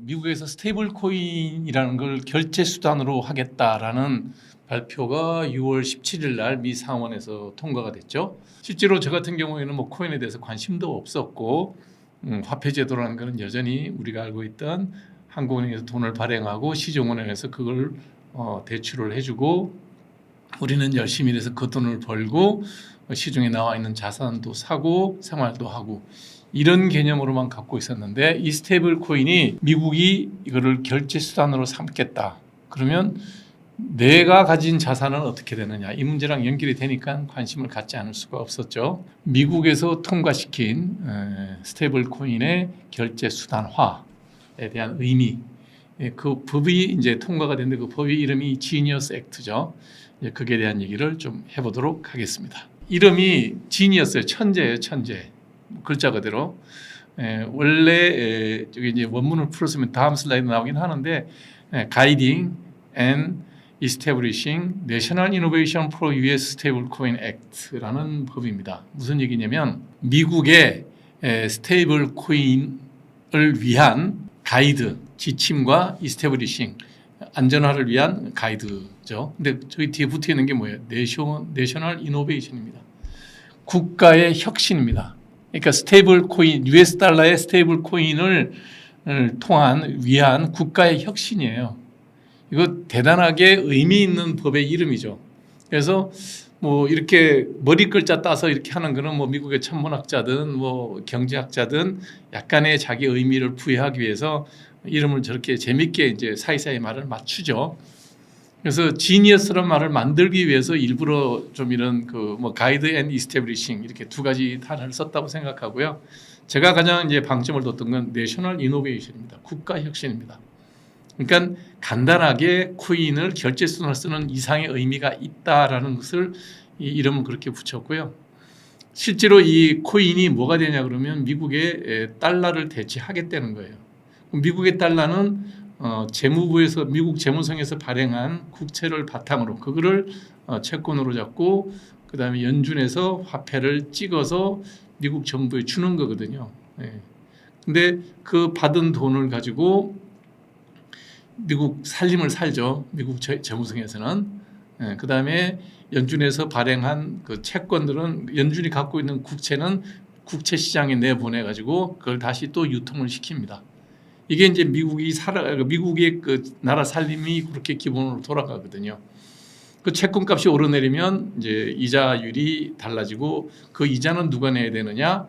미국에서 스테이블 코인이라는 걸 결제 수단으로 하겠다라는 발표가 6월 17일 날 미 상원에서 통과가 됐죠. 실제로 저 같은 경우에는 뭐 코인에 대해서 관심도 없었고 화폐 제도라는 것은 여전히 우리가 알고 있던 한국은행에서 돈을 발행하고 시중은행에서 그걸 대출을 해주고 우리는 열심히 일해서 그 돈을 벌고 시중에 나와 있는 자산도 사고 생활도 하고 이런 개념으로만 갖고 있었는데 이 스테이블 코인이 미국이 이거를 결제 수단으로 삼겠다. 그러면 내가 가진 자산은 어떻게 되느냐 이 문제랑 연결이 되니까 관심을 갖지 않을 수가 없었죠. 미국에서 통과시킨 스테이블 코인의 결제 수단화에 대한 의미, 그 법이 이제 통과가 됐는데 그 법의 이름이 지니어스 액트죠. 그에 대한 얘기를 좀 해보도록 하겠습니다. 이름이 지니어스예요. 천재예요, 천재. 글자 그대로. 원래 저기 이제 원문을 풀었으면 다음 슬라이드 나오긴 하는데 Guiding and Establishing National Innovation for U.S. Stablecoin Act라는 법입니다. 무슨 얘기냐면 미국의 스테이블 코인을 위한 가이드, 지침과 Establishing 안전화를 위한 가이드죠. 근데 저기 뒤에 붙어 있는 게 뭐예요? 내셔널 이노베이션입니다. 국가의 혁신입니다. 그러니까 스테이블 코인, US 달러의 스테이블 코인을 위한 국가의 혁신이에요. 이거 대단하게 의미 있는 법의 이름이죠. 그래서 뭐 이렇게 머리 글자 따서 이렇게 하는 거는 뭐 미국의 천문학자든 뭐 경제학자든 약간의 자기 의미를 부여하기 위해서 이름을 저렇게 재밌게 이제 사이사이 말을 맞추죠. 그래서 지니어스란 말을 만들기 위해서 일부러 좀 이런 그 뭐 가이드 앤 이스태블리싱 이렇게 두 가지 단어를 썼다고 생각하고요. 제가 가장 이제 방점을 뒀던 건 내셔널 이노베이션입니다. 국가 혁신입니다. 그러니까 간단하게 코인을 결제 수단으로 쓰는 이상의 의미가 있다라는 것을 이 이름을 그렇게 붙였고요. 실제로 이 코인이 뭐가 되냐 그러면 미국의 달러를 대체하겠다는 거예요. 미국의 달러는 재무부에서 미국 재무성에서 발행한 국채를 바탕으로 그거를 채권으로 잡고 그다음에 연준에서 화폐를 찍어서 미국 정부에 주는 거거든요. 근데 그 받은 돈을 가지고 미국 살림을 살죠. 미국 재무성에서는. 그다음에 연준에서 발행한 그 채권들은 연준이 갖고 있는 국채는 국채 시장에 내보내 가지고 그걸 다시 또 유통을 시킵니다. 이게 이제 미국의 그 나라 살림이 그렇게 기본으로 돌아가거든요. 그 채권값이 오르내리면 이제 이자율이 달라지고 그 이자는 누가 내야 되느냐?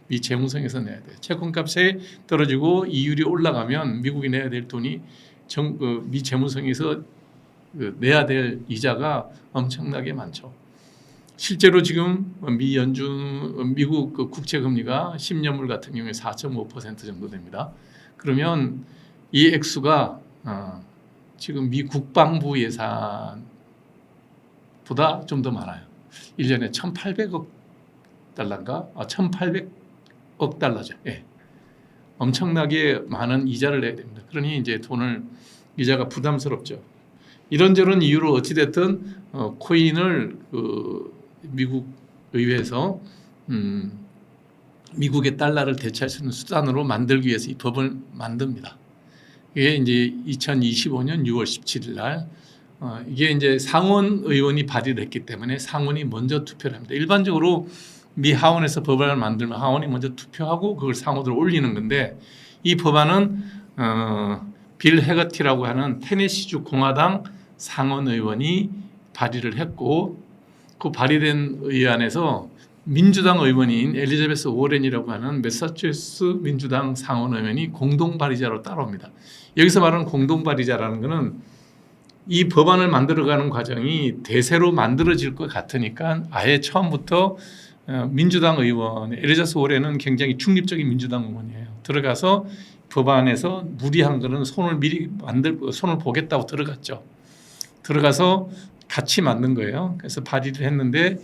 미 재무성에서 내야 돼요. 채권값이 떨어지고 이율이 올라가면 미국이 내야 될 돈이 미 재무성에서 내야 될 이자가 엄청나게 많죠. 실제로 지금 미국 그 국채 금리가 10년물 같은 경우에 4.5% 정도 됩니다. 그러면 이 액수가 지금 미 국방부 예산보다 좀 더 많아요. 1년에 1,800억 달러인가? 1,800억 달러죠. 예. 엄청나게 많은 이자를 내야 됩니다. 그러니 이제 이자가 부담스럽죠. 이런저런 이유로 어찌됐든 코인을 미국 의회에서 미국의 달러를 대체할 수 있는 수단으로 만들기 위해서 이 법을 만듭니다. 이게 이제 2025년 6월 17일 날 이게 이제 상원 의원이 발의를 했기 때문에 상원이 먼저 투표를 합니다. 일반적으로 미 하원에서 법안을 만들면 하원이 먼저 투표하고 그걸 상원으로 올리는 건데 이 법안은 빌 해거티라고 하는 테네시주 공화당 상원 의원이 발의를 했고 그 발의된 의안에서 민주당 의원인 엘리자베스 워렌이라고 하는 매사추세츠 민주당 상원 의원이 공동 발의자로 따라옵니다. 여기서 말하는 공동 발의자라는 것은 이 법안을 만들어가는 과정이 대세로 만들어질 것 같으니까 아예 처음부터 민주당 의원 엘리자베스 워렌은 굉장히 중립적인 민주당 의원이에요. 들어가서 법안에서 무리한 거는 손을 보겠다고 들어갔죠. 들어가서 같이 만든 거예요. 그래서 발의를 했는데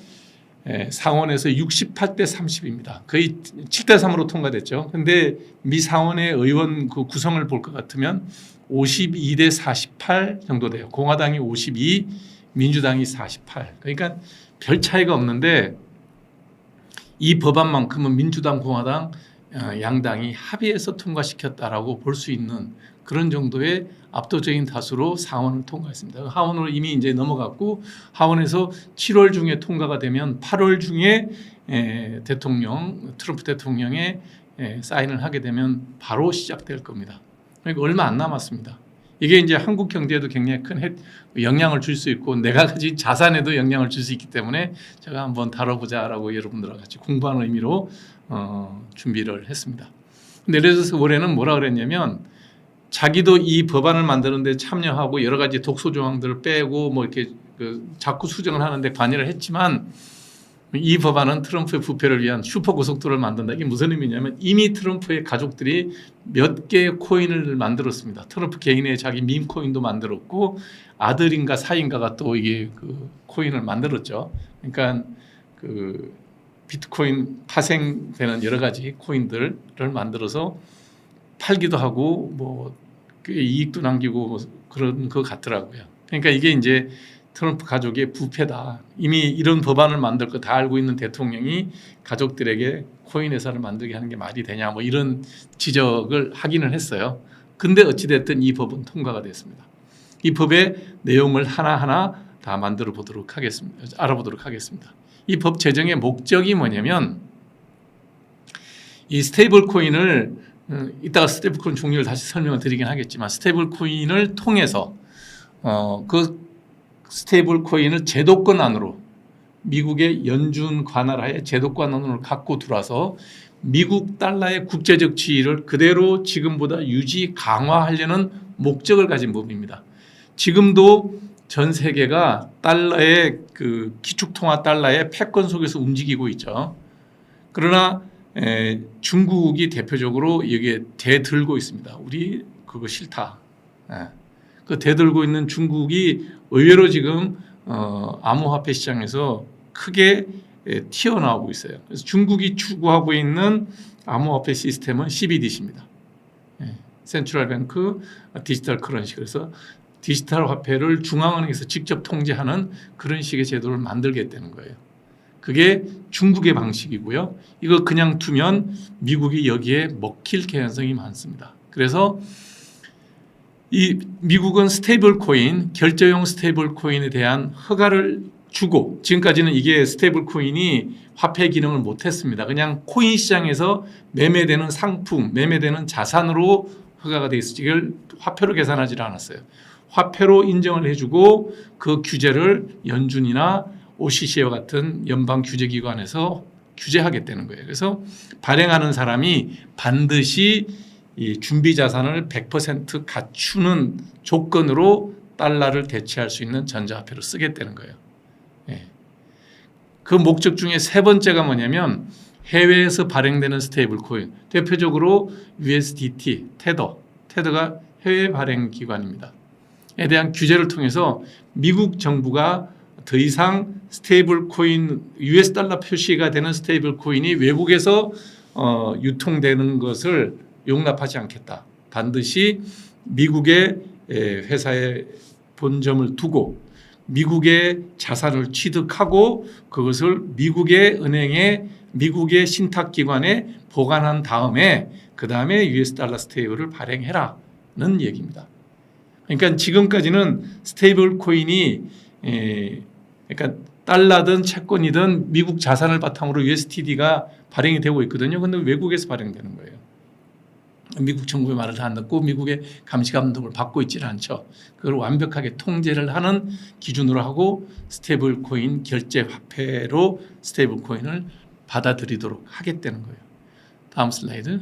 상원에서 68대 30입니다. 거의 7대 3으로 통과됐죠. 근데 미 상원의 의원 그 구성을 볼 것 같으면 52대 48 정도 돼요. 공화당이 52, 민주당이 48. 그러니까 별 차이가 없는데 이 법안만큼은 민주당, 공화당 양당이 합의해서 통과시켰다라고 볼 수 있는 그런 정도의 압도적인 다수로 상원을 통과했습니다. 하원으로 이미 이제 넘어갔고 하원에서 7월 중에 통과가 되면 8월 중에 트럼프 대통령의 사인을 하게 되면 바로 시작될 겁니다. 그러니까 얼마 안 남았습니다. 이게 이제 한국 경제에도 굉장히 큰 영향을 줄 수 있고 내가 가진 자산에도 영향을 줄 수 있기 때문에 제가 한번 다뤄보자라고 여러분들과 같이 공부하는 의미로 준비를 했습니다. 근데 예를 들어서 올해는 뭐라 그랬냐면 자기도 이 법안을 만드는데 참여하고 여러 가지 독소 조항들을 빼고 뭐 이렇게 자꾸 수정을 하는데 관여를 했지만 이 법안은 트럼프의 부패를 위한 슈퍼 고속도로를 만든다. 이게 무슨 의미냐면 이미 트럼프의 가족들이 몇 개의 코인을 만들었습니다. 트럼프 개인의 자기 밈 코인도 만들었고 아들인가 사인가가 또 이게 그 코인을 만들었죠. 그러니까 그 비트코인 파생되는 여러 가지 코인들을 만들어서 팔기도 하고 뭐 이익도 남기고 뭐 그런 것 같더라고요. 그러니까 이게 이제 트럼프 가족의 부패다. 이미 이런 법안을 만들 거 다 알고 있는 대통령이 가족들에게 코인 회사를 만들게 하는 게 말이 되냐 뭐 이런 지적을 하기는 했어요. 근데 어찌됐든 이 법은 통과가 됐습니다. 이 법의 내용을 하나하나 다 만들어 보도록 하겠습니다. 알아보도록 하겠습니다. 이 법 제정의 목적이 뭐냐면 이 스테이블 코인을 이따가 스테이블 코인 종류를 다시 설명을 드리긴 하겠지만 스테이블 코인을 통해서 그 스테이블 코인을 제도권 안으로 미국의 연준 관할하에 제도권 안으로 갖고 들어와서 미국 달러의 국제적 지위를 그대로 지금보다 유지 강화하려는 목적을 가진 법입니다. 지금도 전 세계가 달러의 그 기축통화 달러의 패권 속에서 움직이고 있죠. 그러나 중국이 대표적으로 여기에 대들고 있습니다. 우리 그거 싫다. 그 대들고 있는 중국이 의외로 지금 암호화폐 시장에서 크게 튀어나오고 있어요. 그래서 중국이 추구하고 있는 암호화폐 시스템은 CBDC입니다. 센트럴 뱅크 디지털 커런시. 그래서 디지털 화폐를 중앙은행에서 직접 통제하는 그런 식의 제도를 만들겠다는 거예요. 그게 중국의 방식이고요. 이거 그냥 두면 미국이 여기에 먹힐 개연성이 많습니다. 그래서 이 미국은 스테이블 코인, 결제용 스테이블 코인에 대한 허가를 주고 지금까지는 이게 스테이블 코인이 화폐 기능을 못했습니다. 그냥 코인 시장에서 매매되는 상품, 매매되는 자산으로 허가가 돼 있었지 이걸 화폐로 계산하지 않았어요. 화폐로 인정을 해주고 그 규제를 연준이나 OCC와 같은 연방 규제기관에서 규제하겠다는 거예요. 그래서 발행하는 사람이 반드시 이 준비 자산을 100% 갖추는 조건으로 달러를 대체할 수 있는 전자화폐로 쓰겠다는 거예요. 그 목적 중에 세 번째가 뭐냐면 해외에서 발행되는 스테이블 코인, 대표적으로 USDT, 테더가 해외 발행 기관입니다. 에 대한 규제를 통해서 미국 정부가 더 이상 스테이블 코인, US 달러 표시가 되는 스테이블 코인이 외국에서 유통되는 것을 용납하지 않겠다. 반드시 미국의 회사에 본점을 두고 미국의 자산을 취득하고 그것을 미국의 은행에 미국의 신탁기관에 보관한 다음에 그 다음에 US 달러 스테이블을 발행해라는 얘기입니다. 그러니까 지금까지는 스테이블 코인이 그러니까 달러든 채권이든 미국 자산을 바탕으로 USDT가 발행이 되고 있거든요. 그런데 외국에서 발행되는 거예요. 미국 정부의 말을 다 안 듣고 미국의 감시 감독을 받고 있지는 않죠. 그걸 완벽하게 통제를 하는 기준으로 하고 스테이블 코인 결제 화폐로 스테이블 코인을 받아들이도록 하겠다는 거예요. 다음 슬라이드.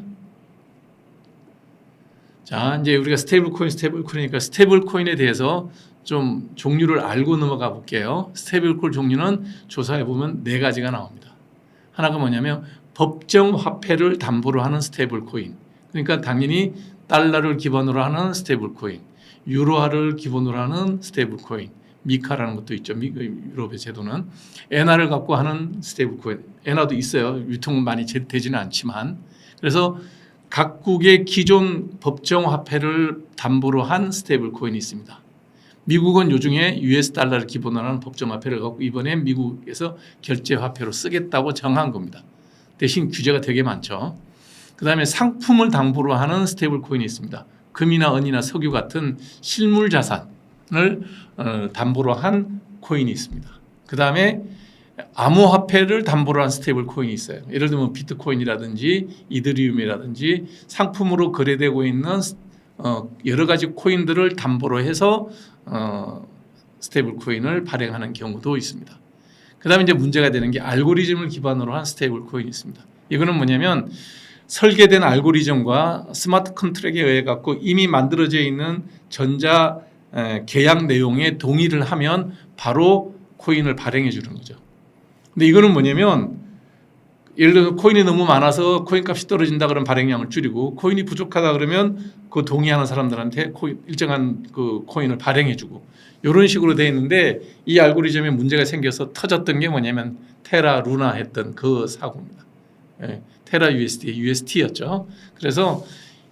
자, 이제 우리가 스테이블 코인이니까 스테이블 코인에 대해서 좀 종류를 알고 넘어가 볼게요. 스테이블 코인 종류는 조사해 보면 4가지가 나옵니다. 하나가 뭐냐면 법정 화폐를 담보로 하는 스테이블 코인. 그러니까 당연히 달러를 기반으로 하는 스테이블 코인, 유로화를 기본으로 하는 스테이블 코인, 미카라는 것도 있죠. 유럽의 제도는 엔화를 갖고 하는 스테이블 코인, 엔화도 있어요. 유통은 많이 되지는 않지만. 그래서 각국의 기존 법정 화폐를 담보로 한 스테이블 코인이 있습니다. 미국은 요중에 US 달러를 기본으로 하는 법정 화폐를 갖고 이번에 미국에서 결제 화폐로 쓰겠다고 정한 겁니다. 대신 규제가 되게 많죠. 그다음에 상품을 담보로 하는 스테이블 코인이 있습니다. 금이나 은이나 석유 같은 실물 자산을 담보로 한 코인이 있습니다. 그다음에 암호화폐를 담보로 한 스테이블 코인이 있어요. 예를 들면 비트코인이라든지 이더리움이라든지 상품으로 거래되고 있는 여러 가지 코인들을 담보로 해서 스테이블 코인을 발행하는 경우도 있습니다. 그다음에 이제 문제가 되는 게 알고리즘을 기반으로 한 스테이블 코인이 있습니다. 이거는 뭐냐면 설계된 알고리즘과 스마트 컨트랙에 의해 갖고 이미 만들어져 있는 전자 계약 내용에 동의를 하면 바로 코인을 발행해 주는 거죠. 근데 이거는 뭐냐면 예를 들어 코인이 너무 많아서 코인 값이 떨어진다 그러면 발행량을 줄이고 코인이 부족하다 그러면 그 동의하는 사람들한테 일정한 그 코인을 발행해 주고 이런 식으로 돼 있는데 이 알고리즘에 문제가 생겨서 터졌던 게 뭐냐면 테라 루나 했던 그 사고입니다. 테라 UST였죠. 그래서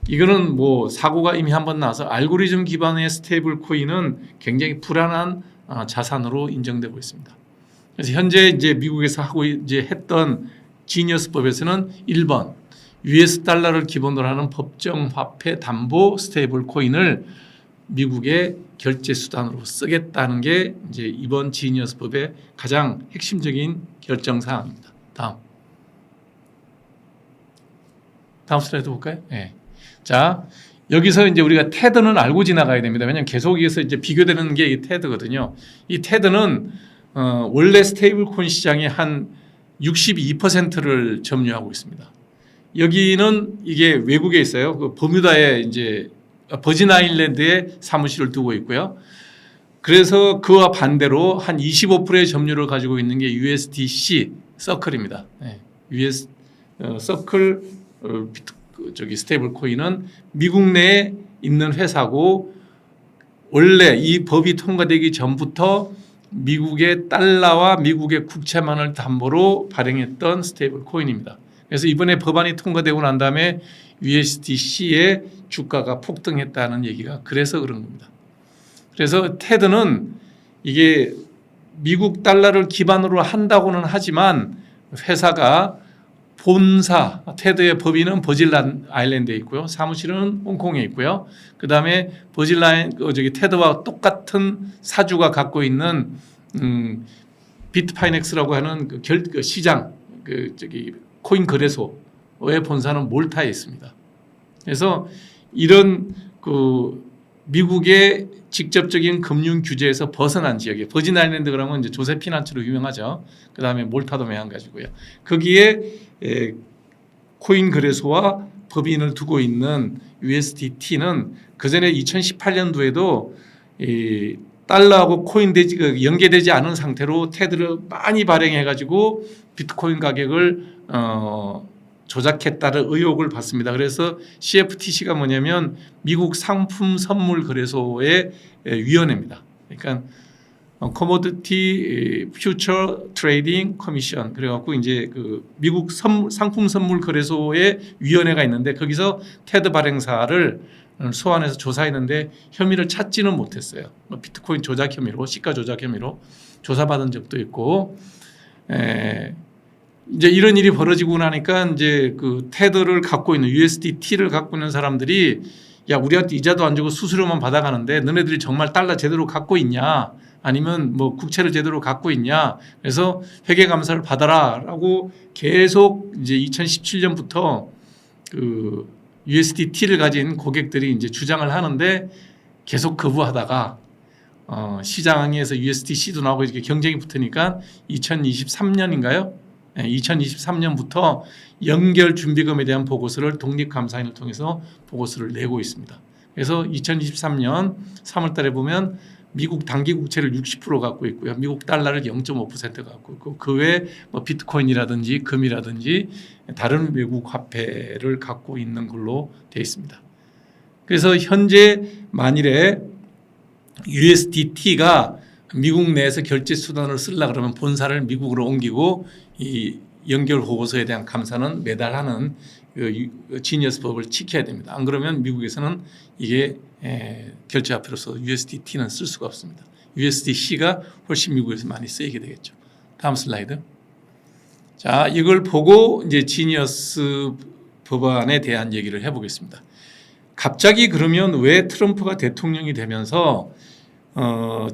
이거는 뭐 사고가 이미 한번 나서 알고리즘 기반의 스테이블 코인은 굉장히 불안한 자산으로 인정되고 있습니다. 그래서 현재 이제 미국에서 하고 이제 했던 지니어스법에서는 1번 US 달러를 기본으로 하는 법정 화폐 담보 스테이블 코인을 미국의 결제 수단으로 쓰겠다는 게 이제 이번 지니어스법의 가장 핵심적인 결정 사항입니다. 다음 슬라이드 볼까요? 네. 자, 여기서 이제 우리가 테드는 알고 지나가야 됩니다. 왜냐하면 계속 여기서 이제 비교되는 게 이 테드거든요. 이 테드는 원래 스테이블 코인 시장의 한 62%를 점유하고 있습니다. 여기는 이게 외국에 있어요. 그 버뮤다에 이제 버진 아일랜드에 사무실을 두고 있고요. 그래서 그와 반대로 한 25%의 점유를 가지고 있는 게 USDC 서클입니다. 네. US 서클 스테이블 코인은 미국 내에 있는 회사고 원래 이 법이 통과되기 전부터 미국의 달러와 미국의 국채만을 담보로 발행했던 스테이블 코인입니다. 그래서 이번에 법안이 통과되고 난 다음에 USDC의 주가가 폭등했다는 얘기가 그래서 그런 겁니다. 그래서 테드는 이게 미국 달러를 기반으로 한다고는 하지만 회사가 본사 테드의 법인은 버진 아일랜드에 있고요. 사무실은 홍콩에 있고요. 그다음에 버진 테드와 똑같은 사주가 갖고 있는 비트파이넥스라고 하는 그 시장 코인 거래소의 본사는 몰타에 있습니다. 그래서 이런 그 미국의 직접적인 금융 규제에서 벗어난 지역에 버진 아일랜드 그러면 이제 조세 피난처로 유명하죠. 그다음에 몰타도 마찬가지고요. 거기에 코인 거래소와 법인을 두고 있는 USDT는 그 전에 2018년도에도 이 달러하고 코인 연계되지 않은 상태로 테드를 많이 발행해가지고 비트코인 가격을 조작했다는 의혹을 받습니다. 그래서 CFTC가 뭐냐면 미국 상품 선물 거래소의 위원회입니다. 그러니까 Commodity Future Trading Commission 그래갖고 이제 그 미국 상품 선물 거래소의 위원회가 있는데 거기서 테드 발행사를 소환해서 조사했는데 혐의를 찾지는 못했어요. 비트코인 조작 혐의로, 시가 조작 혐의로 조사받은 적도 있고, 이제 이런 일이 벌어지고 나니까 이제 그 테드를 갖고 있는 USDT를 갖고 있는 사람들이 야 우리한테 이자도 안 주고 수수료만 받아가는데 너네들이 정말 달러 제대로 갖고 있냐? 아니면 뭐 국채를 제대로 갖고 있냐? 그래서 회계감사를 받아라라고 계속 이제 2017년부터 그 USDT를 가진 고객들이 이제 주장을 하는데 계속 거부하다가 시장에서 USDC도 나오고 이렇게 경쟁이 붙으니까 2023년인가요? 2023년부터 연결 준비금에 대한 보고서를 독립감사인을 통해서 보고서를 내고 있습니다. 그래서 2023년 3월 달에 보면 미국 단기 국채를 60% 갖고 있고요. 미국 달러를 0.5% 갖고 있고 그 외에 뭐 비트코인이라든지 금이라든지 다른 외국 화폐를 갖고 있는 걸로 되어 있습니다. 그래서 현재 만일에 USDT가 미국 내에서 결제 수단으로 쓰려고 그러면 본사를 미국으로 옮기고 이 연결 보고서에 대한 감사는 매달 하는 그 지니어스법을 지켜야 됩니다. 안 그러면 미국에서는 이게 결제화폐로서 USDT는 쓸 수가 없습니다. USDC가 훨씬 미국에서 많이 쓰이게 되겠죠. 다음 슬라이드. 자, 이걸 보고 이제 지니어스 법안에 대한 얘기를 해보겠습니다. 갑자기 그러면 왜 트럼프가 대통령이 되면서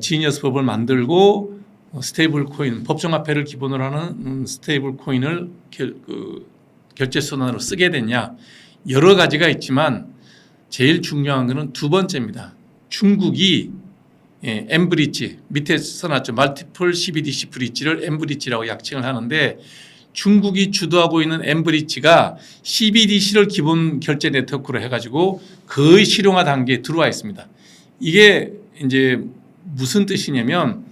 지니어스 법을 만들고 스테이블 코인, 법정화폐를 기본으로 하는 스테이블 코인을 결제 수단으로 쓰게 됐냐? 여러 가지가 있지만 제일 중요한 것은 두 번째입니다. 중국이 엠브리지, 밑에 써놨죠. 멀티플 CBDC 브릿지를 엠브리지라고 약칭을 하는데, 중국이 주도하고 있는 엠브리지가 CBDC를 기본 결제 네트워크로 해가지고 거의 실용화 단계에 들어와 있습니다. 이게 이제 무슨 뜻이냐면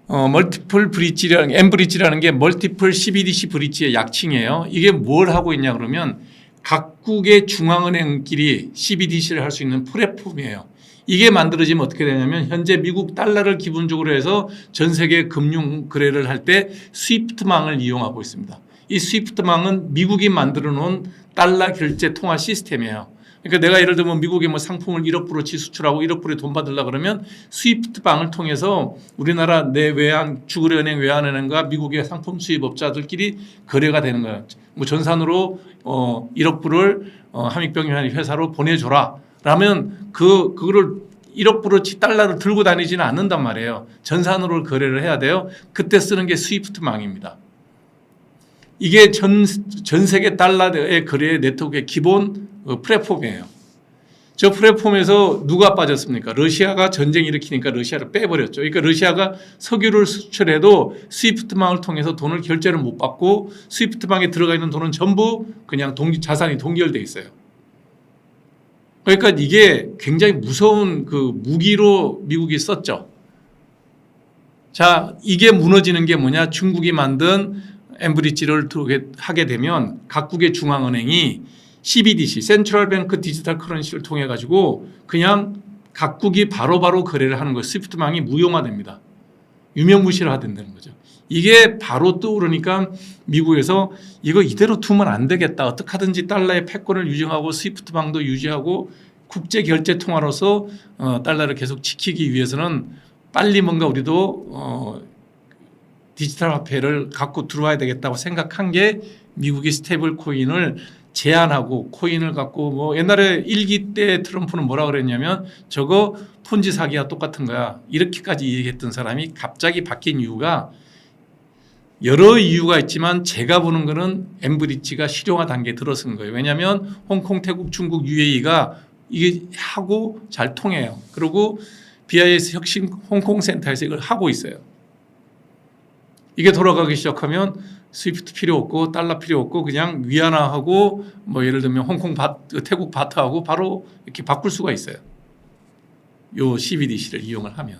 멀티플 브릿지라는 엠브리지라는 게 멀티플 CBDC 브릿지의 약칭이에요. 이게 뭘 하고 있냐 그러면 각국의 중앙은행끼리 CBDC를 할 수 있는 플랫폼이에요. 이게 만들어지면 어떻게 되냐면 현재 미국 달러를 기본적으로 해서 전 세계 금융 거래를 할 때 스위프트망을 이용하고 있습니다. 이 스위프트망은 미국이 만들어 놓은 달러 결제 통화 시스템이에요. 그러니까 내가 예를 들면 미국에 뭐 상품을 1억 불어치 수출하고 1억 불에 돈 받으려고 그러면 스위프트방을 통해서 우리나라 내 외환 주거래은행 외환은행과 미국의 상품 수입업자들끼리 거래가 되는 거예요. 뭐 전산으로 1억 불을 함익병유한 회사로 보내줘라. 라면 그거를 1억 불어치 달러를 들고 다니지는 않는단 말이에요. 전산으로 거래를 해야 돼요. 그때 쓰는 게 스위프트망입니다. 이게 전 세계 달러의 거래 네트워크의 기본 플랫폼이에요. 저 플랫폼에서 누가 빠졌습니까? 러시아가 전쟁 일으키니까 러시아를 빼버렸죠. 그러니까 러시아가 석유를 수출해도 스위프트망을 통해서 돈을 결제를 못 받고 스위프트망에 들어가 있는 돈은 전부 그냥 자산이 동결돼 있어요. 그러니까 이게 굉장히 무서운 그 무기로 미국이 썼죠. 자, 이게 무너지는 게 뭐냐? 중국이 만든 엠브리지를 하게 되면 각국의 중앙은행이 CBDC, 센트럴 뱅크 디지털 커런시를 통해 가지고 그냥 각국이 바로바로 거래를 하는 거예요. 스위프트망이 무용화됩니다. 유명무실화된다는 거죠. 이게 바로 떠오르니까 미국에서 이거 이대로 두면 안 되겠다. 어떻게 하든지 달러의 패권을 유지하고 스위프트망도 유지하고 국제 결제 통화로서 달러를 계속 지키기 위해서는 빨리 뭔가 우리도 디지털 화폐를 갖고 들어와야 되겠다고 생각한 게 미국이 스테이블 코인을 제한하고 코인을 갖고 뭐 옛날에 1기 때 트럼프는 뭐라 그랬냐면 저거 폰지 사기와 똑같은 거야. 이렇게까지 얘기했던 사람이 갑자기 바뀐 이유가 여러 이유가 있지만 제가 보는 거는 엠브리지가 실용화 단계에 들어선 거예요. 왜냐하면 홍콩, 태국, 중국, UAE가 이게 하고 잘 통해요. 그리고 BIS 혁신 홍콩 센터에서 이걸 하고 있어요. 이게 돌아가기 시작하면 스위프트 필요 없고 달러 필요 없고 그냥 위안화하고 뭐 예를 들면 홍콩 태국 바트하고 바로 이렇게 바꿀 수가 있어요. 요 CBDC를 이용을 하면.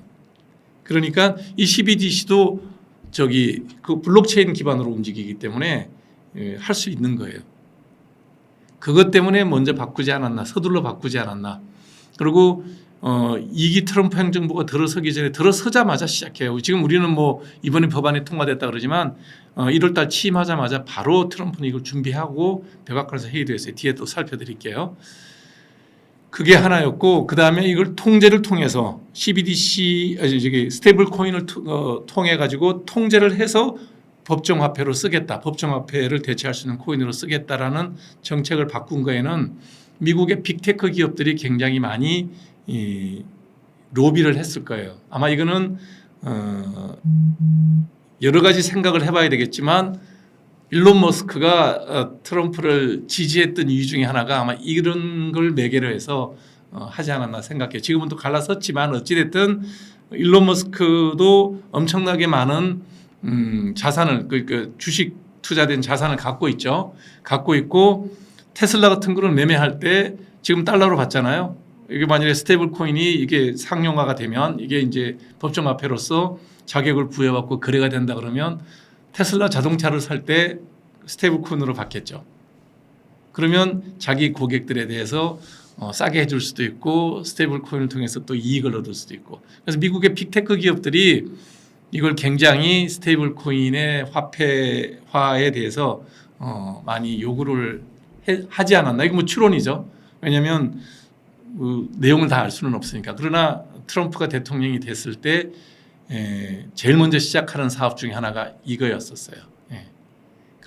그러니까 이 CBDC도 그 블록체인 기반으로 움직이기 때문에 할 수 있는 거예요. 그것 때문에 먼저 바꾸지 않았나, 서둘러 바꾸지 않았나. 그리고 2기 트럼프 행정부가 들어서기 전에 들어서자마자 시작해요. 지금 우리는 뭐 이번에 법안이 통과됐다 그러지만 1월 달 취임하자마자 바로 트럼프는 이걸 준비하고 백악관에서 회의도 했어요. 뒤에 또 살펴드릴게요. 그게 하나였고 그다음에 이걸 통제를 통해서 CBDC 스테이블 코인을 통해 가지고 통제를 해서 법정화폐로 쓰겠다. 법정화폐를 대체할 수 있는 코인으로 쓰겠다라는 정책을 바꾼 거에는 미국의 빅테크 기업들이 굉장히 많이 로비를 했을 거예요. 아마 이거는 여러 가지 생각을 해봐야 되겠지만 일론 머스크가 트럼프를 지지했던 이유 중에 하나가 아마 이런 걸 매개로 해서 하지 않았나 생각해요. 지금은 또 갈라섰지만 어찌됐든 일론 머스크도 엄청나게 많은 자산을 주식 투자된 자산을 갖고 있죠. 갖고 있고 테슬라 같은 거를 매매할 때 지금 달러로 받잖아요. 이게 만약에 스테이블 코인이 이게 상용화가 되면 이게 이제 법정화폐로서 자격을 부여받고 거래가 된다 그러면 테슬라 자동차를 살 때 스테이블 코인으로 받겠죠. 그러면 자기 고객들에 대해서 싸게 해줄 수도 있고 스테이블 코인을 통해서 또 이익을 얻을 수도 있고. 그래서 미국의 빅테크 기업들이 이걸 굉장히 스테이블 코인의 화폐화에 대해서 많이 요구를 하지 않았나. 이거 뭐 추론이죠. 왜냐하면 내용을 다 알 수는 없으니까. 그러나 트럼프가 대통령이 됐을 때 제일 먼저 시작하는 사업 중에 하나가 이거였었어요.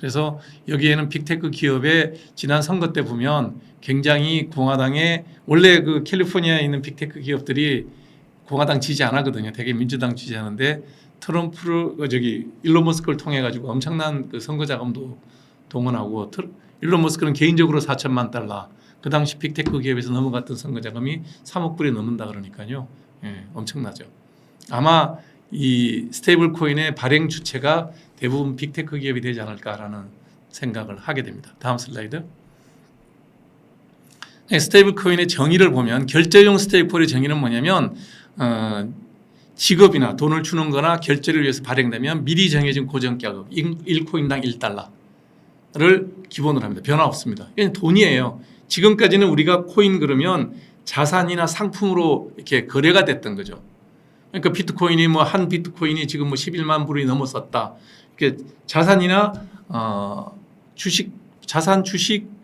그래서 여기에는 빅테크 기업의 지난 선거 때 보면 굉장히 공화당의 원래 그 캘리포니아에 있는 빅테크 기업들이 공화당 지지 안 하거든요. 되게 민주당 지지하는데 트럼프를 일론 머스크를 통해 가지고 엄청난 그 선거 자금도 동원하고 일론 머스크는 개인적으로 4천만 달러 그 당시 빅테크 기업에서 넘어갔던 선거 자금이 3억 불이 넘는다 그러니까요. 예, 엄청나죠. 아마 이 스테이블 코인의 발행 주체가 대부분 빅테크 기업이 되지 않을까라는 생각을 하게 됩니다. 다음 슬라이드. 네, 스테이블 코인의 정의를 보면 결제용 스테이블 코인의 정의는 뭐냐면 지급이나 돈을 주는 거나 결제를 위해서 발행되면 미리 정해진 고정가격 1코인당 1달러를 기본으로 합니다. 변화 없습니다. 이건 돈이에요. 지금까지는 우리가 코인 그러면 자산이나 상품으로 이렇게 거래가 됐던 거죠. 그러니까 비트코인이 한 비트코인이 지금 11만 불이 넘었었다. 이렇게 자산이나 주식,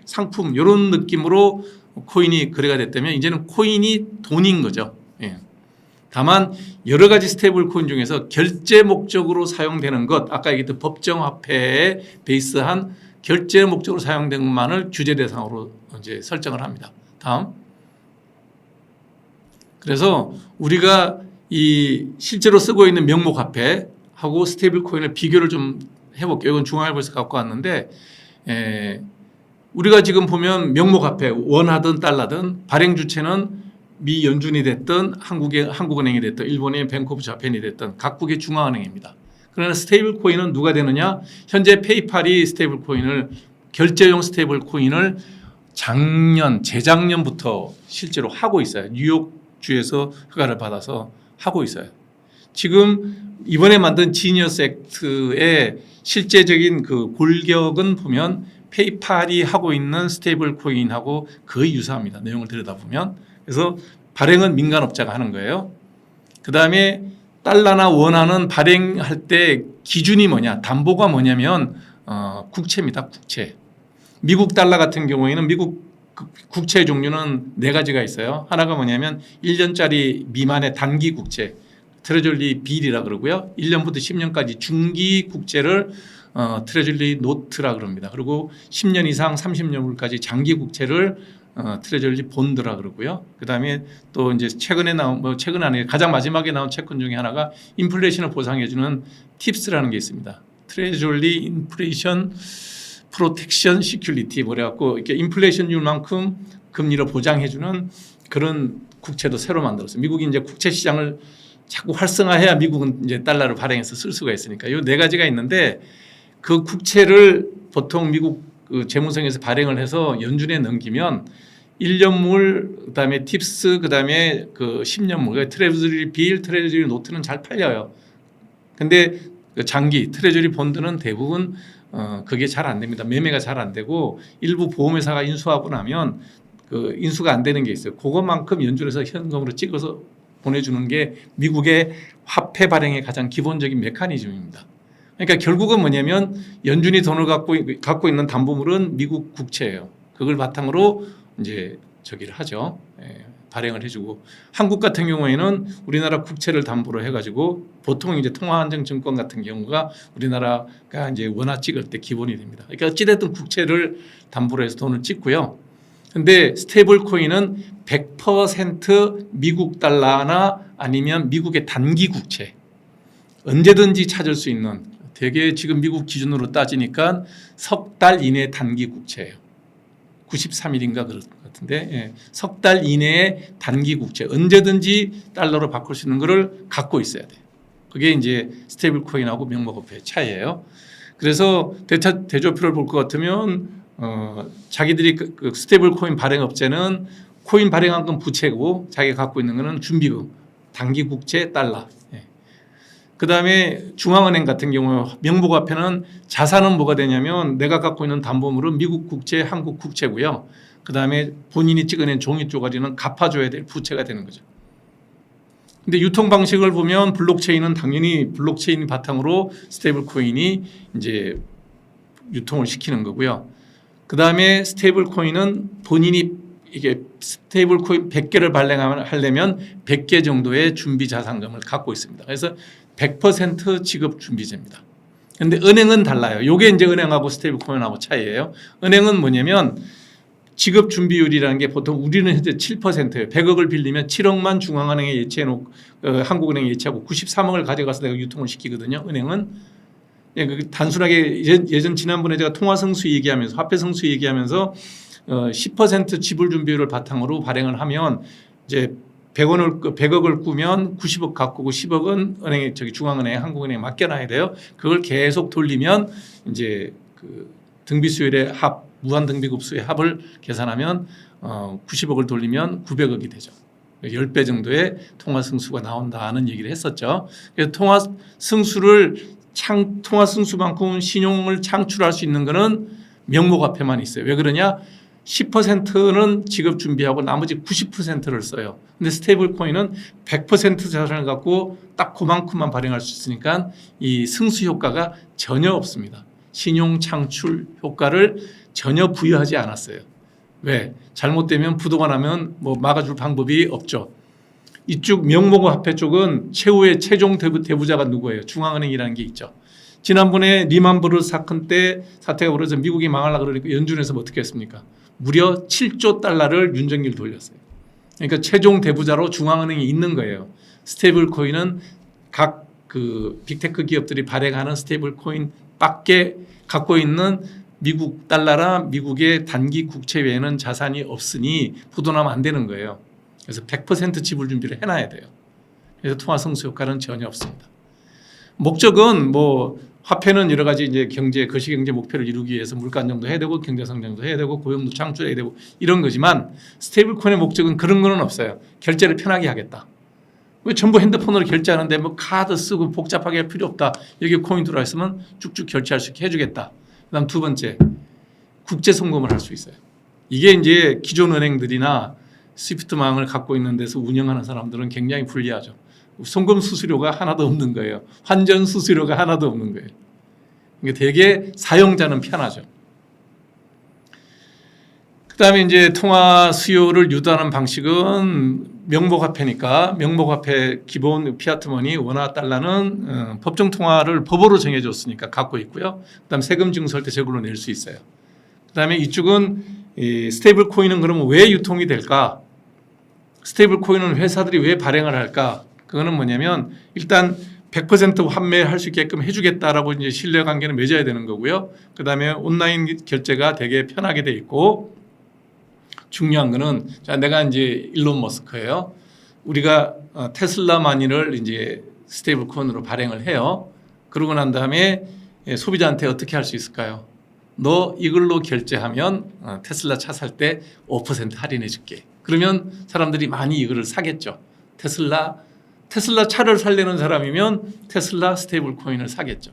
상품 이런 느낌으로 코인이 거래가 됐다면 이제는 코인이 돈인 거죠. 예. 다만 여러 가지 스테이블 코인 중에서 결제 목적으로 사용되는 것, 아까 얘기했던 법정 화폐에 베이스한 결제 목적으로 사용된 것만을 규제 대상으로 이제 설정을 합니다. 다음. 그래서 우리가 이 실제로 쓰고 있는 명목 화폐하고 스테이블 코인을 비교를 좀 해볼게요. 이건 중앙일보에서 갖고 왔는데 우리가 지금 보면 명목 화폐 원하든 달러든 발행 주체는 미 연준이 됐든 한국은행이 됐든 일본의 뱅크 오브 자펜이 됐든 각국의 중앙은행입니다. 그러나 스테이블 코인은 누가 되느냐? 현재 페이팔이 스테이블 코인을 결제용 스테이블 코인을 재작년부터 실제로 하고 있어요. 뉴욕주에서 허가를 받아서 하고 있어요. 지금 이번에 만든 지니어스 액트의 실제적인 그 골격은 보면 페이팔이 하고 있는 스테이블 코인하고 거의 유사합니다. 내용을 들여다보면. 그래서 발행은 민간업자가 하는 거예요. 그 다음에 달러나 원화는 발행할 때 기준이 뭐냐, 담보가 뭐냐면 국채입니다. 국채. 미국 달러 같은 경우에는 미국 국채 종류는 4가지가 있어요. 하나가 뭐냐면 1년짜리 미만의 단기 국채, 트레저리 빌이라 그러고요. 1년부터 10년까지 중기 국채를 트레저리 노트라 그럽니다. 그리고 10년 이상 30년물까지 장기 국채를 트레저리 본드라 그러고요. 그다음에 또 이제 최근에 나온 최근 안에 가장 마지막에 나온 채권 중에 하나가 인플레이션을 보상해주는 팁스라는 게 있습니다. 트레저리 인플레이션 프로텍션 시큐리티 뭐래갖고 이렇게 인플레이션율만큼 금리로 보장해주는 그런 국채도 새로 만들었어요. 미국이 이제 국채 시장을 자꾸 활성화해야 미국은 이제 달러를 발행해서 쓸 수가 있으니까 이 4가지가 있는데 그 국채를 보통 미국 그 재무성에서 발행을 해서 연준에 넘기면 1년물 그다음에 팁스 그다음에 그 10년물 트레저리 빌 트레저리 노트는 잘 팔려요. 근데 그 장기 트레저리 본드는 대부분 그게 잘 안 됩니다. 매매가 잘 안 되고 일부 보험회사가 인수하고 나면 그 인수가 안 되는 게 있어요. 그것만큼 연준에서 현금으로 찍어서 보내주는 게 미국의 화폐 발행의 가장 기본적인 메커니즘입니다. 그러니까 결국은 뭐냐면 연준이 돈을 갖고 있는 담보물은 미국 국채예요. 그걸 바탕으로 이제 저기를 하죠. 발행을 해주고 한국 같은 경우에는 우리나라 국채를 담보로 해가지고 보통 이제 통화안정증권 같은 경우가 우리나라가 이제 원화 찍을 때 기본이 됩니다. 그러니까 어찌됐든 국채를 담보로 해서 돈을 찍고요. 근데 스테이블 코인은 100% 미국 달러나 아니면 미국의 단기 국채 언제든지 찾을 수 있는 되게 지금 미국 기준으로 따지니까 석 달 이내 단기 국채예요. 93일인가 그럴 것 같은데 예. 석 달 이내의 단기 국채 언제든지 달러로 바꿀 수 있는 거를 갖고 있어야 돼요. 그게 이제 스테이블 코인하고 명목화폐의 차이예요. 그래서 대조표를 볼 것 같으면 자기들이 그 스테이블 코인 발행 업체는 코인 발행한 건 부채고 자기가 갖고 있는 거는 준비금 단기 국채 달러. 예. 그다음에 중앙은행 같은 경우 명목화폐는 자산은 뭐가 되냐면 내가 갖고 있는 담보물은 미국 국채, 한국 국채고요. 그다음에 본인이 찍어낸 종이 쪼가리는 갚아줘야 될 부채가 되는 거죠. 근데 유통 방식을 보면 블록체인은 당연히 블록체인 바탕으로 스테이블 코인이 이제 유통을 시키는 거고요. 그다음에 스테이블 코인은 본인이 이게 스테이블 코인 100개를 발행하려면 100개 정도의 준비 자산금을 갖고 있습니다. 그래서 100% 지급 준비제입니다. 근데 은행은 달라요. 요게 이제 은행하고 스테이블 코인하고 차이예요. 은행은 뭐냐면 지급 준비율이라는 게 보통 우리는 현재 7%예요. 100억을 빌리면 7억만 중앙은행에 예치해 놓고 한국은행에 예치하고 93억을 가져가서 내가 유통을 시키거든요. 은행은 단순하게 예전 지난번에 제가 통화 성수 얘기하면서 화폐 성수 얘기하면서 10% 지불 준비율을 바탕으로 발행을 하면 이제 100억을 꾸면 90억 가꾸고 10억은 은행에 중앙은행 한국은행에 맡겨놔야 돼요. 그걸 계속 돌리면 이제 그 등비 수율의 합 무한 등비급수의 합을 계산하면 90억을 돌리면 900억이 되죠. 10배 정도의 통화 승수가 나온다는 얘기를 했었죠. 그래서 통화 승수만큼 신용을 창출할 수 있는 거는 명목화폐만 있어요. 왜 그러냐? 10%는 지급 준비하고 나머지 90%를 써요. 근데 스테이블 코인은 100% 자산을 갖고 딱 그만큼만 발행할 수 있으니까 이 승수 효과가 전혀 없습니다. 신용 창출 효과를 전혀 부여하지 않았어요. 왜? 잘못되면 부도가 나면 뭐 막아줄 방법이 없죠. 이쪽 명목화폐 쪽은 최후의 최종 대부자가 누구예요? 중앙은행이라는 게 있죠. 지난번에 리만브러스 사건 때 사태가 벌어져서 미국이 망하려고 그러니까 연준에서 뭐 어떻게 했습니까? 무려 7조 달러를 윤석열 돌렸어요. 그러니까 최종 대부자로 중앙은행이 있는 거예요. 스테이블 코인은 각 그 빅테크 기업들이 발행하는 스테이블 코인 밖에 갖고 있는 미국 달러나 미국의 단기 국채 외에는 자산이 없으니 부도나면 안 되는 거예요. 그래서 100% 지불 준비를 해놔야 돼요. 그래서 통화 성수 효과는 전혀 없습니다. 목적은 뭐 화폐는 여러 가지 이제 거시 경제 목표를 이루기 위해서 물가 안정도 해야 되고 경제 성장도 해야 되고 고용도 창출해야 되고 이런 거지만 스테이블 코인의 목적은 그런 거는 없어요. 결제를 편하게 하겠다. 왜 전부 핸드폰으로 결제하는데 뭐 카드 쓰고 복잡하게 할 필요 없다. 여기 코인 들어와 있으면 쭉쭉 결제할 수 있게 해주겠다. 그다음 두 번째, 국제 송금을 할 수 있어요. 이게 이제 기존 은행들이나 스위프트망을 갖고 있는 데서 운영하는 사람들은 굉장히 불리하죠. 송금 수수료가 하나도 없는 거예요. 환전 수수료가 하나도 없는 거예요. 그러니까 되게 사용자는 편하죠. 그다음에 이제 통화 수요를 유도하는 방식은 명목화폐니까 명목화폐 기본 피아트머니 원화 달러는 법정 통화를 법으로 정해줬으니까 갖고 있고요. 그다음 세금 징수할 때 저걸로 낼 수 있어요. 그다음에 이쪽은 스테이블 코인은 그러면 왜 유통이 될까? 스테이블 코인은 회사들이 왜 발행을 할까? 그거는 뭐냐면 일단 100% 환매할 수 있게끔 해주겠다라고 이제 신뢰 관계는 맺어야 되는 거고요. 그다음에 온라인 결제가 되게 편하게 돼 있고. 중요한 거는 자 내가 이제 일론 머스크예요. 우리가 테슬라 마니를 이제 스테이블 코인으로 발행을 해요. 그러고 난 다음에 소비자한테 어떻게 할 수 있을까요? 너 이걸로 결제하면 테슬라 차 살 때 5% 할인해 줄게. 그러면 사람들이 많이 이거를 사겠죠. 테슬라 차를 살려는 사람이면 테슬라 스테이블 코인을 사겠죠.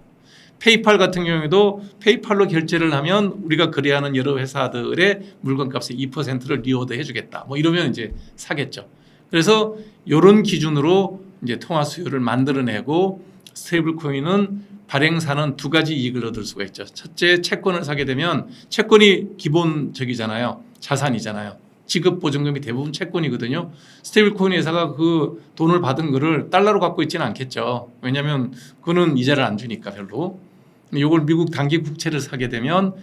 페이팔 같은 경우에도 페이팔로 결제를 하면 우리가 거래하는 여러 회사들의 물건값의 2%를 리워드 해주겠다. 뭐 이러면 이제 사겠죠. 그래서 이런 기준으로 이제 통화 수요를 만들어내고 스테이블 코인은 발행사는 두 가지 이익을 얻을 수가 있죠. 첫째, 채권을 사게 되면 채권이 기본적이잖아요. 자산이잖아요. 지급 보증금이 대부분 채권이거든요. 스테이블 코인 회사가 그 돈을 받은 거를 달러로 갖고 있지는 않겠죠. 왜냐하면 그거는 이자를 안 주니까 별로. 이걸 미국 단기 국채를 사게 되면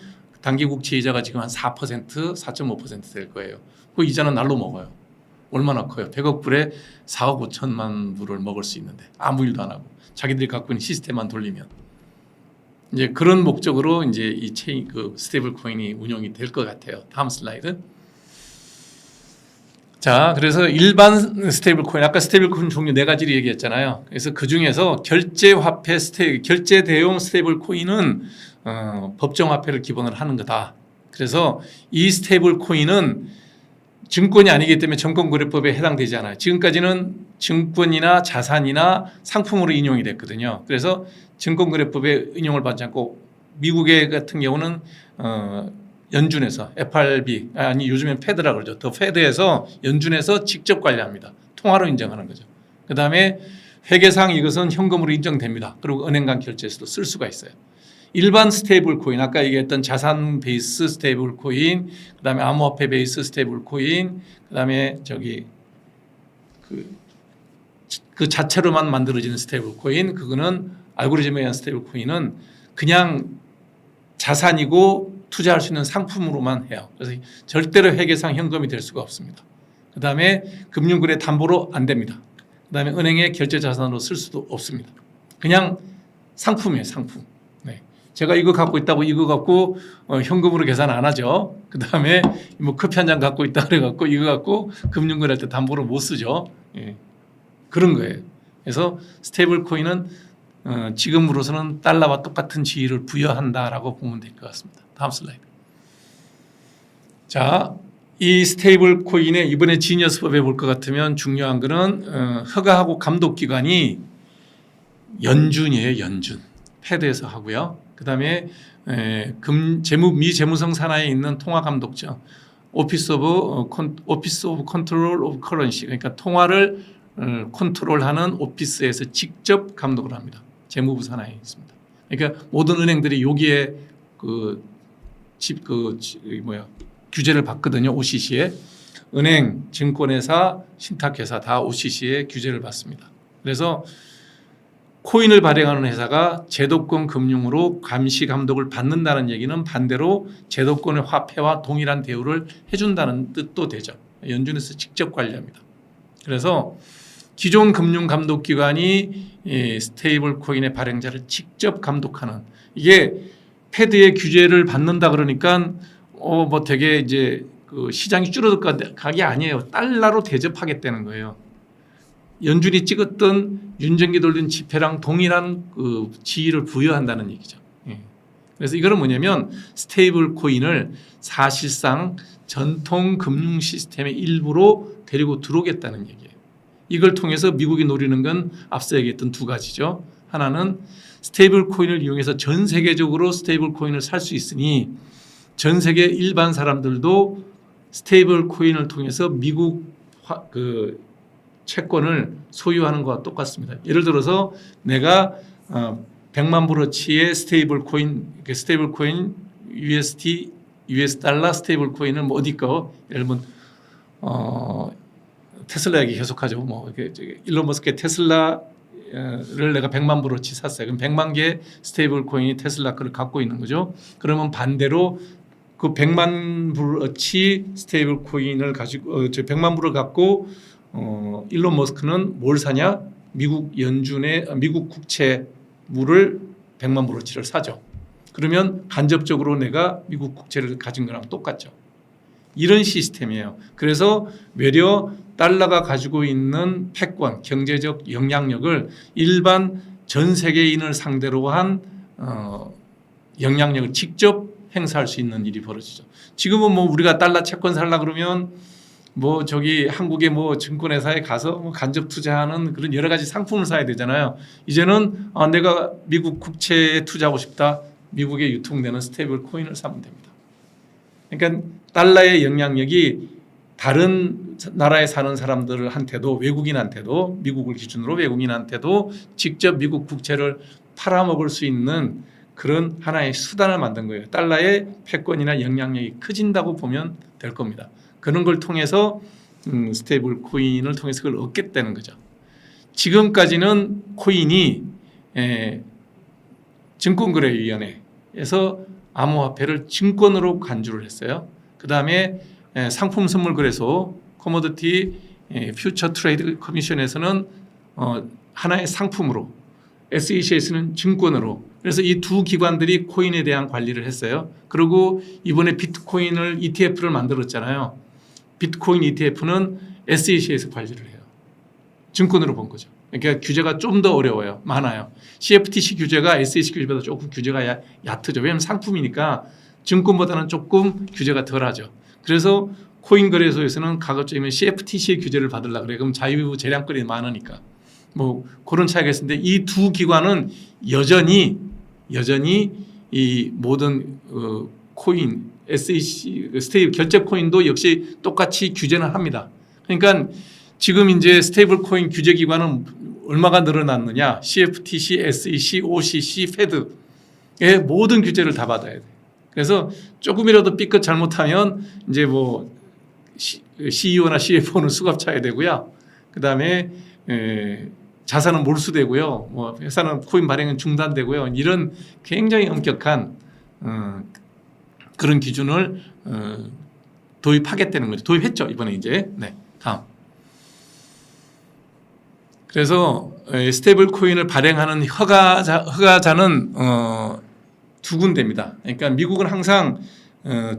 단기 국채 이자가 지금 한 4%, 4.5% 될 거예요. 그 이자는 날로 먹어요. 얼마나 커요? 100억 불에 4억 5천만 불을 먹을 수 있는데 아무 일도 안 하고 자기들이 갖고 있는 시스템만 돌리면 이제 그런 목적으로 이제 이 스테이블 코인이 운영이 될 것 같아요. 다음 슬라이드. 자, 그래서 일반 스테이블 코인, 아까 스테이블 코인 종류 4가지를 얘기했잖아요. 그래서 그 중에서 결제 대용 스테이블 코인은 법정 화폐를 기본으로 하는 거다. 그래서 이 스테이블 코인은 증권이 아니기 때문에 정권거래법에 해당되지 않아요. 지금까지는 증권이나 자산이나 상품으로 인용이 됐거든요. 그래서 증권거래법에 인용을 받지 않고 미국의 같은 경우는 연준에서 FRB 아니 요즘엔 페드라고 그러죠. 더 페드에서 연준에서 직접 관리합니다. 통화로 인정하는 거죠. 그다음에 회계상 이것은 현금으로 인정됩니다. 그리고 은행 간 결제에서도 쓸 수가 있어요. 일반 스테이블 코인 아까 얘기했던 자산 베이스 스테이블 코인, 그다음에 암호화폐 베이스 스테이블 코인, 그다음에 그 자체로만 만들어지는 스테이블 코인, 그거는 알고리즘에 의한 스테이블 코인은 그냥 자산이고 투자할 수 있는 상품으로만 해요. 그래서 절대로 회계상 현금이 될 수가 없습니다. 그 다음에 금융거래 담보로 안 됩니다. 그 다음에 은행의 결제자산으로 쓸 수도 없습니다. 그냥 상품이에요, 상품. 네. 제가 이거 갖고 있다고 이거 갖고 현금으로 계산 안 하죠. 그 다음에 뭐 커피 한 잔 갖고 있다 그래갖고 이거 갖고 금융거래할 때 담보로 못 쓰죠. 예. 그런 거예요. 그래서 스테이블 코인은 지금으로서는 달러와 똑같은 지위를 부여한다라고 보면 될 것 같습니다. 다음 슬라이드. 자, 이 스테이블 코인의 이번에 지니어스법에 볼 것 같으면 중요한 거는 허가하고 감독 기관이 연준이에요. 연준. 패드에서 하고요. 그 다음에 미재무성 산하에 있는 통화감독청 오피스 오브 컨트롤 오브 커런시, 그러니까 통화를 컨트롤하는 오피스에서 직접 감독을 합니다. 재무부 산하에 있습니다. 그러니까 모든 은행들이 여기에 규제를 받거든요. OCC에. 은행, 증권회사, 신탁회사 다 OCC에 규제를 받습니다. 그래서 코인을 발행하는 회사가 제도권 금융으로 감시 감독을 받는다는 얘기는 반대로 제도권의 화폐와 동일한 대우를 해준다는 뜻도 되죠. 연준에서 직접 관리합니다. 그래서 기존 금융감독기관이 스테이블 코인의 발행자를 직접 감독하는, 이게 패드의 규제를 받는다 그러니까 뭐 되게 이제 그 시장이 줄어들 각이 아니에요. 달러로 대접하겠다는 거예요. 연준이 찍었던 윤정기 돌린 지폐랑 동일한 그 지위를 부여한다는 얘기죠. 그래서 이거는 뭐냐면 스테이블 코인을 사실상 전통 금융 시스템의 일부로 데리고 들어오겠다는 얘기예요. 이걸 통해서 미국이 노리는 건 앞서 얘기했던 두 가지죠. 하나는 스테이블 코인을 이용해서 전 세계적으로 스테이블 코인을 살 수 있으니 전 세계 일반 사람들도 스테이블 코인을 통해서 미국 채권을 소유하는 것과 똑같습니다. 예를 들어서 내가 100만 불어치의 스테이블 코인 USD, US 달러 스테이블 코인을 뭐 어디 거, 예를 들면 테슬라 얘기 계속하죠. 뭐 일론 머스크의 테슬라를 내가 100만 불어치 샀어요. 그럼 100만 개의 스테이블 코인이 테슬라 거를 갖고 있는 거죠. 그러면 반대로 그 100만 불어치 스테이블 코인을 가지고 100만 불을 갖고 일론 머스크는 뭘 사냐? 미국 연준의 미국 국채물을 100만 불어치를 사죠. 그러면 간접적으로 내가 미국 국채를 가진 거랑 똑같죠. 이런 시스템이에요. 그래서 외려 달러가 가지고 있는 패권, 경제적 영향력을 일반 전 세계인을 상대로 한 영향력을 직접 행사할 수 있는 일이 벌어지죠. 지금은 뭐 우리가 달러 채권 살라 그러면 뭐 저기 한국의 뭐 증권회사에 가서 뭐 간접 투자하는 그런 여러 가지 상품을 사야 되잖아요. 이제는 내가 미국 국채에 투자하고 싶다. 미국에 유통되는 스테이블 코인을 사면 됩니다. 그러니까 달러의 영향력이 다른 나라에 사는 사람들한테도, 외국인한테도, 미국을 기준으로 외국인한테도 직접 미국 국채를 팔아먹을 수 있는 그런 하나의 수단을 만든 거예요. 달러의 패권이나 영향력이 커진다고 보면 될 겁니다. 그런 걸 통해서 스테이블 코인을 통해서 그걸 얻겠다는 거죠. 지금까지는 코인이 증권거래위원회에서 암호화폐를 증권으로 간주를 했어요. 그 다음에 상품 선물 거래소 코모디티 퓨처 트레이드 커미션에서는 하나의 상품으로, SEC에서는 증권으로, 그래서 이 두 기관들이 코인에 대한 관리를 했어요. 그리고 이번에 비트코인을 ETF를 만들었잖아요. 비트코인 ETF는 SEC에서 관리를 해요. 증권으로 본 거죠. 그러니까 규제가 좀 더 어려워요. 많아요. CFTC 규제가 SEC 규제보다 조금 규제가 얕죠. 왜냐하면 상품이니까 증권보다는 조금 규제가 덜하죠. 그래서 코인 거래소에서는 가급적이면 CFTC의 규제를 받으려고 그래요. 그럼 자유 재량권이 많으니까. 뭐 그런 차이가 있는데 이 두 기관은 여전히 이 모든 코인, SEC, 스테이블 결제 코인도 역시 똑같이 규제는 합니다. 그러니까 지금 이제 스테이블 코인 규제 기관은 얼마가 늘어났느냐? CFTC, SEC, OCC, 패드의 모든 규제를 다 받아야 돼. 그래서 조금이라도 삐끗 잘못하면 이제 뭐 CEO나 CFO는 수갑 차야 되고요. 그다음에 자산은 몰수되고요. 뭐 회사는 코인 발행은 중단되고요. 이런 굉장히 엄격한 그런 기준을 도입하겠다는 거죠. 도입했죠 이번에 이제. 네, 다음. 그래서 스테이블 코인을 발행하는 허가자는 두 군데입니다. 그러니까 미국은 항상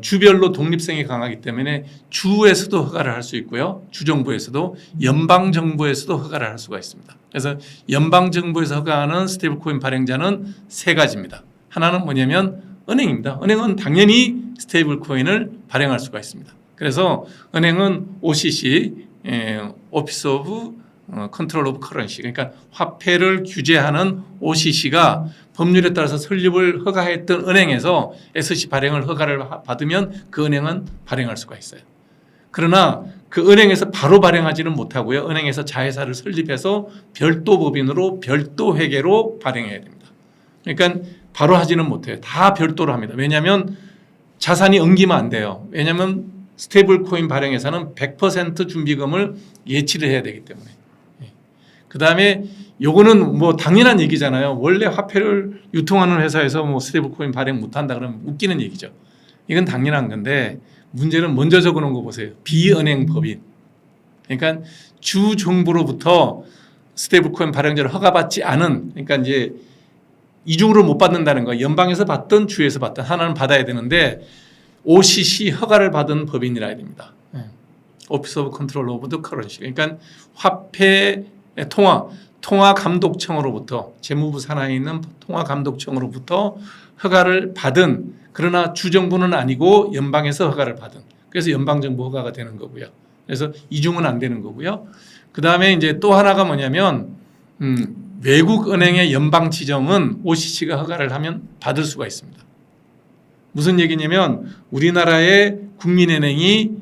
주별로 독립성이 강하기 때문에 주에서도 허가를 할 수 있고요. 주정부에서도 연방정부에서도 허가를 할 수가 있습니다. 그래서 연방정부에서 허가하는 스테이블 코인 발행자는 세 가지입니다. 하나는 뭐냐면 은행입니다. 은행은 당연히 스테이블 코인을 발행할 수가 있습니다. 그래서 은행은 OCC, Office of Control of Currency, 그러니까 화폐를 규제하는 OCC가 법률에 따라서 설립을 허가했던 은행에서 SC 발행을 허가를 받으면 그 은행은 발행할 수가 있어요. 그러나 그 은행에서 바로 발행하지는 못하고요. 은행에서 자회사를 설립해서 별도 법인으로 별도 회계로 발행해야 됩니다. 그러니까 바로 하지는 못해요. 다 별도로 합니다. 왜냐하면 자산이 엉기면 안 돼요. 왜냐하면 스테이블 코인 발행회사는 100% 준비금을 예치를 해야 되기 때문에. 그 다음에 요거는 뭐 당연한 얘기잖아요. 원래 화폐를 유통하는 회사에서 뭐 스테이블 코인 발행 못한다 그러면 웃기는 얘기죠. 이건 당연한 건데 문제는 먼저 적어놓은 거 보세요. 비은행 법인. 그러니까 주 정부로부터 스테이블 코인 발행자를 허가받지 않은, 그러니까 이제 이중으로 못 받는다는 거. 연방에서 받든 주에서 받든 하나는 받아야 되는데 OCC 허가를 받은 법인이라 해야 됩니다. Office of Control of the Currency. 그러니까 화폐 통화 감독청으로부터, 재무부 산하에 있는 통화 감독청으로부터 허가를 받은, 그러나 주정부는 아니고 연방에서 허가를 받은, 그래서 연방정부 허가가 되는 거고요. 그래서 이중은 안 되는 거고요. 그 다음에 이제 또 하나가 뭐냐면 외국 은행의 연방 지정은 OCC가 허가를 하면 받을 수가 있습니다. 무슨 얘기냐면 우리나라의 국민은행이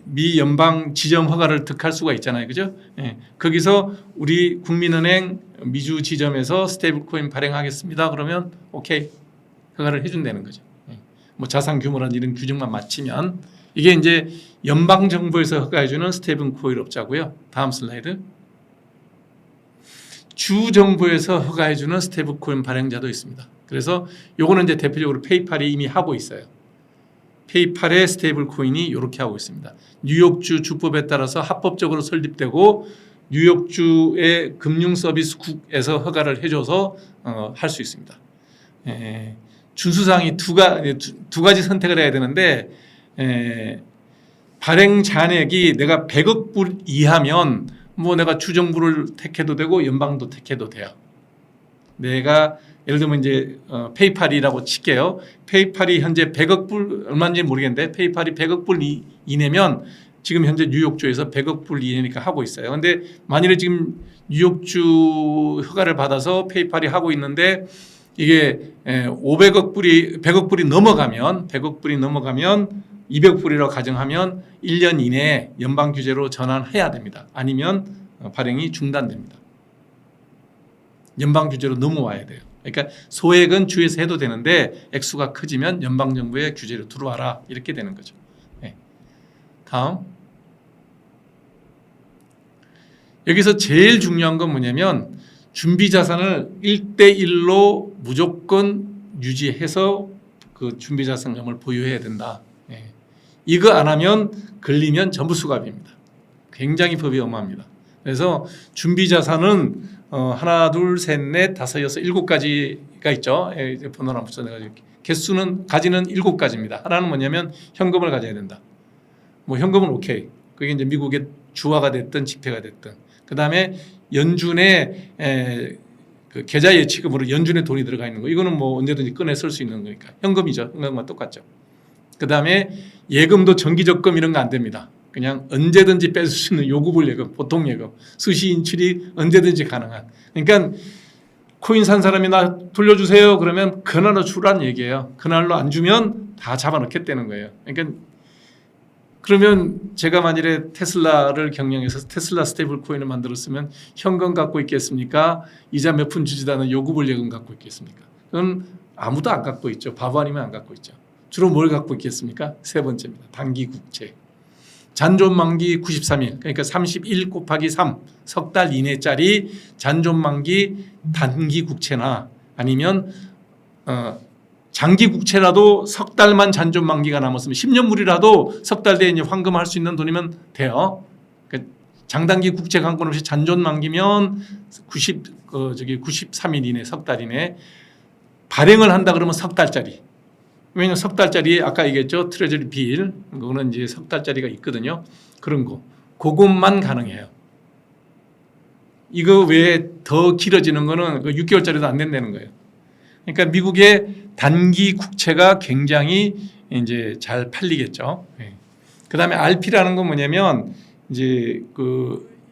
미 연방 지정 허가를 득할 수가 있잖아요. 그죠? 거기서 우리 국민은행 미주 지점에서 스테이블 코인 발행하겠습니다. 그러면 오케이. 허가를 해준다는 거죠. 뭐 자산 규모란 이런 규정만 맞추면 이게 이제 연방 정부에서 허가해주는 스테이블 코인 업자고요. 다음 슬라이드. 주 정부에서 허가해주는 스테이블 코인 발행자도 있습니다. 그래서 요거는 이제 대표적으로 페이팔이 이미 하고 있어요. 페이팔의 스테이블 코인이 이렇게 하고 있습니다. 뉴욕주 주법에 따라서 합법적으로 설립되고 뉴욕주의 금융 서비스국에서 허가를 해줘서 할 수 있습니다. 준수사항이 두 가지 선택을 해야 되는데 발행 잔액이 내가 100억 불 이하면 뭐 내가 주정부를 택해도 되고 연방도 택해도 돼요. 내가 예를 들면 이제 페이팔이라고 칠게요. 페이팔이 현재 100억 불 얼마인지 모르겠는데 페이팔이 100억 불 이내면 지금 현재 뉴욕주에서 100억 불 이내니까 하고 있어요. 근데 만일에 지금 뉴욕주 허가를 받아서 페이팔이 하고 있는데 이게 100억 불이 넘어가면 200불이라고 가정하면 1년 이내에 연방 규제로 전환해야 됩니다. 아니면 발행이 중단됩니다. 연방 규제로 넘어와야 돼요. 그러니까 소액은 주에서 해도 되는데 액수가 커지면 연방정부의 규제로 들어와라 이렇게 되는 거죠. 다음. 여기서 제일 중요한 건 뭐냐면 준비자산을 1대1로 무조건 유지해서 그 준비자산금을 보유해야 된다. 이거 안 하면 걸리면 전부 수갑입니다. 굉장히 법이 엄합니다. 그래서 준비자산은 하나, 둘, 셋, 넷, 다섯, 여섯, 7가지가 있죠. 번호를 붙여내가지고 개수는 가지는 7가지입니다. 하나는 뭐냐면 현금을 가져야 된다. 뭐 현금은 오케이. 그게 이제 미국의 주화가 됐든 지폐가 됐든. 그 다음에 연준의 그 계좌 예치금으로 연준의 돈이 들어가 있는 거. 이거는 뭐 언제든지 꺼내 쓸 수 있는 거니까 현금이죠. 현금과 똑같죠. 그 다음에 예금도 정기적금 이런 거 안 됩니다. 그냥 언제든지 뺏을 수 있는 요구불 예금, 보통 예금, 수시 인출이 언제든지 가능한. 그러니까 코인 산 사람이 나 돌려주세요. 그러면 그날로 주라는 얘기예요. 그날로 안 주면 다 잡아넣겠다는 거예요. 그러니까 그러면 제가 만일에 테슬라를 경영해서 테슬라 스테이블 코인을 만들었으면 현금 갖고 있겠습니까? 이자 몇 푼 주지도 않은 요구불 예금 갖고 있겠습니까? 그건 아무도 안 갖고 있죠. 바보 아니면 안 갖고 있죠. 주로 뭘 갖고 있겠습니까? 세 번째입니다. 단기 국채. 잔존만기 93일, 그러니까 31 곱하기 3, 석 달 이내짜리 잔존만기 단기 국채나 아니면 장기 국채라도 석 달만 잔존만기가 남았으면 10년물이라도 석 달 뒤에 이제 환금할 수 있는 돈이면 돼요. 그러니까 장단기 국채 강권 없이 잔존만기면 93일 이내, 석 달 이내 발행을 한다 그러면 석 달짜리. 왜냐하면 석 달짜리 아까 얘기했죠. 트레저리 빌. 그거는 이제 석 달짜리가 있거든요. 그런 거. 그것만 가능해요. 이거 외에 더 길어지는 거는 6개월짜리도 안 된다는 거예요. 그러니까 미국의 단기 국채가 굉장히 이제 잘 팔리겠죠. 그 다음에 RP라는 건 뭐냐면 이제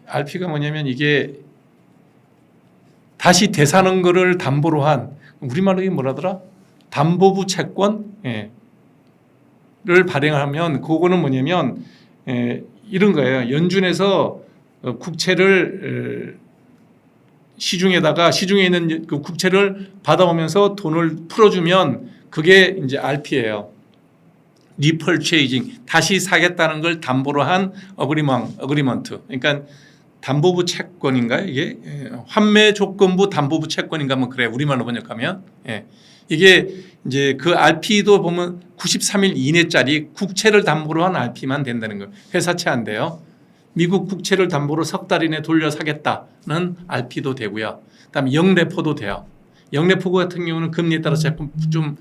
RP가 뭐냐면 이게 다시 되사는 거를 담보로 한 우리말로 이게 뭐라더라? 담보부 채권을 발행하면 그거는 뭐냐면 이런 거예요. 연준에서 국채를 시중에 있는 그 국채를 받아오면서 돈을 풀어주면 그게 이제 RP예요. 리펄체이징, 다시 사겠다는 걸 담보로 한 어그리먼트. 그러니까 담보부 채권인가요? 이게 환매 조건부 담보부 채권인가 뭐 그래 우리말로 번역하면 이게 이제 그 RP도 보면 93일 이내짜리 국채를 담보로 한 RP만 된다는 거예요. 회사채 안 돼요. 미국 국채를 담보로 석 달 이내 돌려 사겠다는 RP도 되고요. 그다음에 영레포도 돼요. 영레포 같은 경우는 금리에 따라서 좀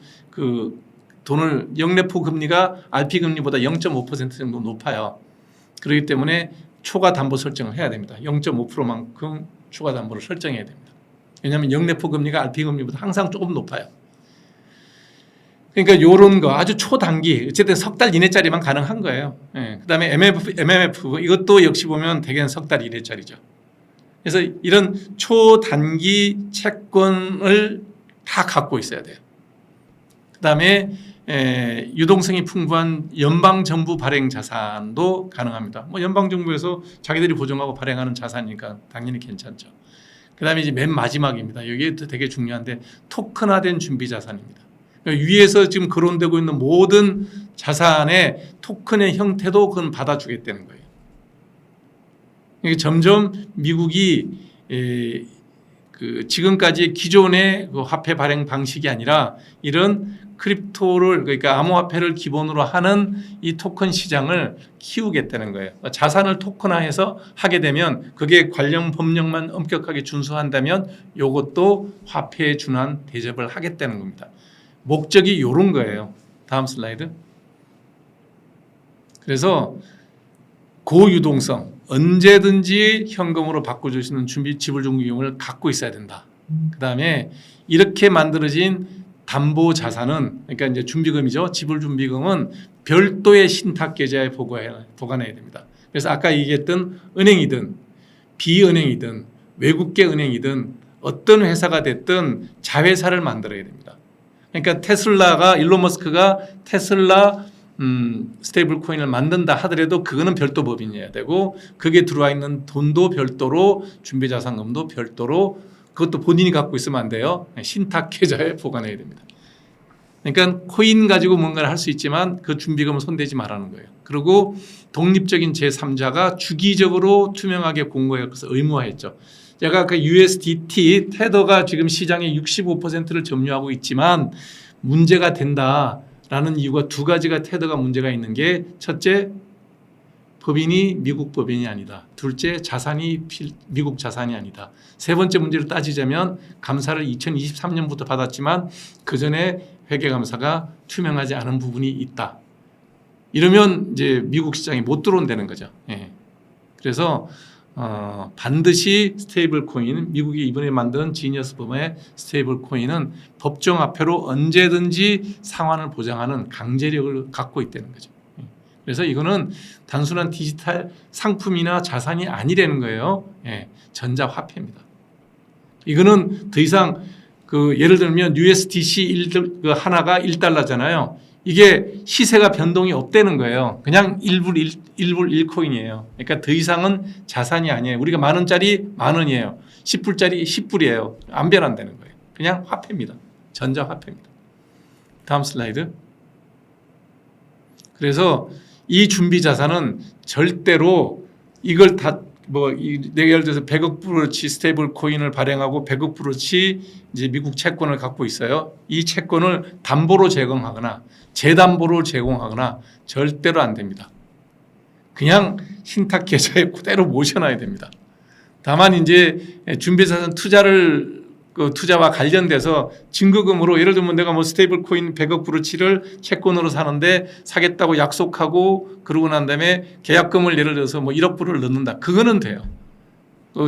돈을 영레포 금리가 RP 금리보다 0.5% 정도 높아요. 그렇기 때문에 초과 담보 설정을 해야 됩니다. 0.5%만큼 초과 담보를 설정해야 됩니다. 왜냐하면 영레포 금리가 RP 금리보다 항상 조금 높아요. 그러니까 이런 거 아주 초단기 어쨌든 석 달 이내짜리만 가능한 거예요. 그다음에 MMF 이것도 역시 보면 대개는 석 달 이내짜리죠. 그래서 이런 초단기 채권을 다 갖고 있어야 돼요. 그다음에 유동성이 풍부한 연방정부 발행 자산도 가능합니다. 뭐 연방정부에서 자기들이 보증하고 발행하는 자산이니까 당연히 괜찮죠. 그다음에 이제 맨 마지막입니다. 여기 되게 중요한데 토큰화된 준비 자산입니다. 위에서 지금 거론되고 있는 모든 자산의 토큰의 형태도 그건 받아주겠다는 거예요. 점점 미국이 지금까지 기존의 그 화폐 발행 방식이 아니라 이런 크립토를 그러니까 암호화폐를 기본으로 하는 이 토큰 시장을 키우겠다는 거예요. 자산을 토큰화해서 하게 되면 그게 관련 법령만 엄격하게 준수한다면 이것도 화폐에 준한 대접을 하겠다는 겁니다. 목적이 이런 거예요. 다음 슬라이드. 그래서 고유동성, 언제든지 현금으로 바꿔줄 수 있는 지불준비금을 갖고 있어야 된다. 그 다음에 이렇게 만들어진 담보 자산은 그러니까 이제 준비금이죠. 지불준비금은 별도의 신탁 계좌에 보관해야 됩니다. 그래서 아까 얘기했던 은행이든 비은행이든 외국계 은행이든 어떤 회사가 됐든 자회사를 만들어야 됩니다. 그러니까 테슬라가 일론 머스크가 테슬라 스테이블 코인을 만든다 하더라도 그거는 별도 법인이어야 되고 그게 들어와 있는 돈도 별도로 준비자산금도 별도로 그것도 본인이 갖고 있으면 안 돼요. 신탁 계좌에 보관해야 됩니다. 그러니까 코인 가지고 뭔가를 할 수 있지만 그 준비금은 손대지 말라는 거예요. 그리고 독립적인 제3자가 주기적으로 투명하게 공고해서 의무화했죠. 제가 아까 USDT 테더가 지금 시장의 65%를 점유하고 있지만 문제가 된다라는 이유가 두 가지가 테더가 문제가 있는 게 첫째 법인이 미국 법인이 아니다. 둘째 자산이 미국 자산이 아니다. 세 번째 문제를 따지자면 감사를 2023년부터 받았지만 그 전에 회계감사가 투명하지 않은 부분이 있다. 이러면 이제 미국 시장에 못 들어온다는 거죠. 그래서 반드시 스테이블 코인, 미국이 이번에 만든 지니어스 법의 스테이블 코인은 법정 화폐로 언제든지 상환을 보장하는 강제력을 갖고 있다는 거죠. 그래서 이거는 단순한 디지털 상품이나 자산이 아니라는 거예요. 전자화폐입니다. 이거는 더 이상 예를 들면 USDC 하나가 1달러잖아요. 이게 시세가 변동이 없다는 거예요. 그냥 1불 1코인이에요. 그러니까 더 이상은 자산이 아니에요. 우리가 10,000원짜리 10,000원이에요. 10불짜리 10불이에요. 안 변한다는 거예요. 그냥 화폐입니다. 전자화폐입니다. 다음 슬라이드. 그래서 이 준비 자산은 절대로 이걸 다 내가 예를 들어서 100억 불어치 스테이블 코인을 발행하고 100억 불어치 이제 미국 채권을 갖고 있어요. 이 채권을 담보로 제공하거나 재담보로 제공하거나 절대로 안 됩니다. 그냥 신탁 계좌에 그대로 모셔놔야 됩니다. 다만 이제 준비자산 투자와 관련돼서 증거금으로 예를 들면 내가 스테이블 코인 100억 불어치를 채권으로 사는데 사겠다고 약속하고 그러고 난 다음에 계약금을 예를 들어서 1억 불을 넣는다. 그거는 돼요.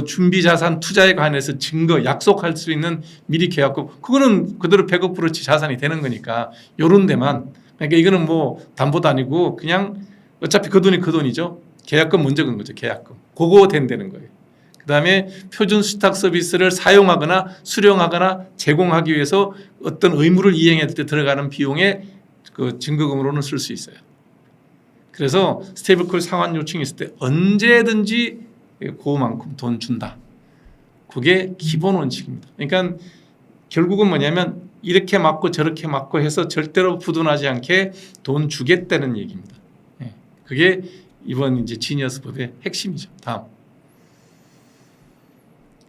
준비자산 투자에 관해서 증거 약속할 수 있는 미리 계약금 그거는 그대로 100억 불어치 자산이 되는 거니까 요런 데만 그러니까 이거는 담보도 아니고 그냥 어차피 그 돈이 그 돈이죠. 계약금 먼저 건 거죠. 계약금. 그거 된다는 거예요. 그 다음에 표준 수탁 서비스를 사용하거나 수령하거나 제공하기 위해서 어떤 의무를 이행할 때 들어가는 비용에 그 증거금으로는 쓸 수 있어요. 그래서 스테이블코인 상환 요청이 있을 때 언제든지 그만큼 돈 준다. 그게 기본 원칙입니다. 그러니까 결국은 뭐냐면 이렇게 맞고 저렇게 맞고 해서 절대로 부도나지 않게 돈 주겠다는 얘기입니다. 그게 이번 이제 지니어스법의 핵심이죠. 다음.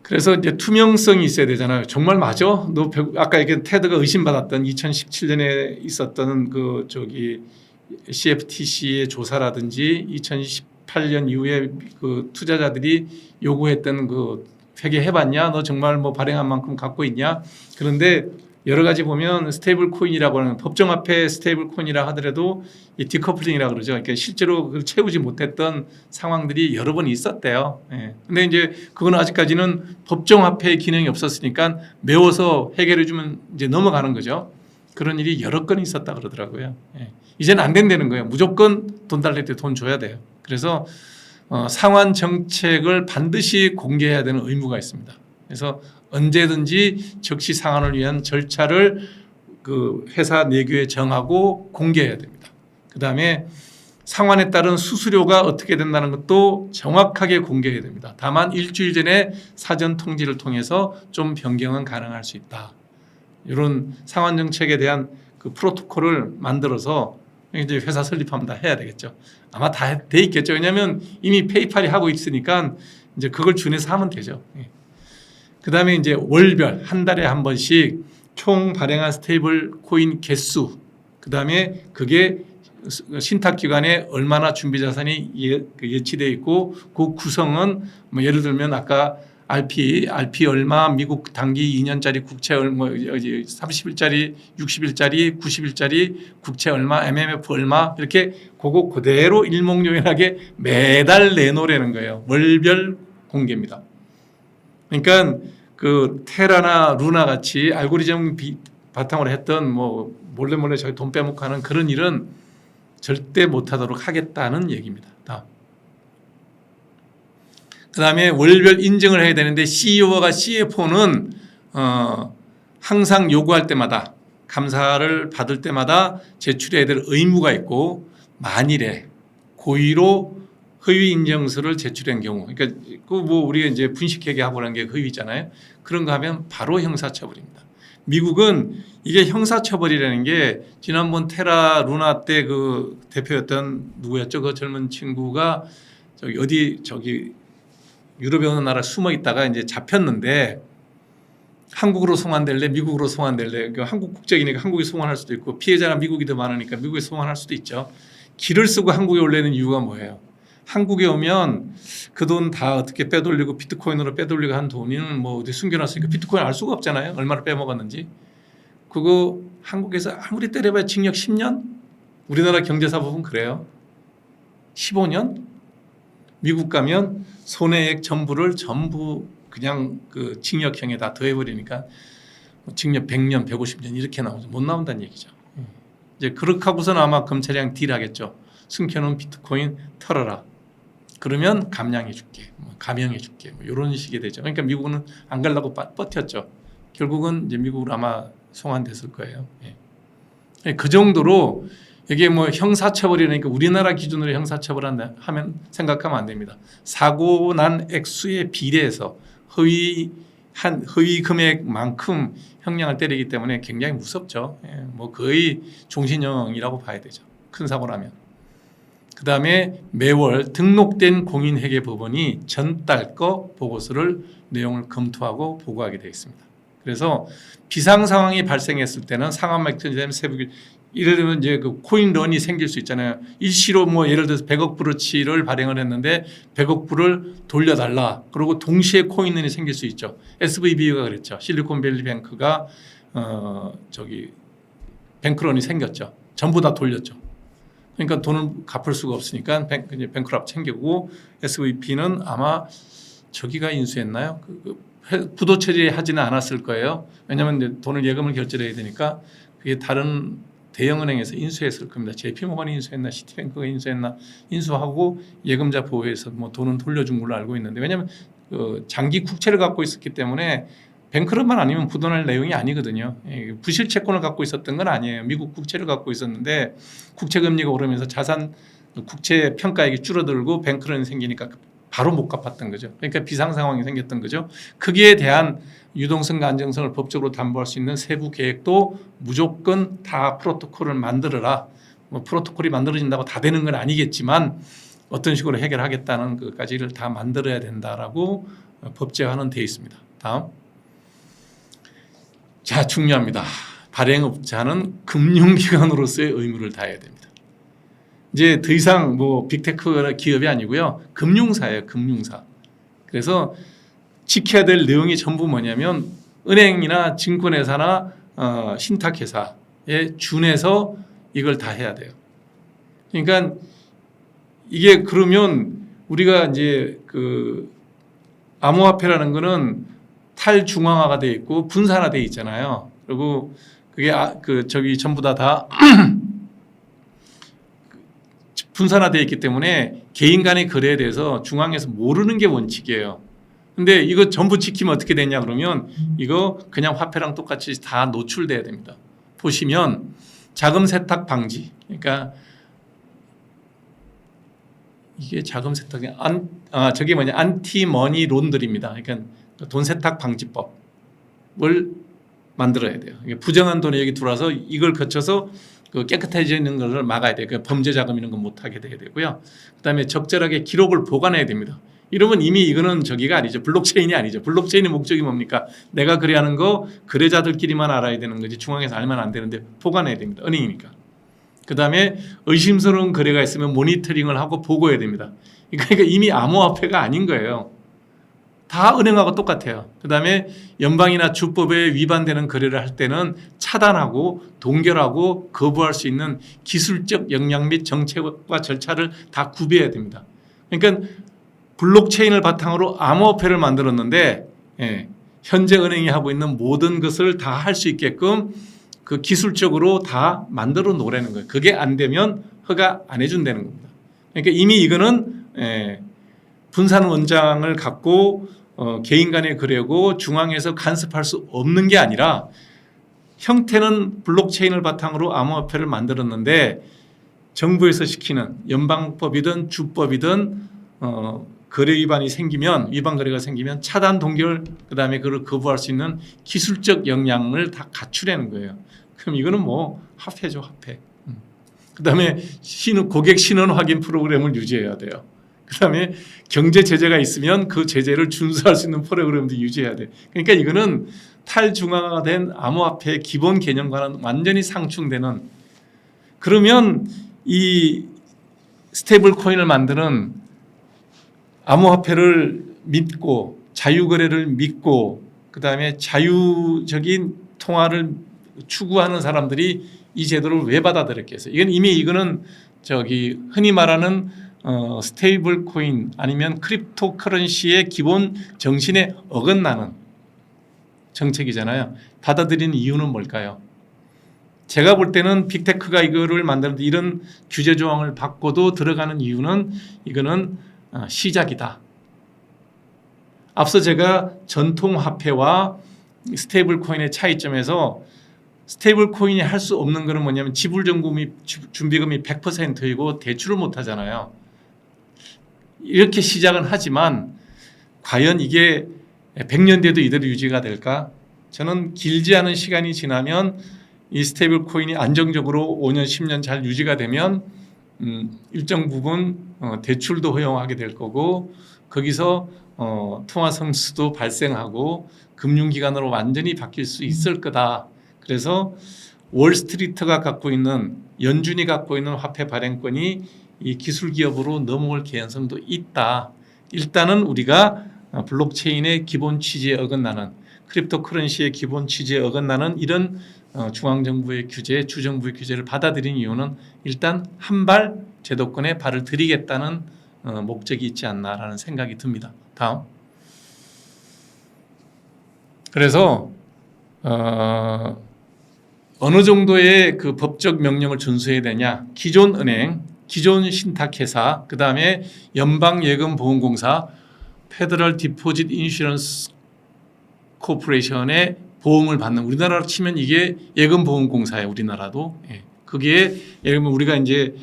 그래서 이제 투명성이 있어야 되잖아요. 정말 맞아? 너 아까 이렇게 테드가 의심받았던 2017년에 있었던 CFTC의 조사라든지 2018년 이후에 그 투자자들이 요구했던 그 회계해봤냐? 너 정말 발행한 만큼 갖고 있냐? 그런데 여러 가지 보면 스테이블 코인이라고 하는 법정화폐 스테이블 코인이라 하더라도 이 디커플링이라고 그러죠. 그러니까 실제로 그걸 채우지 못했던 상황들이 여러 번 있었대요. 근데 이제 그건 아직까지는 법정화폐의 기능이 없었으니까 메워서 해결해 주면 이제 넘어가는 거죠. 그런 일이 여러 건 있었다 그러더라고요. 이제는 안 된다는 거예요. 무조건 돈 달릴 때 돈 줘야 돼요. 그래서 상환 정책을 반드시 공개해야 되는 의무가 있습니다. 그래서 언제든지 적시 상환을 위한 절차를 그 회사 내규에 정하고 공개해야 됩니다. 그 다음에 상환에 따른 수수료가 어떻게 된다는 것도 정확하게 공개해야 됩니다. 다만 일주일 전에 사전 통지를 통해서 좀 변경은 가능할 수 있다. 이런 상환 정책에 대한 그 프로토콜을 만들어서 이제 회사 설립하면 다 해야 되겠죠. 아마 다 돼 있겠죠. 왜냐하면 이미 페이팔이 하고 있으니까 이제 그걸 준해서 하면 되죠. 그 다음에 이제 월별 한 달에 한 번씩 총 발행한 스테이블 코인 개수, 그 다음에 그게 신탁 기간에 얼마나 준비 자산이 예치되어 있고 그 구성은 예를 들면 아까 RP 얼마, 미국 단기 2년짜리 국채 얼마, 30일짜리, 60일짜리, 90일짜리 국채 얼마, MMF 얼마 이렇게 그거 그대로 일목요연하게 매달 내놓으라는 거예요. 월별 공개입니다. 그러니까 그 테라나 루나 같이 알고리즘 바탕으로 했던 몰래 자기 돈 빼먹고 하는 그런 일은 절대 못하도록 하겠다는 얘기입니다. 다음. 그 다음에 월별 인증을 해야 되는데 CEO가 CFO는 항상 요구할 때마다 감사를 받을 때마다 제출해야 될 의무가 있고 만일에 고의로 허위 인증서를 제출한 경우, 그러니까 우리가 이제 분식회계하고 하는 게 허위잖아요. 그런 거 하면 바로 형사처벌입니다. 미국은 이게 형사처벌이라는 게 지난번 테라 루나 때 그 대표였던 누구였죠? 그 젊은 친구가 유럽의 어느 나라 숨어 있다가 이제 잡혔는데 한국으로 송환될래, 미국으로 송환될래. 그러니까 한국 국적이니까 한국에 송환할 수도 있고 피해자가 미국이 더 많으니까 미국에 송환할 수도 있죠. 길을 쓰고 한국에 올래는 이유가 뭐예요? 한국에 오면 그 돈 다 어떻게 빼돌리고 비트코인으로 빼돌리고 한 돈은 어디 숨겨놨으니까 비트코인 알 수가 없잖아요. 얼마나 빼먹었는지. 그거 한국에서 아무리 때려봐야 징역 10년? 우리나라 경제사법은 그래요. 15년? 미국 가면 손해액 전부를 전부 그냥 그 징역형에 다 더해버리니까 징역 100년, 150년 이렇게 나오죠. 못 나온다는 얘기죠. 이제 그렇게 하고서는 아마 검찰이랑 딜하겠죠. 숨겨놓은 비트코인 털어라. 그러면 감량해 줄게, 감형해 줄게, 이런 식이 되죠. 그러니까 미국은 안 가려고 버텼죠. 결국은 이제 미국으로 아마 송환됐을 거예요. 그 정도로 이게 형사처벌이라니까 우리나라 기준으로 형사처벌한다 하면 생각하면 안 됩니다. 사고 난 액수에 비례해서 허위 금액만큼 형량을 때리기 때문에 굉장히 무섭죠. 거의 종신형이라고 봐야 되죠. 큰 사고라면. 그 다음에 매월 등록된 공인회계법원이 전달 거 보고서를 내용을 검토하고 보고하게 되어 있습니다. 그래서 비상 상황이 발생했을 때는 상환 맥히즘이 세부기 예를 들면 이제 그 코인런이 생길 수 있잖아요. 일시로 뭐 예를 들어서 100억 불어치를 발행을 했는데 100억 불을 돌려달라. 그리고 동시에 코인런이 생길 수 있죠. SVB가 그랬죠. 실리콘밸리 뱅크가 뱅크런이 생겼죠. 전부 다 돌렸죠. 그러니까 돈을 갚을 수가 없으니까 뱅크럽 챙기고 SVP는 아마 저기가 인수했나요? 부도 처리하지는 않았을 거예요. 왜냐하면 돈을 예금을 결제해야 되니까 그게 다른 대형은행에서 인수했을 겁니다. JP모건이 인수했나 시티뱅크가 인수했나 인수하고 예금자 보호해서 뭐 돈은 돌려준 걸로 알고 있는데 왜냐하면 장기 국채를 갖고 있었기 때문에 뱅크런만 아니면 부도날 내용이 아니거든요. 부실 채권을 갖고 있었던 건 아니에요. 미국 국채를 갖고 있었는데 국채 금리가 오르면서 자산 국채 평가액이 줄어들고 뱅크런이 생기니까 바로 못 갚았던 거죠. 그러니까 비상 상황이 생겼던 거죠. 거기에 대한 유동성과 안정성을 법적으로 담보할 수 있는 세부 계획도 무조건 다 프로토콜을 만들어라. 뭐 프로토콜이 만들어진다고 다 되는 건 아니겠지만 어떤 식으로 해결하겠다는 것까지를 다 만들어야 된다라고 법제화는 되어 있습니다. 다음. 자, 중요합니다. 발행업자는 금융기관으로서의 의무를 다해야 됩니다. 이제 더 이상 뭐 빅테크 기업이 아니고요. 금융사예요. 금융사. 그래서 지켜야 될 내용이 전부 뭐냐면 은행이나 증권회사나 신탁회사에 준해서 이걸 다 해야 돼요. 그러니까 이게 그러면 우리가 이제 그 암호화폐라는 거는 탈중앙화가 되어 있고 분산화되어 있잖아요. 그리고 그게 전부 다 분산화되어 있기 때문에 개인 간의 거래에 대해서 중앙에서 모르는 게 원칙이에요. 근데 이거 전부 지키면 어떻게 되냐 그러면 이거 그냥 화폐랑 똑같이 다 노출돼야 됩니다. 보시면 자금 세탁 방지. 그러니까 이게 자금 세탁이 저게 뭐냐 안티 머니 론더리입니다. 그러니까 돈 세탁 방지법을 만들어야 돼요. 부정한 돈이 여기 들어와서 이걸 거쳐서 깨끗해지는 것을 막아야 돼요. 그러니까 범죄 자금 이런 거 못하게 돼야 되고요. 그다음에 적절하게 기록을 보관해야 됩니다. 이러면 이미 이거는 저기가 아니죠. 블록체인이 아니죠. 블록체인의 목적이 뭡니까? 내가 거래하는 거 거래자들끼리만 알아야 되는 거지 중앙에서 알면 안 되는데 보관해야 됩니다. 은행이니까. 그다음에 의심스러운 거래가 있으면 모니터링을 하고 보고해야 됩니다. 그러니까 이미 암호화폐가 아닌 거예요. 다 은행하고 똑같아요. 그다음에 연방이나 주법에 위반되는 거래를 할 때는 차단하고 동결하고 거부할 수 있는 기술적 역량 및 정책과 절차를 다 구비해야 됩니다. 그러니까 블록체인을 바탕으로 암호화폐를 만들었는데 현재 은행이 하고 있는 모든 것을 다 할 수 있게끔 그 기술적으로 다 만들어 놓으라는 거예요. 그게 안 되면 허가 안 해준다는 겁니다. 그러니까 이미 이거는 분산 원장을 갖고 개인 간의 거래고 중앙에서 간섭할 수 없는 게 아니라 형태는 블록체인을 바탕으로 암호화폐를 만들었는데 정부에서 시키는 연방법이든 주법이든 거래 위반이 생기면 위반 거래가 생기면 차단 동결 그다음에 그걸 거부할 수 있는 기술적 역량을 다 갖추라는 거예요. 그럼 이거는 뭐 화폐죠, 화폐. 그다음에 고객 신원 확인 프로그램을 유지해야 돼요. 그다음에 경제 제재가 있으면 그 제재를 준수할 수 있는 프로그램도 유지해야 돼. 그러니까 이거는 탈중앙화된 암호화폐의 기본 개념과는 완전히 상충되는. 그러면 이 스테이블 코인을 만드는 암호화폐를 믿고 자유거래를 믿고 그다음에 자유적인 통화를 추구하는 사람들이 이 제도를 왜 받아들였겠어요? 이거는 흔히 말하는 스테이블 코인 아니면 크립토 커런시의 기본 정신에 어긋나는 정책이잖아요. 받아들이는 이유는 뭘까요? 제가 볼 때는 빅테크가 이거를 만드는데 이런 규제 조항을 받고도 들어가는 이유는 이거는 시작이다. 앞서 제가 전통 화폐와 스테이블 코인의 차이점에서 스테이블 코인이 할 수 없는 거는 뭐냐면 지불 준비금이 100%이고 대출을 못 하잖아요. 이렇게 시작은 하지만 과연 이게 100년 뒤에도 이대로 유지가 될까? 저는 길지 않은 시간이 지나면 이 스테이블 코인이 안정적으로 5년, 10년 잘 유지가 되면 일정 부분 대출도 허용하게 될 거고 거기서 통화 성수도 발생하고 금융기관으로 완전히 바뀔 수 있을 거다. 그래서 월스트리트가 갖고 있는 연준이 갖고 있는 화폐 발행권이 이 기술 기업으로 넘어올 개연성도 있다. 일단은 우리가 블록체인의 기본 취지에 어긋나는 크립토 커런시의 기본 취지에 어긋나는 이런 중앙정부의 규제, 주정부의 규제를 받아들인 이유는 일단 한 발 제도권에 발을 들이겠다는 목적이 있지 않나라는 생각이 듭니다. 다음. 그래서 어느 정도의 그 법적 명령을 준수해야 되냐? 기존 은행, 기존 신탁회사, 그 다음에 연방예금보험공사, 페더럴 디포짓 인슈런스 코퍼레이션의 보험을 받는, 우리나라로 치면 이게 예금보험공사예요. 우리나라도. 예. 그게 예를 들면 우리가 이제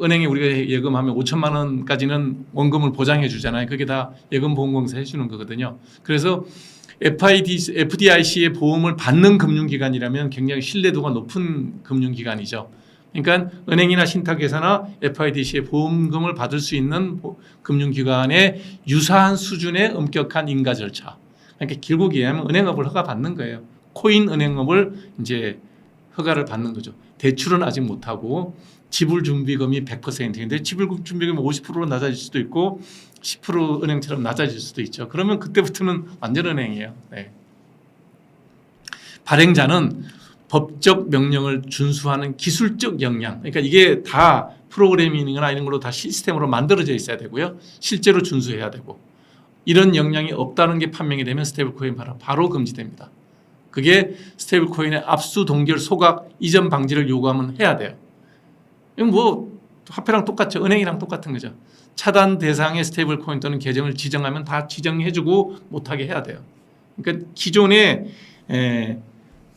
은행에 우리가 예금하면 5천만 원까지는 원금을 보장해 주잖아요. 그게 다 예금보험공사 해주는 거거든요. 그래서 FDIC의 보험을 받는 금융기관이라면 굉장히 신뢰도가 높은 금융기관이죠. 그러니까 은행이나 신탁회사나 FDIC의 보험금을 받을 수 있는 금융기관의 유사한 수준의 엄격한 인가 절차. 그러니까 길고 얘기하면 은행업을 허가받는 거예요. 코인 은행업을 이제 허가를 받는 거죠. 대출은 아직 못하고 지불 준비금이 100%인데 지불 준비금이 50%로 낮아질 수도 있고 10% 은행처럼 낮아질 수도 있죠. 그러면 그때부터는 완전 은행이에요. 네. 발행자는 법적 명령을 준수하는 기술적 역량, 그러니까 이게 다 프로그래밍이나 이런 걸로 다 시스템으로 만들어져 있어야 되고요. 실제로 준수해야 되고 이런 역량이 없다는 게 판명이 되면 스테이블 코인 바로 금지됩니다. 그게 스테이블 코인의 압수, 동결, 소각, 이전 방지를 요구하면 해야 돼요. 이건 뭐 화폐랑 똑같죠. 은행이랑 똑같은 거죠. 차단 대상의 스테이블 코인 또는 계정을 지정하면 다 지정해주고 못하게 해야 돼요. 그러니까 기존에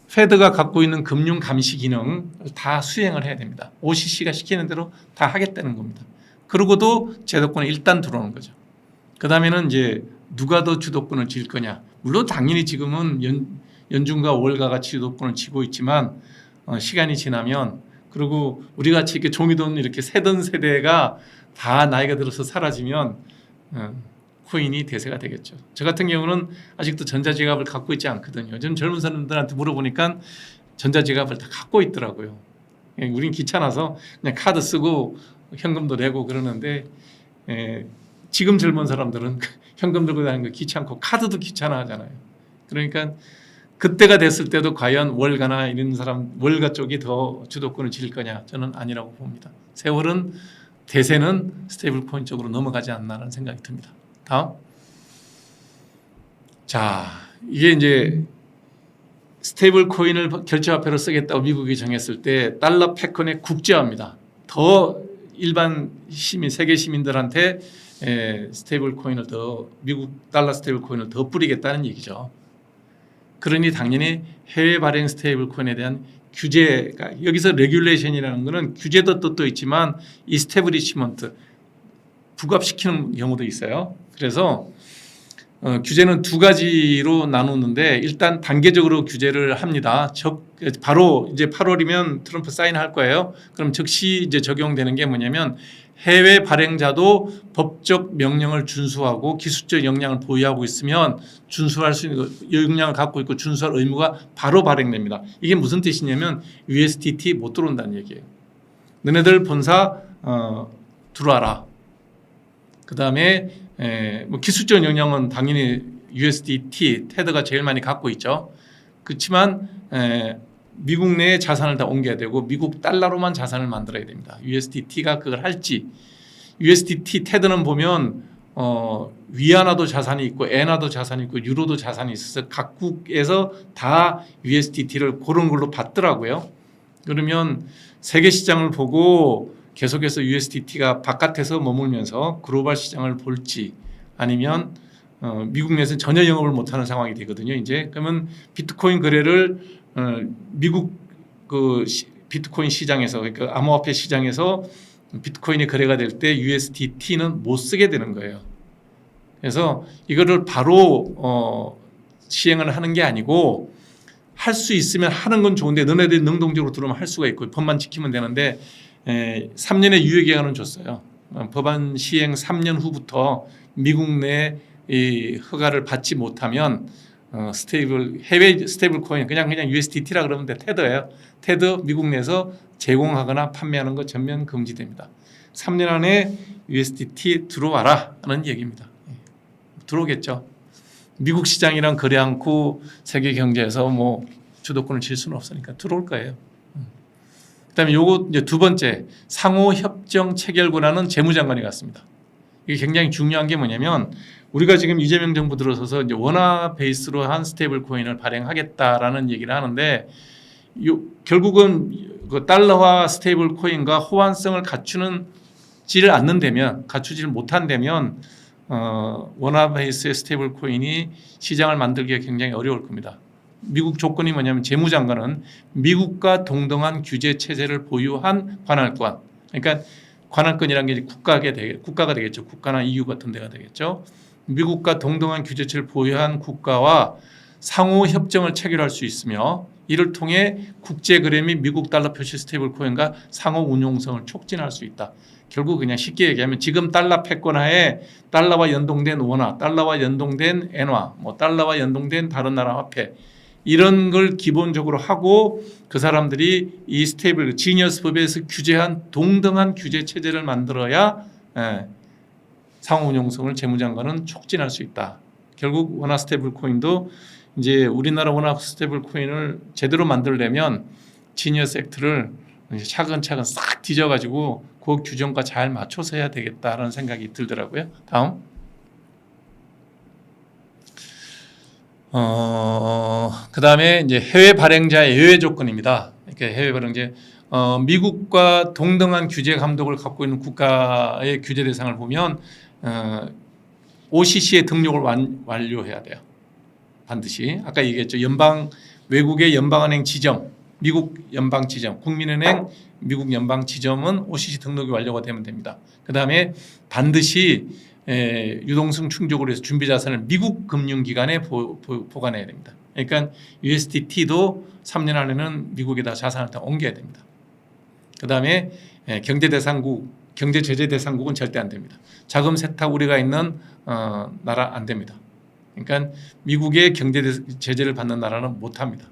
페드가 갖고 있는 금융 감시 기능을 다 수행을 해야 됩니다. OCC가 시키는 대로 다 하겠다는 겁니다. 그러고도 제도권에 일단 들어오는 거죠. 그 다음에는 이제 누가 더 주도권을 쥘 거냐. 물론 당연히 지금은 연준과 월가가 주도권을 쥐고 있지만 시간이 지나면 그리고 우리 같이 이렇게 종이돈 이렇게 세던 세대가 다 나이가 들어서 사라지면 코인이 대세가 되겠죠. 저 같은 경우는 아직도 전자지갑을 갖고 있지 않거든요. 요즘 젊은 사람들한테 물어보니까 전자지갑을 다 갖고 있더라고요. 우린 귀찮아서 그냥 카드 쓰고 현금도 내고 그러는데 지금 젊은 사람들은 현금 들고 다니는 거 귀찮고 카드도 귀찮아 하잖아요. 그러니까 그때가 됐을 때도 과연 월가나 이런 사람, 월가 쪽이 더 주도권을 질 거냐? 저는 아니라고 봅니다. 세월은 대세는 스테이블 코인 쪽으로 넘어가지 않나라는 생각이 듭니다. 다음. 자, 이게 이제 스테이블 코인을 결제화폐로 쓰겠다고 미국이 정했을 때 달러 패권의 국제화입니다. 더 일반 시민, 세계 시민들한테 스테이블 코인을 더 미국 달러 스테이블 코인을 더 뿌리겠다는 얘기죠. 그러니 당연히 해외 발행 스테이블 코인에 대한 규제가, 여기서 레귤레이션이라는 것은 규제도 뜻도 있지만 이스태블리시먼트, 부합시키는 경우도 있어요. 그래서 규제는 두 가지로 나누는데 일단 단계적으로 규제를 합니다. 바로 이제 8월이면 트럼프 사인할 거예요. 그럼 즉시 이제 적용되는 게 뭐냐면 해외 발행자도 법적 명령을 준수하고 기술적 역량을 보유하고 있으면 준수할 수 있는 역량을 갖고 있고 준수할 의무가 바로 발행됩니다. 이게 무슨 뜻이냐면 USDT 못 들어온다는 얘기예요. 너네들 본사 들어와라. 그 다음에 뭐 기술적 역량은 당연히 USDT, 테더가 제일 많이 갖고 있죠. 그렇지만 미국 내에 자산을 다 옮겨야 되고 미국 달러로만 자산을 만들어야 됩니다. USDT가 그걸 할지. USDT 테드는 보면 위안화도 자산이 있고 엔화도 자산이 있고 유로도 자산이 있어서 각국에서 다 USDT를 그런 걸로 받더라고요. 그러면 세계 시장을 보고 계속해서 USDT가 바깥에서 머물면서 글로벌 시장을 볼지 아니면 미국 내에서는 전혀 영업을 못하는 상황이 되거든요. 이제 그러면 비트코인 거래를 미국 비트코인 시장에서, 그러니까 암호화폐 시장에서 비트코인이 거래가 될 때 USDT는 못 쓰게 되는 거예요. 그래서 이거를 바로 시행을 하는 게 아니고 할 수 있으면 하는 건 좋은데 너네들이 능동적으로 들어오면 할 수가 있고 법만 지키면 되는데 3년의 유예 기간은 줬어요. 법안 시행 3년 후부터 미국 내 이 허가를 받지 못하면 해외 스테이블 코인 그냥 USDT라 그러면 돼. 테더예요. 테더 미국 내에서 제공하거나 판매하는 거 전면 금지됩니다. 3년 안에 USDT 들어와라 하는 얘기입니다. 들어오겠죠. 미국 시장이랑 거래 않고 세계 경제에서 뭐 주도권을 질 수는 없으니까 들어올 거예요. 그다음에 요거 이제 두 번째, 상호 협정 체결 권한은 재무장관이 갖습니다. 이게 굉장히 중요한 게 뭐냐면 우리가 지금 이재명 정부 들어서서 이제 원화 베이스로 한 스테이블 코인을 발행하겠다라는 얘기를 하는데 결국은 그 달러화 스테이블 코인과 호환성을 갖추지를 못한다면 원화 베이스의 스테이블 코인이 시장을 만들기가 굉장히 어려울 겁니다. 미국 조건이 뭐냐면 재무장관은 미국과 동등한 규제 체제를 보유한 관할권, 그러니까 관할권이라는 게 국가가 되겠죠. 국가나 EU 같은 데가 되겠죠. 미국과 동등한 규제체를 보유한 국가와 상호 협정을 체결할 수 있으며 이를 통해 국제 거래 및 미국 달러 표시 스테이블 코인과 상호 운용성을 촉진할 수 있다. 결국 그냥 쉽게 얘기하면 지금 달러 패권하에 달러와 연동된 원화, 달러와 연동된 엔화, 뭐 달러와 연동된 다른 나라 화폐 이런 걸 기본적으로 하고 그 사람들이 이 스테이블 지니어스 법에서 규제한 동등한 규제 체제를 만들어야 상호 운용성을 재무장관은 촉진할 수 있다. 결국 원화 스테이블 코인도 이제 우리나라 원화 스테이블 코인을 제대로 만들려면 지니어스 액트를 차근차근 싹 뒤져가지고 그 규정과 잘 맞춰서 해야 되겠다라는 생각이 들더라고요. 다음. 그 다음에 이제 해외 발행자의 예외 조건입니다. 이렇게 해외 발행자 미국과 동등한 규제 감독을 갖고 있는 국가의 규제 대상을 보면 OCC의 등록을 완료해야 돼요. 반드시 아까 얘기했죠. 외국의 연방은행 지점, 미국 연방 지점, 국민은행 미국 연방 지점은 OCC 등록이 완료가 되면 됩니다. 그 다음에 반드시 유동성 충족을 해서 준비 자산을 미국 금융기관에 보관해야 됩니다. 그러니까 USDT도 3년 안에는 미국에다 자산을 다 옮겨야 됩니다. 그 다음에 경제 제재 대상국은 절대 안 됩니다. 자금 세탁 우려가 있는 나라 안 됩니다. 그러니까 미국의 경제 제재를 받는 나라는 못 합니다.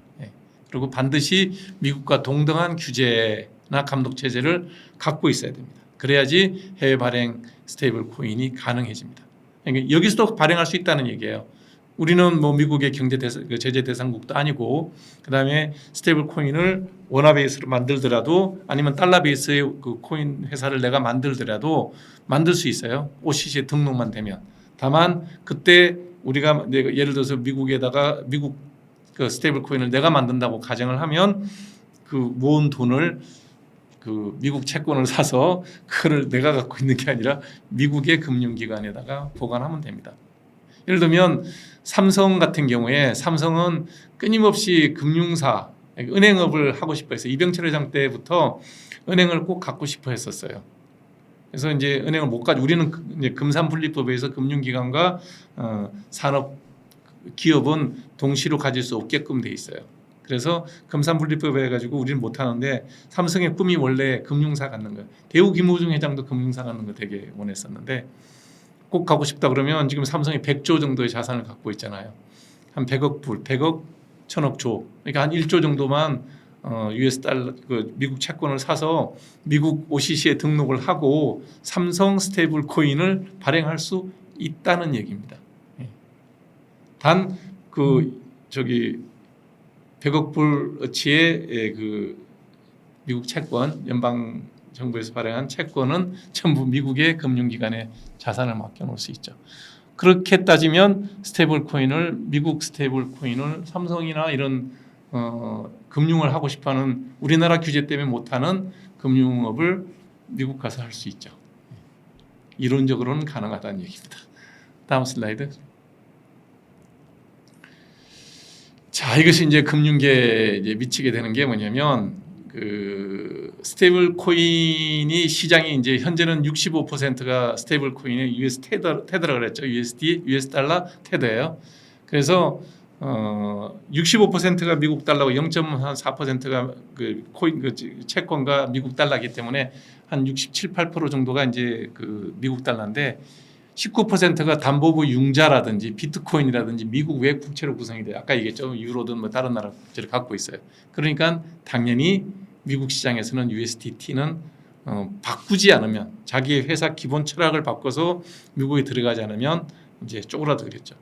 그리고 반드시 미국과 동등한 규제나 감독 체제를 갖고 있어야 됩니다. 그래야지 해외 발행 스테이블 코인이 가능해집니다. 그러니까 여기서도 발행할 수 있다는 얘기예요. 우리는 뭐 미국의 제재 대상국도 아니고 그다음에 스테이블 코인을 원화 베이스로 만들더라도 아니면 달러 베이스의 그 코인 회사를 내가 만들더라도 만들 수 있어요. OCC에 등록만 되면. 다만 그때 우리가 예를 들어서 미국 그 스테이블 코인을 내가 만든다고 가정을 하면 그 모은 돈을 그 미국 채권을 사서 그걸 내가 갖고 있는 게 아니라 미국의 금융기관에다가 보관하면 됩니다. 예를 들면 삼성 같은 경우에 삼성은 끊임없이 금융사, 은행업을 하고 싶어 했어요. 이병철 회장 때부터 은행을 꼭 갖고 싶어 했었어요. 그래서 이제 은행을 못 가지고 우리는 이제 금산분립법에서 금융기관과 산업 기업은 동시로 가질 수 없게끔 돼 있어요. 그래서 금산분립법 해가지고 우리는 못 하는데 삼성의 꿈이 원래 금융사 갖는 거예요. 대우 김호중 회장도 금융사 갖는 거 되게 원했었는데 꼭 가고 싶다 그러면 지금 삼성이 100조 정도의 자산을 갖고 있잖아요. 한 100억 불, 100억, 1000억 조. 그러니까 한 1조 정도만 US 달러 그 미국 채권을 사서 미국 OCC에 등록을 하고 삼성 스테이블 코인을 발행할 수 있다는 얘기입니다. 단 그 100억 불어치의 그 미국 채권, 연방 정부에서 발행한 채권은 전부 미국의 금융기관에 자산을 맡겨놓을 수 있죠. 그렇게 따지면 미국 스테이블 코인을 삼성이나 이런 금융을 하고 싶어하는 우리나라 규제 때문에 못하는 금융업을 미국 가서 할 수 있죠. 이론적으로는 가능하다는 얘기입니다. 다음 슬라이드. 자, 이것이 이제 금융계에 이제 미치게 되는 게 뭐냐면 그 스테이블 코인이 시장이 이제 현재는 65%가 스테이블 코인의 US 테더라고 그랬죠. USD, US 달러 테더예요. 그래서 65%가 미국 달러고 0.4%가 그 코인 그 채권과 미국 달러이기 때문에 한 67, 8% 정도가 이제 그 미국 달러인데 19%가 담보부 융자라든지 비트코인이라든지 미국 외 국채로 구성이 돼요. 아까 얘기했죠. 유로든 뭐 다른 나라 국채를 갖고 있어요. 그러니까 당연히 미국 시장에서는 USDT는 바꾸지 않으면 자기의 회사 기본 철학을 바꿔서 미국에 들어가지 않으면 이제 쪼그라들겠죠.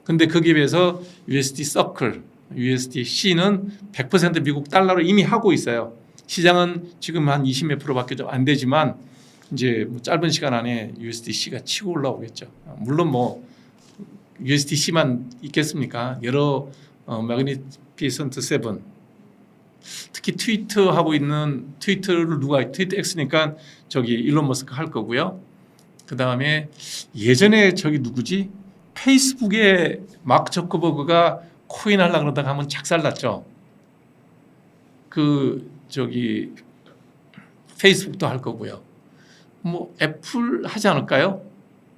근데 거기에 비해서 USD 서클, USDC는 100% 미국 달러로 이미 하고 있어요. 시장은 지금 한 20 몇 프로밖에 좀 안 되지만 이제 뭐 짧은 시간 안에 USDC가 치고 올라오겠죠. 물론 뭐 USDC만 있겠습니까? 여러 매그니피선트 7 특히 트위터 있는 트위터 X니까 저기 일론 머스크 할 거고요. 그 다음에 예전에 저기 누구지? 페이스북에 마크 저커버그가 코인 하려고 그러다가 한번 작살났죠. 그 저기 페이스북도 할 거고요. 뭐 애플 하지 않을까요?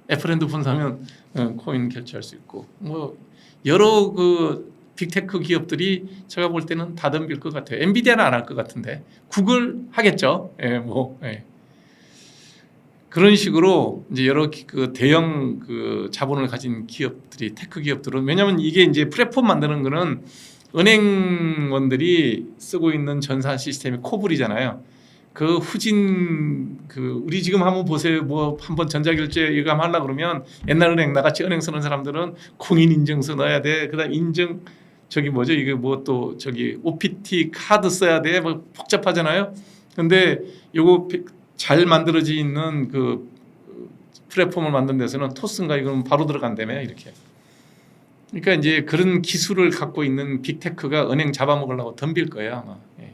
애플 핸드폰 사면 코인 결제할 수 있고 뭐 여러 그 빅테크 기업들이 제가 볼 때는 다 덤빌 것 같아요. 엔비디아는 안 할 것 같은데 구글 하겠죠. 예, 뭐 예. 그런 식으로 이제 여러 그 대형 그 자본을 가진 기업들이 테크 기업들은 왜냐하면 이게 이제 플랫폼 만드는 거는 은행원들이 쓰고 있는 전산 시스템이 코블이잖아요. 그 후진 그 우리 지금 한번 보세요. 뭐 한번 전자결제 이거 한번 하려 그러면 옛날 은행 나같이 은행 쓰는 사람들은 공인 인증서 넣어야 돼. 그다음 인증 저기 뭐죠? 이게 뭐 또 저기 OPT 카드 써야 돼. 뭐 복잡하잖아요. 근데 요거 잘 만들어져 있는 그 플랫폼을 만든 데서는 토스인가 이건 바로 들어간다며 이렇게. 그러니까 이제 그런 기술을 갖고 있는 빅테크가 은행 잡아먹으려고 덤빌 거예요 아마. 예.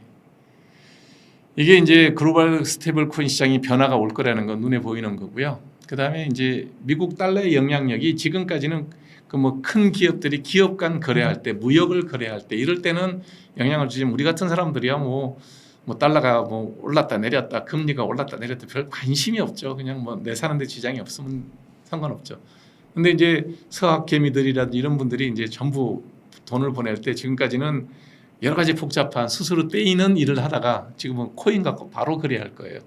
이게 이제 글로벌 스테이블 코인 시장이 변화가 올 거라는 건 눈에 보이는 거고요. 그 다음에 이제 미국 달러의 영향력이 지금까지는 그 뭐 큰 기업들이 기업 간 거래할 때 무역을 거래할 때 이럴 때는 영향을 주지만 우리 같은 사람들이야 뭐 달러가 뭐 올랐다 내렸다 금리가 올랐다 내렸다 별 관심이 없죠. 그냥 뭐 내 사는데 지장이 없으면 상관없죠. 근데 이제 서학 개미들이라든지 이런 분들이 이제 전부 돈을 보낼 때 지금까지는 여러 가지 복잡한 스스로 떼이는 일을 하다가 지금은 코인 갖고 바로 거래할 거예요.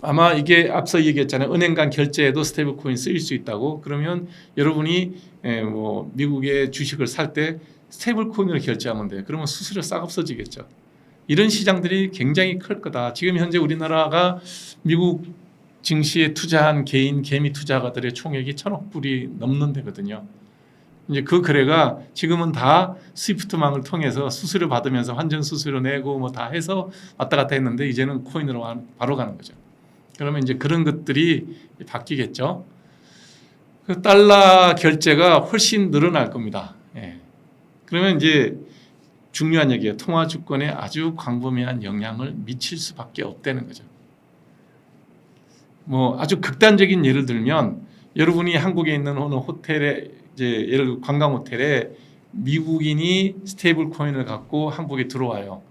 아마 이게 앞서 얘기했잖아요. 은행 간 결제에도 스테이블 코인 쓰일 수 있다고. 그러면 여러분이 뭐 미국의 주식을 살 때 스테이블 코인으로 결제하면 돼요. 그러면 수수료 싹 없어지겠죠. 이런 시장들이 굉장히 클 거다. 지금 현재 우리나라가 미국 증시에 투자한 개인 개미 투자가들의 총액이 1,000억 불이 넘는 데거든요. 이제 그 거래가 지금은 다 스위프트망을 통해서 수수료 받으면서 환전 수수료 내고 뭐 다 해서 왔다 갔다 했는데 이제는 코인으로 바로 가는 거죠. 그러면 이제 그런 것들이 바뀌겠죠. 그 달러 결제가 훨씬 늘어날 겁니다. 예. 그러면 이제 중요한 얘기예요. 통화 주권에 아주 광범위한 영향을 미칠 수밖에 없다는 거죠. 뭐 아주 극단적인 예를 들면 여러분이 한국에 있는 어느 호텔에 이제 예를 들어 관광 호텔에 미국인이 스테이블 코인을 갖고 한국에 들어와요.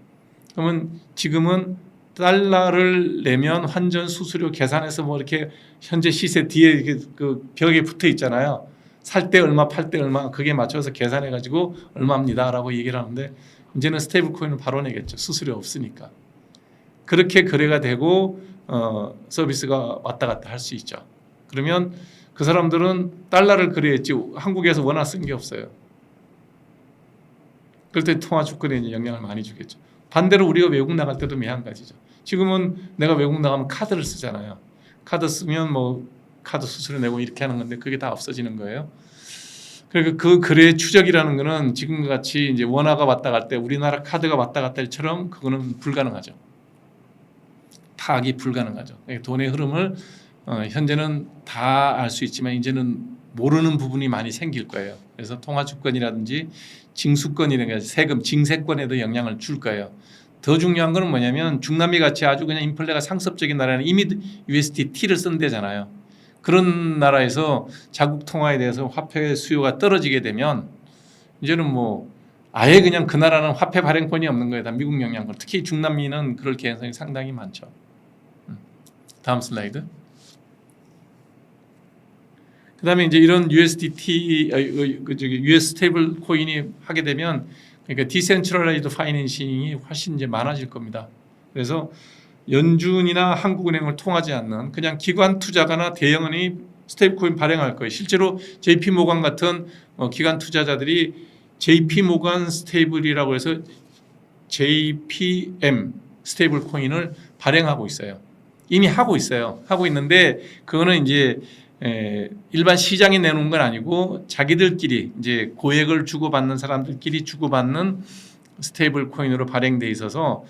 그러면 지금은 달러를 내면 환전 수수료 계산해서 뭐 이렇게 현재 시세 뒤에 그 벽에 붙어 있잖아요. 살 때 얼마, 팔 때 얼마, 그게 맞춰서 계산해 가지고 얼마입니다라고 얘기를 하는데 이제는 스테이블 코인을 바로 내겠죠. 수수료 없으니까. 그렇게 거래가 되고 서비스가 왔다 갔다 할 수 있죠. 그러면 그 사람들은 달러를 거래했지 한국에서 원화 쓴 게 없어요. 그럴 때 통화 주권에 영향을 많이 주겠죠. 반대로 우리가 외국 나갈 때도 매한가지죠. 지금은 내가 외국 나가면 카드를 쓰잖아요. 카드 쓰면 뭐 카드 수수료 내고 이렇게 하는 건데 그게 다 없어지는 거예요. 그러니까 그 거래 추적이라는 거는 지금과 같이 이제 원화가 왔다 갈 때 우리나라 카드가 왔다 갔다 할처럼 그거는 불가능하죠. 파악이 불가능하죠. 그러니까 돈의 흐름을 현재는 다 알 수 있지만 이제는 모르는 부분이 많이 생길 거예요. 그래서 통화주권이라든지 징수권이라든가 세금, 징세권에도 영향을 줄 거예요. 더 중요한 거는 뭐냐면 중남미 같이 아주 그냥 인플레가 상습적인 나라는 이미 USDT를 쓴대잖아요. 그런 나라에서 자국 통화에 대해서 화폐 수요가 떨어지게 되면 이제는 뭐 아예 그냥 그 나라는 화폐 발행권이 없는 거예요. 다 미국 영향권. 특히 중남미는 그럴 개연성이 상당히 많죠. 다음 슬라이드. 그다음에 이제 이런 USDT US 스테이블 코인이 하게 되면 그러니까 디센트럴라이즈드 파이낸싱이 훨씬 이제 많아질 겁니다. 그래서 연준이나 한국은행을 통하지 않는 그냥 기관 투자가나 대형은행이 스테이블 코인 발행할 거예요. 실제로 JP 모건 같은 기관 투자자들이 JP 모건 스테이블이라고 해서 JPM 스테이블 코인을 발행하고 있어요. 이미 하고 있어요. 하고 있는데 그거는 이제 일반 시장에 내놓은 건 아니고 자기들끼리 이제 고액을 주고받는 사람들끼리 주고받는 스테이블 코인으로 발행돼 있어서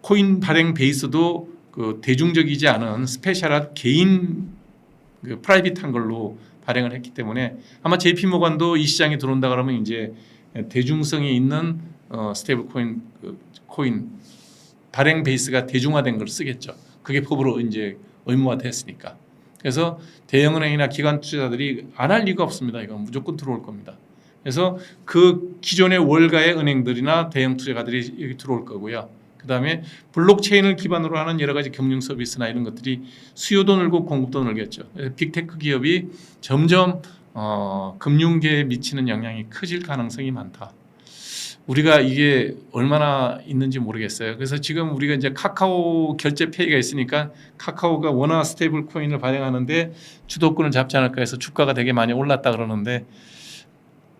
코인 발행 베이스도 그 대중적이지 않은 스페셜한 개인 그 프라이빗한 걸로 발행을 했기 때문에 아마 JP 모건도 이 시장에 들어온다 그러면 이제 대중성이 있는 스테이블 코인 발행 베이스가 대중화된 걸 쓰겠죠. 그게 법으로 이제 의무화됐으니까. 그래서 대형은행이나 기관 투자자들이 안 할 리가 없습니다. 이건 무조건 들어올 겁니다. 그래서 그 기존의 월가의 은행들이나 대형 투자가들이 여기 들어올 거고요. 그다음에 블록체인을 기반으로 하는 여러 가지 금융 서비스나 이런 것들이 수요도 늘고 공급도 늘겠죠. 빅테크 기업이 점점 금융계에 미치는 영향이 커질 가능성이 많다. 우리가 이게 얼마나 있는지 모르겠어요. 그래서 지금 우리가 이제 카카오 결제 페이가 있으니까 카카오가 원화 스테이블 코인을 발행하는데 주도권을 잡지 않을까 해서 주가가 되게 많이 올랐다 그러는데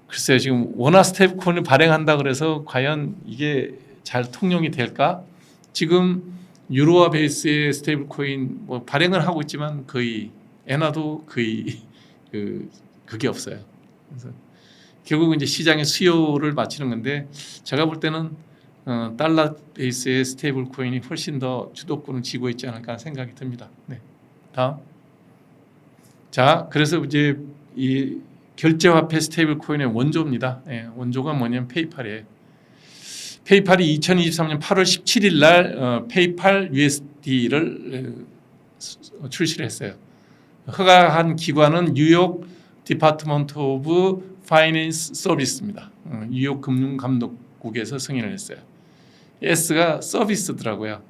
글쎄요, 지금 원화 스테이블 코인을 발행한다 그래서 과연 이게 잘 통용이 될까? 지금 유로화 베이스의 스테이블 코인 뭐 발행을 하고 있지만 거의 엔화도 거의 그게 없어요. 그래서 결국은 이제 시장의 수요를 맞추는 건데 제가 볼 때는 달러 베이스의 스테이블 코인이 훨씬 더 주도권을 쥐고 있지 않을까 하는 생각이 듭니다. 네. 다음. 자, 그래서 이제 이 결제화폐 스테이블 코인의 원조입니다. 네, 원조가 뭐냐면 페이팔이에요. 페이팔이 2023년 8월 17일 날 페이팔 USD를 출시를 했어요. 허가한 기관은 뉴욕 디파트먼트 오브 파이낸스 서비스입니다. 뉴욕 금융감독국에서 승인을 했어요. S가 서비스더라고요.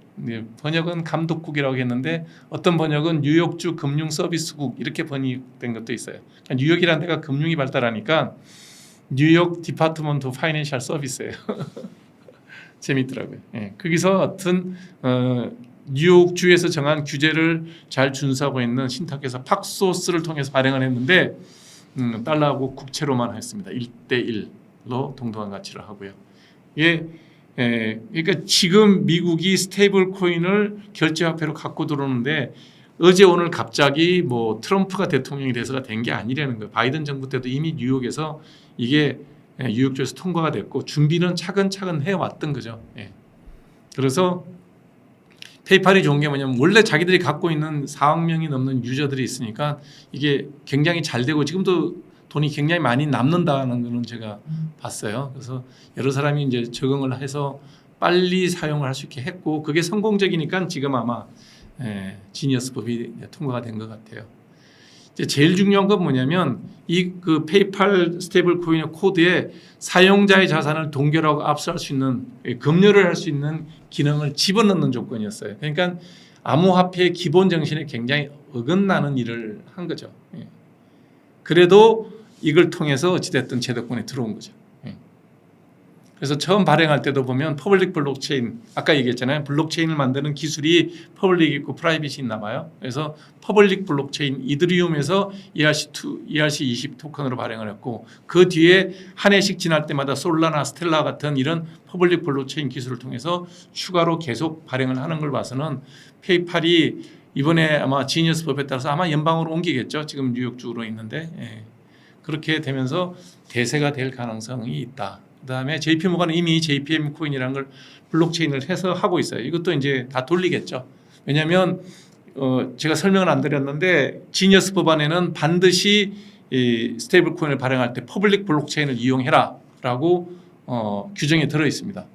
번역은 감독국이라고 했는데 어떤 번역은 뉴욕주 금융서비스국 이렇게 번역된 것도 있어요. 그러니까 뉴욕이라는 데가 금융이 발달하니까 뉴욕 디파트먼트 파이낸셜 서비스예요. 재밌더라고요. 예, 거기서 어떤 뉴욕주에서 정한 규제를 잘 준수하고 있는 신탁회사 팍소스를 통해서 발행을 했는데 달러하고 국채로만 했습니다. 1대1로 동등한 가치를 하고요. 그러니까 지금 미국이 스테이블 코인을 결제화폐로 갖고 들어오는데 어제 오늘 갑자기 뭐 트럼프가 대통령이 돼서가 된 게 아니라는 거예요. 바이든 정부 때도 이미 뉴욕에서 이게 뉴욕주에서 통과가 됐고 준비는 차근차근 해왔던 거죠. 그래서 페이팔이 좋은 게 뭐냐면 원래 자기들이 갖고 있는 4억 명이 넘는 유저들이 있으니까 이게 굉장히 잘 되고 지금도 돈이 굉장히 많이 남는다는 거는 제가 봤어요. 그래서 여러 사람이 이제 적응을 해서 빨리 사용을 할 수 있게 했고 그게 성공적이니까 지금 아마 지니어스법이 통과가 된 것 같아요. 이제 제일 중요한 건 뭐냐면 이 그 페이팔 스테이블 코인의 코드에 사용자의 자산을 동결하고 압수할 수 있는 검열을 할 수 있는 기능을 집어넣는 조건이었어요. 그러니까 암호화폐의 기본 정신에 굉장히 어긋나는 일을 한 거죠. 그래도 이걸 통해서 어찌됐든 제도권에 들어온 거죠. 그래서 처음 발행할 때도 보면 퍼블릭 블록체인 아까 얘기했잖아요. 블록체인을 만드는 기술이 퍼블릭 있고 프라이빗이 있나 봐요. 그래서 퍼블릭 블록체인 이더리움에서 ERC20 토큰으로 발행을 했고 그 뒤에 한 해씩 지날 때마다 솔라나 스텔라 같은 이런 퍼블릭 블록체인 기술을 통해서 추가로 계속 발행을 하는 걸 봐서는 페이팔이 이번에 아마 지니어스 법에 따라서 아마 연방으로 옮기겠죠. 지금 뉴욕주로 있는데 그렇게 되면서 대세가 될 가능성이 있다. 그다음에 JP 모건은 이미 JPM 코인이라는 걸 블록체인을 해서 하고 있어요. 이것도 이제 다 돌리겠죠. 왜냐하면 제가 설명을 안 드렸는데 지니어스 법안에는 반드시 이 스테이블 코인을 발행할 때 퍼블릭 블록체인을 이용해라라고 규정이 들어 있습니다.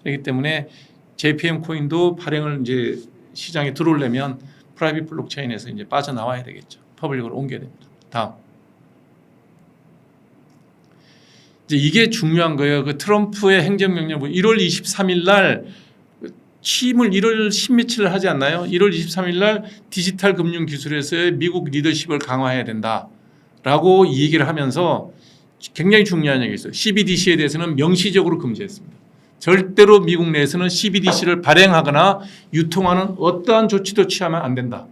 그렇기 때문에 JPM 코인도 발행을 이제 시장에 들어오려면 프라이빗 블록체인에서 이제 빠져나와야 되겠죠. 퍼블릭으로 옮겨야 됩니다. 다음. 이제 이게 중요한 거예요. 그 트럼프의 행정명령 1월 23일 날 취임을 1월 10며칠 하지 않나요? 1월 23일 날 디지털 금융 기술에서의 미국 리더십을 강화해야 된다라고 이 얘기를 하면서 굉장히 중요한 얘기가 있어요. CBDC에 대해서는 명시적으로 금지했습니다. 절대로 미국 내에서는 CBDC를 발행하거나 유통하는 어떠한 조치도 취하면 안 된다.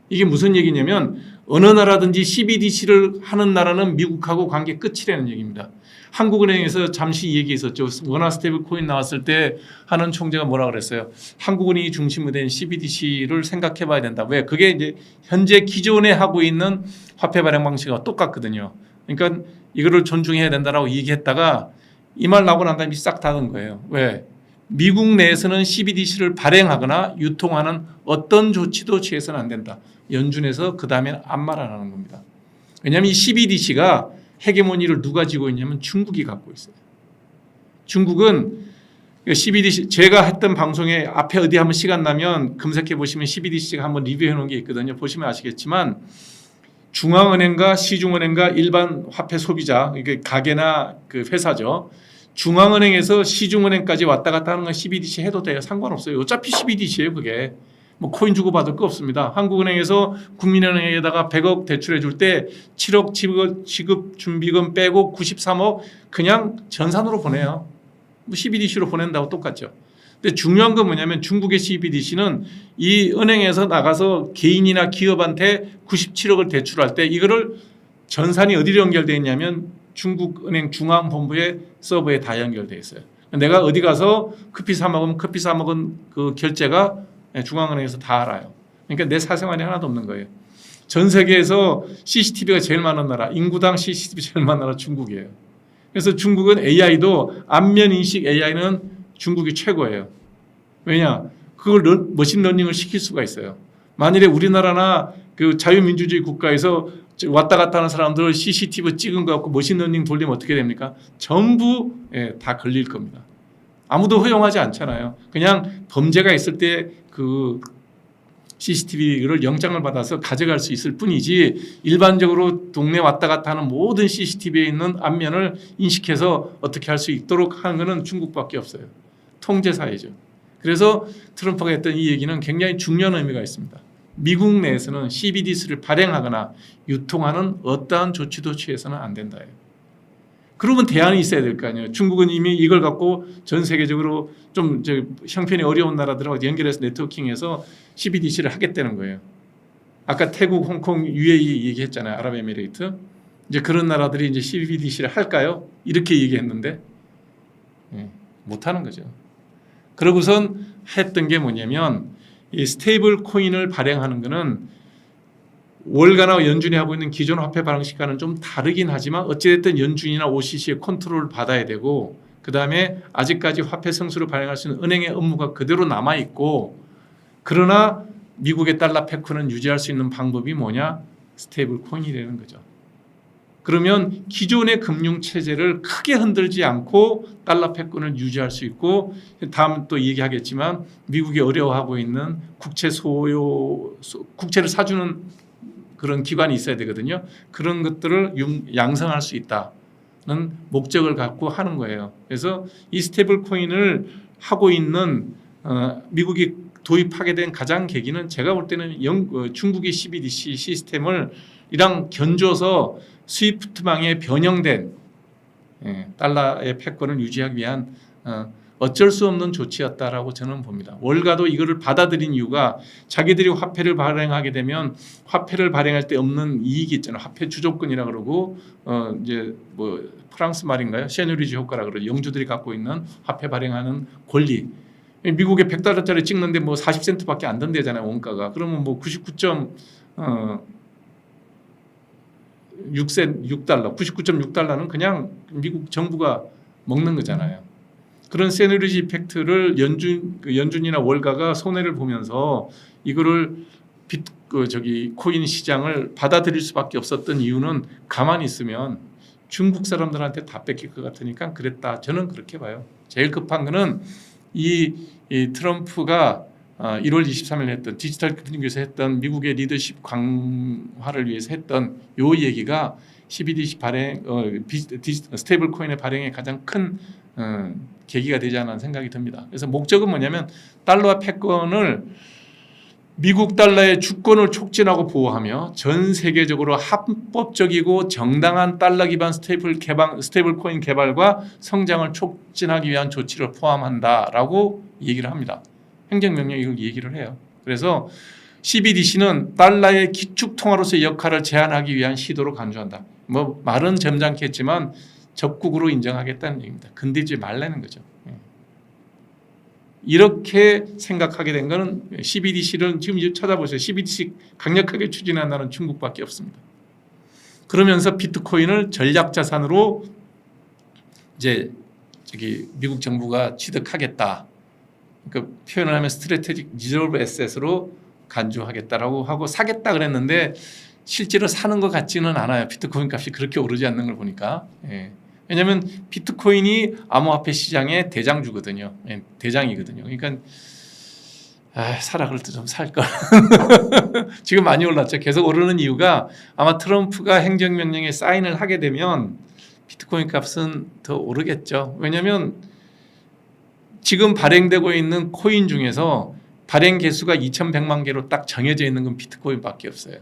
이게 무슨 얘기냐면 어느 나라든지 CBDC를 하는 나라는 미국하고 관계 끝이라는 얘기입니다. 한국은행에서 잠시 얘기했었죠. 원화 스테이블 코인 나왔을 때 하는 총재가 뭐라 그랬어요? 한국은행이 중심으로 된 CBDC를 생각해 봐야 된다. 왜? 그게 이제 현재 기존에 하고 있는 화폐 발행 방식과 똑같거든요. 그러니까 이거를 존중해야 된다라고 얘기했다가 이 말 나오고 난 다음에 싹 닫은 거예요. 왜? 미국 내에서는 CBDC를 발행하거나 유통하는 어떤 조치도 취해서는 안 된다. 연준에서 그 다음에는 아무 말 안 하는 겁니다. 왜냐하면 이 CBDC가 헤게모니를 누가 쥐고 있냐면 중국이 갖고 있어요. 중국은 CBDC 제가 했던 방송에 앞에 어디 한번 시간 나면 검색해 보시면 CBDC가 한번 리뷰해 놓은 게 있거든요. 보시면 아시겠지만 중앙은행과 시중은행과 일반 화폐 소비자 이게 가게나 그 회사죠. 중앙은행에서 시중은행까지 왔다 갔다 하는 건 CBDC 해도 돼요. 상관없어요. 어차피 CBDC예요. 그게 뭐 코인 주고 받을 거 없습니다. 한국은행에서 국민은행에다가 100억 대출해 줄 때 7억 지급 준비금 빼고 93억 그냥 전산으로 보내요. 뭐 CBDC로 보낸다고 똑같죠. 근데 중요한 건 뭐냐면 중국의 CBDC는 이 은행에서 나가서 개인이나 기업한테 97억을 대출할 때 이거를 전산이 어디로 연결되어 있냐면 중국은행 중앙본부의 서버에 다 연결되어 있어요. 내가 어디 가서 커피 사 먹으면 커피 사 먹은 그 결제가 중앙은행에서 다 알아요. 그러니까 내 사생활이 하나도 없는 거예요. 전 세계에서 CCTV가 제일 많은 나라, 인구당 CCTV 제일 많은 나라 중국이에요. 그래서 중국은 AI도 안면 인식 AI는 중국이 최고예요. 왜냐? 그걸 머신러닝을 시킬 수가 있어요. 만일에 우리나라나 그 자유민주주의 국가에서 왔다 갔다 하는 사람들 CCTV 찍은 거 갖고 머신러닝 돌리면 어떻게 됩니까? 전부 다 걸릴 겁니다. 아무도 허용하지 않잖아요. 그냥 범죄가 있을 때 그 CCTV를 영장을 받아서 가져갈 수 있을 뿐이지 일반적으로 동네 왔다 갔다 하는 모든 CCTV에 있는 안면을 인식해서 어떻게 할 수 있도록 하는 것은 중국밖에 없어요. 통제사회죠. 그래서 트럼프가 했던 이 얘기는 굉장히 중요한 의미가 있습니다. 미국 내에서는 CBDC를 발행하거나 유통하는 어떠한 조치도 취해서는 안 된다예요. 그러면 대안이 있어야 될 거 아니에요. 중국은 이미 이걸 갖고 전 세계적으로 좀 형편이 어려운 나라들하고 연결해서 네트워킹해서 CBDC를 하겠다는 거예요. 아까 태국, 홍콩, UAE 얘기했잖아요. 아랍에미레이트. 이제 그런 나라들이 이제 CBDC를 할까요? 이렇게 얘기했는데 못 하는 거죠. 그러고선 했던 게 뭐냐면 이 스테이블 코인을 발행하는 거는 월가나 연준이 하고 있는 기존 화폐 발행식과는 좀 다르긴 하지만 어찌됐든 연준이나 OCC의 컨트롤을 받아야 되고 그 다음에 아직까지 화폐 성수를 발행할 수 있는 은행의 업무가 그대로 남아있고 그러나 미국의 달러 패권은 유지할 수 있는 방법이 뭐냐? 스테이블 코인이라는 거죠. 그러면 기존의 금융 체제를 크게 흔들지 않고 달러 패권을 유지할 수 있고 다음 또 얘기하겠지만 미국이 어려워하고 있는 국채를 사주는 그런 기관이 있어야 되거든요. 그런 것들을 양성할 수 있다는 목적을 갖고 하는 거예요. 그래서 이 스테이블 코인을 하고 있는 미국이 도입하게 된 가장 계기는 제가 볼 때는 중국의 CBDC 시스템을 이랑 견줘서 스위프트망에 변형된 달러의 패권을 유지하기 위한 어쩔 수 없는 조치였다라고 저는 봅니다. 월가도 이거를 받아들인 이유가 자기들이 화폐를 발행하게 되면 화폐를 발행할 때 없는 이익이 있잖아요. 화폐 주조권이라 그러고 이제 뭐 프랑스 말인가요? 셰누리즈 효과라 그러죠. 영주들이 갖고 있는 화폐 발행하는 권리. 미국에 100달러짜리 찍는데 뭐 40센트밖에 안 든대잖아요. 원가가. 그러면 뭐 99.6달러 그냥 미국 정부가 먹는 거잖아요. 그런 세누리지 이펙트를 연준이나 월가가 손해를 보면서 이거를 코인 시장을 받아들일 수밖에 없었던 이유는 가만히 있으면 중국 사람들한테 다 뺏길 것 같으니까 그랬다. 저는 그렇게 봐요. 제일 급한 거는 이 트럼프가 1월 23일 했던 디지털 금융에서 했던 미국의 리더십 강화를 위해서 했던 요 얘기가 CBDC 발행, 스테이블 코인의 발행에 가장 큰 계기가 되지 않나 생각이 듭니다. 그래서 목적은 뭐냐면 달러와 패권을 미국 달러의 주권을 촉진하고 보호하며 전 세계적으로 합법적이고 정당한 달러 기반 스테이블 코인 개발과 성장을 촉진하기 위한 조치를 포함한다라고 얘기를 합니다. 행정명령이 이걸 얘기를 해요. 그래서 CBDC는 달러의 기축 통화로서의 역할을 제한하기 위한 시도로 간주한다. 뭐 말은 점잖게 했지만 적국으로 인정하겠다는 얘기입니다. 건드리지 말라는 거죠. 이렇게 생각하게 된 것은 CBDC를 지금 찾아보세요. CBDC 강력하게 추진한 나라는 중국밖에 없습니다. 그러면서 비트코인을 전략 자산으로 이제 미국 정부가 취득하겠다. 그러니까 표현을 하면 스트래테직 리저브 에셋으로 간주하겠다라고 하고 사겠다 그랬는데 실제로 사는 것 같지는 않아요. 비트코인 값이 그렇게 오르지 않는 걸 보니까. 왜냐하면 비트코인이 암호화폐 시장의 대장주거든요. 대장이거든요. 그러니까 사라 그럴 때 좀 살 걸. 지금 많이 올랐죠. 계속 오르는 이유가 아마 트럼프가 행정명령에 사인을 하게 되면 비트코인 값은 더 오르겠죠. 왜냐하면 지금 발행되고 있는 코인 중에서 발행 개수가 2,100만 개로 딱 정해져 있는 건 비트코인밖에 없어요.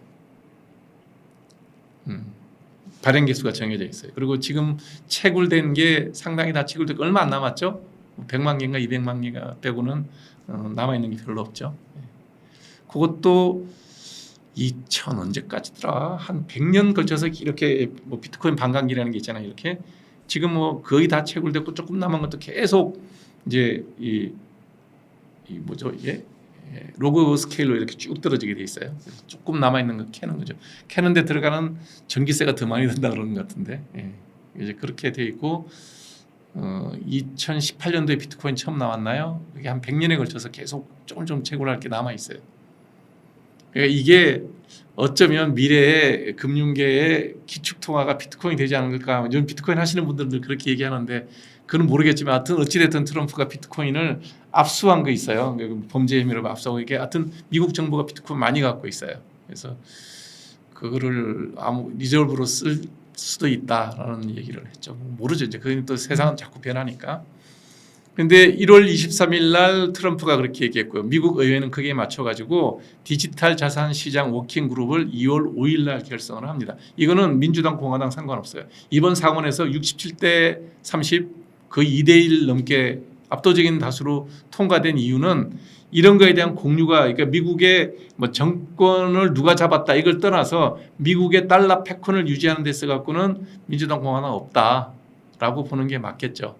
발행 개수가 정해져 있어요. 그리고 지금 채굴된 게 상당히 다 채굴되고 얼마 안 남았죠? 100만 개인가 200만 개가 빼고는 남아있는 게 별로 없죠. 그것도 2000 언제까지더라? 한 100년 걸쳐서 이렇게 뭐 비트코인 반감기라는 게 있잖아요. 이렇게 지금 뭐 거의 다 채굴됐고 조금 남은 것도 계속 이제 이 뭐죠 이게 로그 스케일로 이렇게 쭉 떨어지게 돼 있어요. 조금 남아 있는 거 캐는 거죠. 캐는데 들어가는 전기세가 더 많이 든다 그러는 것 같은데 이제 그렇게 돼 있고 2018년도에 비트코인 처음 나왔나요? 이게 한 100년에 걸쳐서 계속 조금 채굴할 게 남아 있어요. 그러니까 이게 어쩌면 미래의 금융계의 기축 통화가 비트코인이 되지 않을까. 요즘 비트코인 하시는 분들도 그렇게 얘기하는데 그건 모르겠지만 하여튼 어찌됐든 트럼프가 비트코인을 압수한 거 있어요. 범죄 혐의로 압수하고 이게 하여튼 미국 정부가 비트코인 많이 갖고 있어요. 그래서 그거를 리저브로 쓸 수도 있다라는 얘기를 했죠. 모르죠. 이제 그건 또 세상은 자꾸 변하니까. 근데 1월 23일 날 트럼프가 그렇게 얘기했고요. 미국 의회는 거기에 맞춰가지고 디지털 자산 시장 워킹 그룹을 2월 5일 날 결성을 합니다. 이거는 민주당 공화당 상관없어요. 이번 상원에서 67대 30 거의 2대1 넘게 압도적인 다수로 통과된 이유는 이런 거에 대한 공유가 그러니까 미국의 뭐 정권을 누가 잡았다 이걸 떠나서 미국의 달러 패권을 유지하는 데 있어 갖고는 민주당 공화당 없다라고 보는 게 맞겠죠.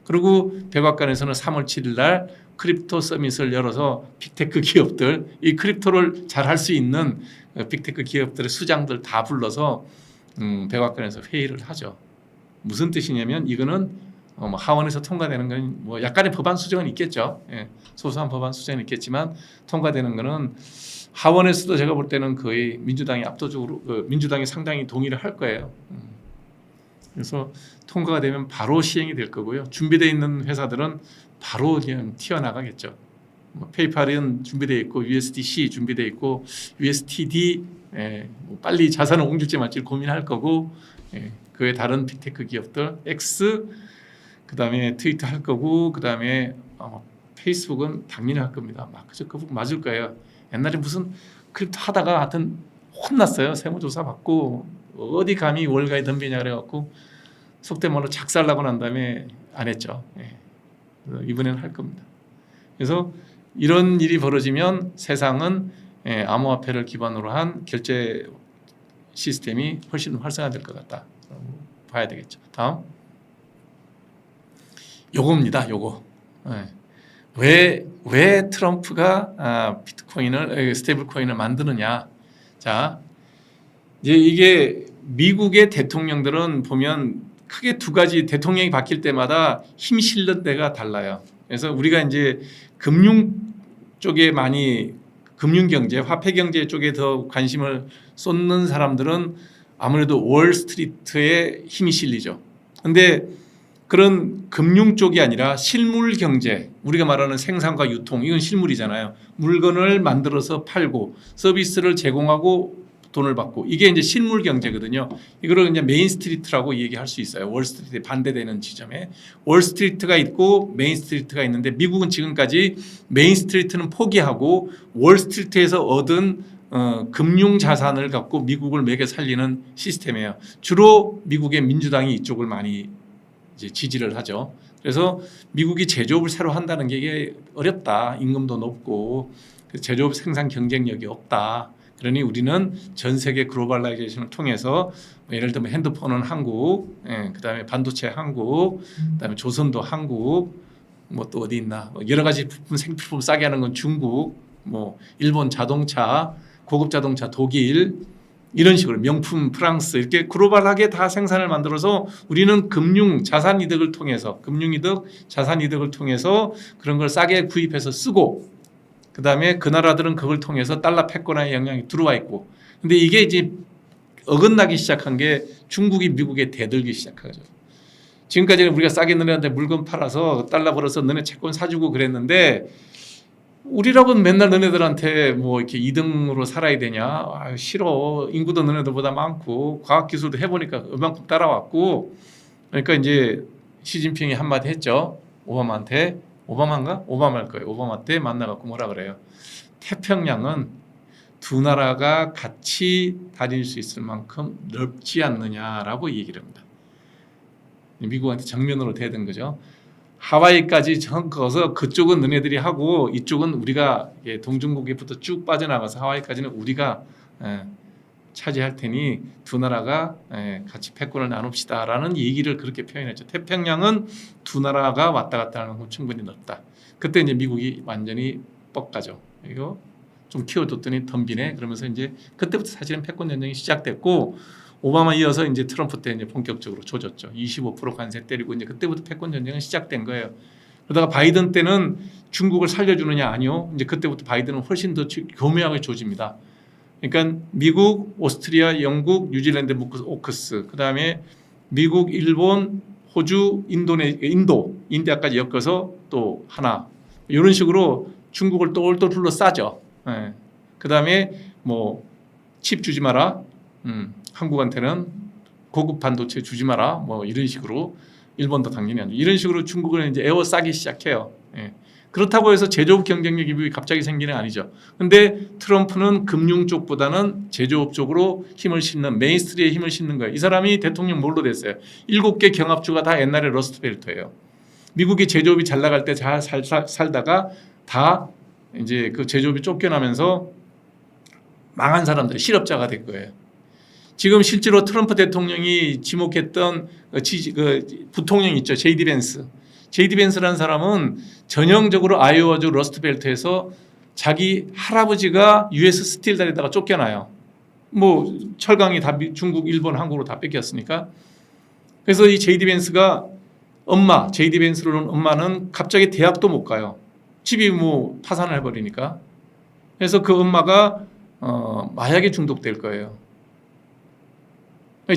그리고 백악관에서는 3월 7일 날 크립토 서밋을 열어서 빅테크 기업들 이 크립토를 잘 할 수 있는 빅테크 기업들의 수장들 다 불러서 백악관에서 회의를 하죠. 무슨 뜻이냐면 이거는 하원에서 통과되는 건 뭐 약간의 법안 수정은 있겠죠. 소소한 법안 수정은 있겠지만 통과되는 거는 하원에서도 제가 볼 때는 거의 민주당이 압도적으로 민주당이 상당히 동의를 할 거예요. 그래서 통과가 되면 바로 시행이 될 거고요. 준비되어 있는 회사들은 바로 그냥 튀어나가겠죠. 페이팔은 준비되어 있고 USDC 준비되어 있고 USTD 뭐 빨리 자산을 옮길지 말지 고민할 거고 그 외 다른 빅테크 기업들 X 그다음에 트위터 할 거고 그다음에 페이스북은 당연히 할 겁니다. 그거 맞을 거예요. 옛날에 무슨 크립토 하다가 하여튼 혼났어요. 세무조사 받고 어디 감히 월가에 덤비냐 그래갖고 속된 말로 작살나고 난 다음에 안 했죠. 이번에는 할 겁니다. 그래서 이런 일이 벌어지면 세상은 암호화폐를 기반으로 한 결제 시스템이 훨씬 활성화될 것 같다. 봐야 되겠죠. 다음 요겁니다. 요거 왜 트럼프가 비트코인을 스테이블 코인을 만드느냐. 자 이제 이게 미국의 대통령들은 보면 크게 두 가지 대통령이 바뀔 때마다 힘 실는 데가 달라요. 그래서 우리가 이제 금융 쪽에 많이 금융 경제, 화폐 경제 쪽에 더 관심을 쏟는 사람들은 아무래도 월스트리트에 힘이 실리죠. 근데 그런 금융 쪽이 아니라 실물 경제, 우리가 말하는 생산과 유통, 이건 실물이잖아요. 물건을 만들어서 팔고 서비스를 제공하고 돈을 받고 이게 이제 실물 경제거든요. 이거를 이제 메인 스트리트라고 얘기할 수 있어요. 월 스트리트에 반대되는 지점에 월 스트리트가 있고 메인 스트리트가 있는데 미국은 지금까지 메인 스트리트는 포기하고 월 스트리트에서 얻은 금융 자산을 갖고 미국을 매겨 살리는 시스템이에요. 주로 미국의 민주당이 이쪽을 많이 이제 지지를 하죠. 그래서 미국이 제조업을 새로 한다는 게 이게 어렵다. 임금도 높고 제조업 생산 경쟁력이 없다. 그러니 우리는 전 세계 글로벌라이제이션을 통해서 예를 들면 핸드폰은 한국, 그다음에 반도체 한국, 그다음에 조선도 한국, 뭐 또 어디 있나 여러 가지 부품 생필품 싸게 하는 건 중국, 뭐 일본 자동차, 고급 자동차 독일 이런 식으로 명품 프랑스 이렇게 글로벌하게 다 생산을 만들어서 우리는 금융 자산 이득을 통해서 금융 이득, 자산 이득을 통해서 그런 걸 싸게 구입해서 쓰고 그다음에 그 나라들은 그걸 통해서 달러 패권화의 영향이 들어와 있고 근데 이게 이제 어긋나기 시작한 게 중국이 미국에 대들기 시작하죠. 지금까지는 우리가 싸게 너네한테 물건 팔아서 달러 벌어서 너네 채권 사주고 그랬는데 우리라고는 맨날 너네들한테 뭐 이렇게 2등으로 살아야 되냐? 아, 싫어. 인구도 너네들보다 많고 과학기술도 해보니까 그만큼 따라왔고 그러니까 이제 시진핑이 한마디 했죠. 오바마한테 오바마인가? 오바마일 거예요. 오바마 때 만나갖고 뭐라 그래요? 태평양은 두 나라가 같이 다닐 수 있을 만큼 넓지 않느냐라고 얘기를 합니다. 미국한테 정면으로 대든 거죠. 하와이까지 거서 그쪽은 너네들이 하고 이쪽은 우리가 동중국해부터 쭉 빠져나가서 하와이까지는 우리가 차지할 테니 두 나라가 같이 패권을 나눕시다라는 얘기를 그렇게 표현했죠. 태평양은 두 나라가 왔다 갔다 하는 건 충분히 넓다. 그때 이제 미국이 완전히 뻑가죠. 이거 좀 키워줬더니 덤비네. 그러면서 이제 그때부터 사실은 패권 전쟁이 시작됐고 오바마 이어서 이제 트럼프 때 이제 본격적으로 조졌죠. 25% 관세 때리고 이제 그때부터 패권 전쟁은 시작된 거예요. 그러다가 바이든 때는 중국을 살려주느냐 아니요. 이제 그때부터 바이든은 훨씬 더 교묘하게 조집니다. 그러니까 미국, 오스트리아, 영국, 뉴질랜드, 오크스, 그 다음에 미국, 일본, 호주, 인디아까지 엮어서 또 하나 이런 식으로 중국을 똘똘 둘러싸죠. 그 다음에 뭐 칩 주지 마라, 한국한테는 고급 반도체 주지 마라, 뭐 이런 식으로 일본도 당연히 안 돼. 이런 식으로 중국을 이제 에워싸기 시작해요. 그렇다고 해서 제조업 경쟁력이 갑자기 생기는 게 아니죠. 근데 트럼프는 금융 쪽보다는 제조업 쪽으로 힘을 싣는 메인스트리에 힘을 싣는 거예요. 이 사람이 대통령 뭘로 됐어요? 7개 경합주가 다 옛날에 러스트벨트예요. 미국이 제조업이 잘 나갈 때 잘 살다가 다 이제 그 제조업이 쫓겨나면서 망한 사람들이 실업자가 된 거예요. 지금 실제로 트럼프 대통령이 지목했던 그 부통령 있죠. 제이디 벤스. 제이디 벤스라는 사람은 전형적으로 아이오와주 러스트벨트에서 자기 할아버지가 US 스틸 다리다가 쫓겨나요. 뭐 철강이 다 중국, 일본, 한국으로 다 뺏겼으니까. 그래서 이 제이디 벤스가 제이디 벤스를 놓은 엄마는 갑자기 대학도 못 가요. 집이 뭐 파산을 해버리니까. 그래서 그 엄마가 마약에 중독될 거예요.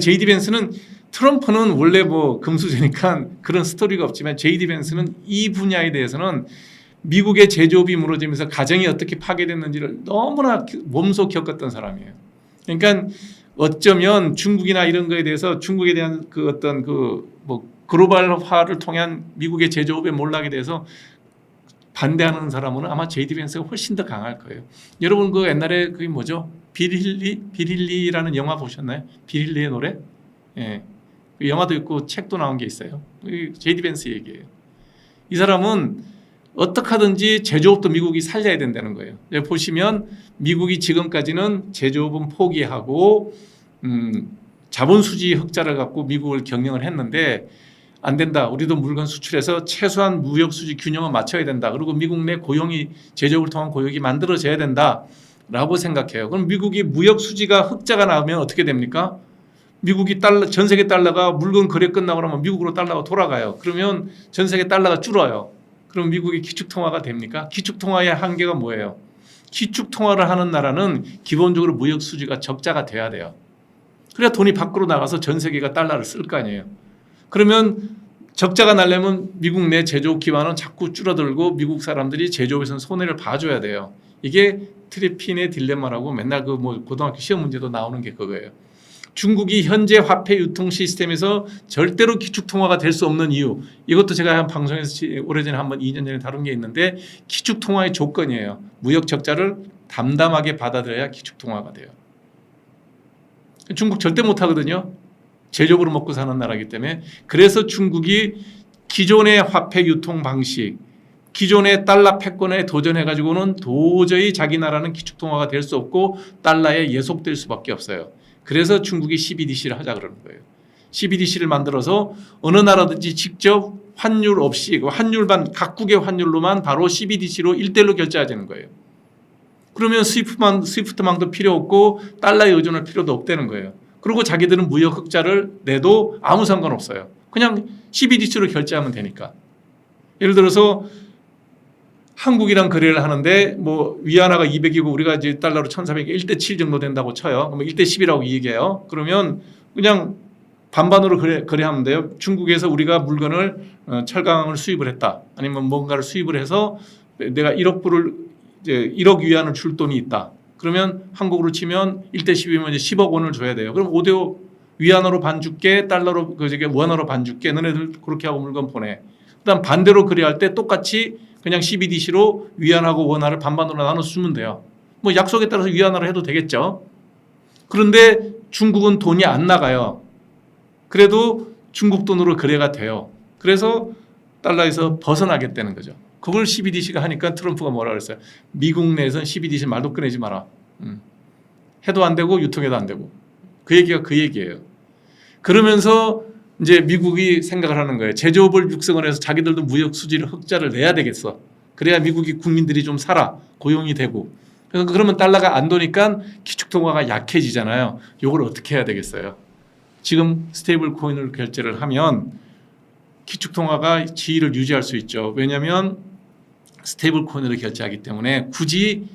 제이디 벤스는 트럼프는 원래 뭐 금수저니까 그런 스토리가 없지만 제이디 벤스는 이 분야에 대해서는 미국의 제조업이 무너지면서 가정이 어떻게 파괴됐는지를 너무나 몸소 겪었던 사람이에요. 그러니까 어쩌면 중국이나 이런 거에 대해서 중국에 대한 그 어떤 그 뭐 글로벌화를 통한 미국의 제조업의 몰락에 대해서 반대하는 사람은 아마 제이디 벤스가 훨씬 더 강할 거예요. 여러분 그 옛날에 그게 뭐죠? 빌 힐리라는 영화 보셨나요? 빌 힐리의 노래? 예. 그 영화도 있고 책도 나온 게 있어요. 제이디 벤스 얘기예요. 이 사람은 어떻게 하든지 제조업도 미국이 살려야 된다는 거예요. 보시면 미국이 지금까지는 제조업은 포기하고 자본 수지 흑자를 갖고 미국을 경영을 했는데 안 된다. 우리도 물건 수출해서 최소한 무역 수지 균형을 맞춰야 된다. 그리고 미국 내 고용이 제조업을 통한 고용이 만들어져야 된다라고 생각해요. 그럼 미국이 무역 수지가 흑자가 나오면 어떻게 됩니까? 미국이 전 세계 달러가 물건 거래 끝나고 나면 미국으로 달러가 돌아가요. 그러면 전 세계 달러가 줄어요. 그럼 미국이 기축통화가 됩니까? 기축통화의 한계가 뭐예요? 기축통화를 하는 나라는 기본적으로 무역 수지가 적자가 돼야 돼요. 그래야 돈이 밖으로 나가서 전 세계가 달러를 쓸 거 아니에요. 그러면 적자가 나려면 미국 내 제조업 기반은 자꾸 줄어들고 미국 사람들이 제조업에서는 손해를 봐줘야 돼요. 이게 트리핀의 딜레마라고 맨날 그 뭐 고등학교 시험 문제도 나오는 게 그거예요. 중국이 현재 화폐 유통 시스템에서 절대로 기축통화가 될 수 없는 이유. 이것도 제가 한 방송에서 오래전에 한번 2년 전에 다룬 게 있는데 기축통화의 조건이에요. 무역 적자를 담담하게 받아들여야 기축통화가 돼요. 중국 절대 못하거든요. 제조업으로 먹고 사는 나라이기 때문에. 그래서 중국이 기존의 화폐 유통 방식, 기존의 달러 패권에 도전해가지고는 도저히 자기 나라는 기축통화가 될 수 없고 달러에 예속될 수밖에 없어요. 그래서 중국이 CBDC를 하자 그러는 거예요. CBDC를 만들어서 어느 나라든지 직접 환율 없이 환율만 각국의 환율로만 바로 CBDC로 1대1로 결제하자는 거예요. 그러면 스위프트망도 필요 없고 달러에 의존할 필요도 없다는 거예요. 그리고 자기들은 무역 흑자를 내도 아무 상관없어요. 그냥 CBDC로 결제하면 되니까. 예를 들어서 한국이랑 거래를 하는데 뭐 위안화가 200이고 우리가 이제 달러로 1,400이 1대7 정도 된다고 쳐요. 그러면 1대10이라고 얘기해요. 그러면 그냥 반반으로 거래하면 돼요. 중국에서 우리가 물건을 철강을 수입을 했다. 아니면 뭔가를 수입을 해서 내가 1억 불을 이제 1억 위안을 줄 돈이 있다. 그러면 한국으로 치면 1대10이면 이제 10억 원을 줘야 돼요. 그럼 5대5 위안화로 반 줄게, 달러로 원화로 반 줄게. 너네들 그렇게 하고 물건 보내. 그다음 반대로 거래할 때 똑같이 그냥 CBDC로 위안하고 원화를 반반으로 나눠서 주면 돼요. 뭐 약속에 따라서 위안화로 해도 되겠죠. 그런데 중국은 돈이 안 나가요. 그래도 중국 돈으로 거래가 돼요. 그래서 달러에서 벗어나겠다는 거죠. 그걸 CBDC가 하니까 트럼프가 뭐라 그랬어요? 미국 내에서는 CBDC 말도 꺼내지 마라. 해도 안 되고 유통해도 안 되고. 그 얘기가 그 얘기예요. 그러면서 이제 미국이 생각을 하는 거예요. 제조업을 육성을 해서 자기들도 무역 수지를 흑자를 내야 되겠어. 그래야 미국이 국민들이 좀 살아. 고용이 되고. 그러면 달러가 안 도니까 기축통화가 약해지잖아요. 이걸 어떻게 해야 되겠어요? 지금 스테이블 코인을 결제를 하면 기축통화가 지위를 유지할 수 있죠. 왜냐하면 스테이블 코인으로 결제하기 때문에 굳이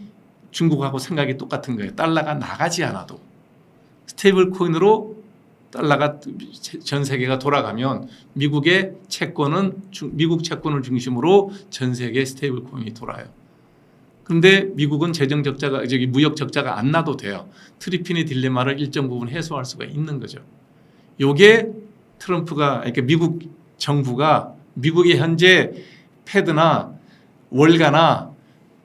중국하고 생각이 똑같은 거예요. 달러가 나가지 않아도 스테이블 코인으로 달러가 전 세계가 돌아가면 미국의 채권은 미국 채권을 중심으로 전 세계 스테이블 코인이 돌아요. 그런데 미국은 재정 적자가 무역 적자가 안 나도 돼요. 트리핀의 딜레마를 일정 부분 해소할 수가 있는 거죠. 요게 트럼프가 그러니까 미국 정부가 미국의 현재 패드나 월가나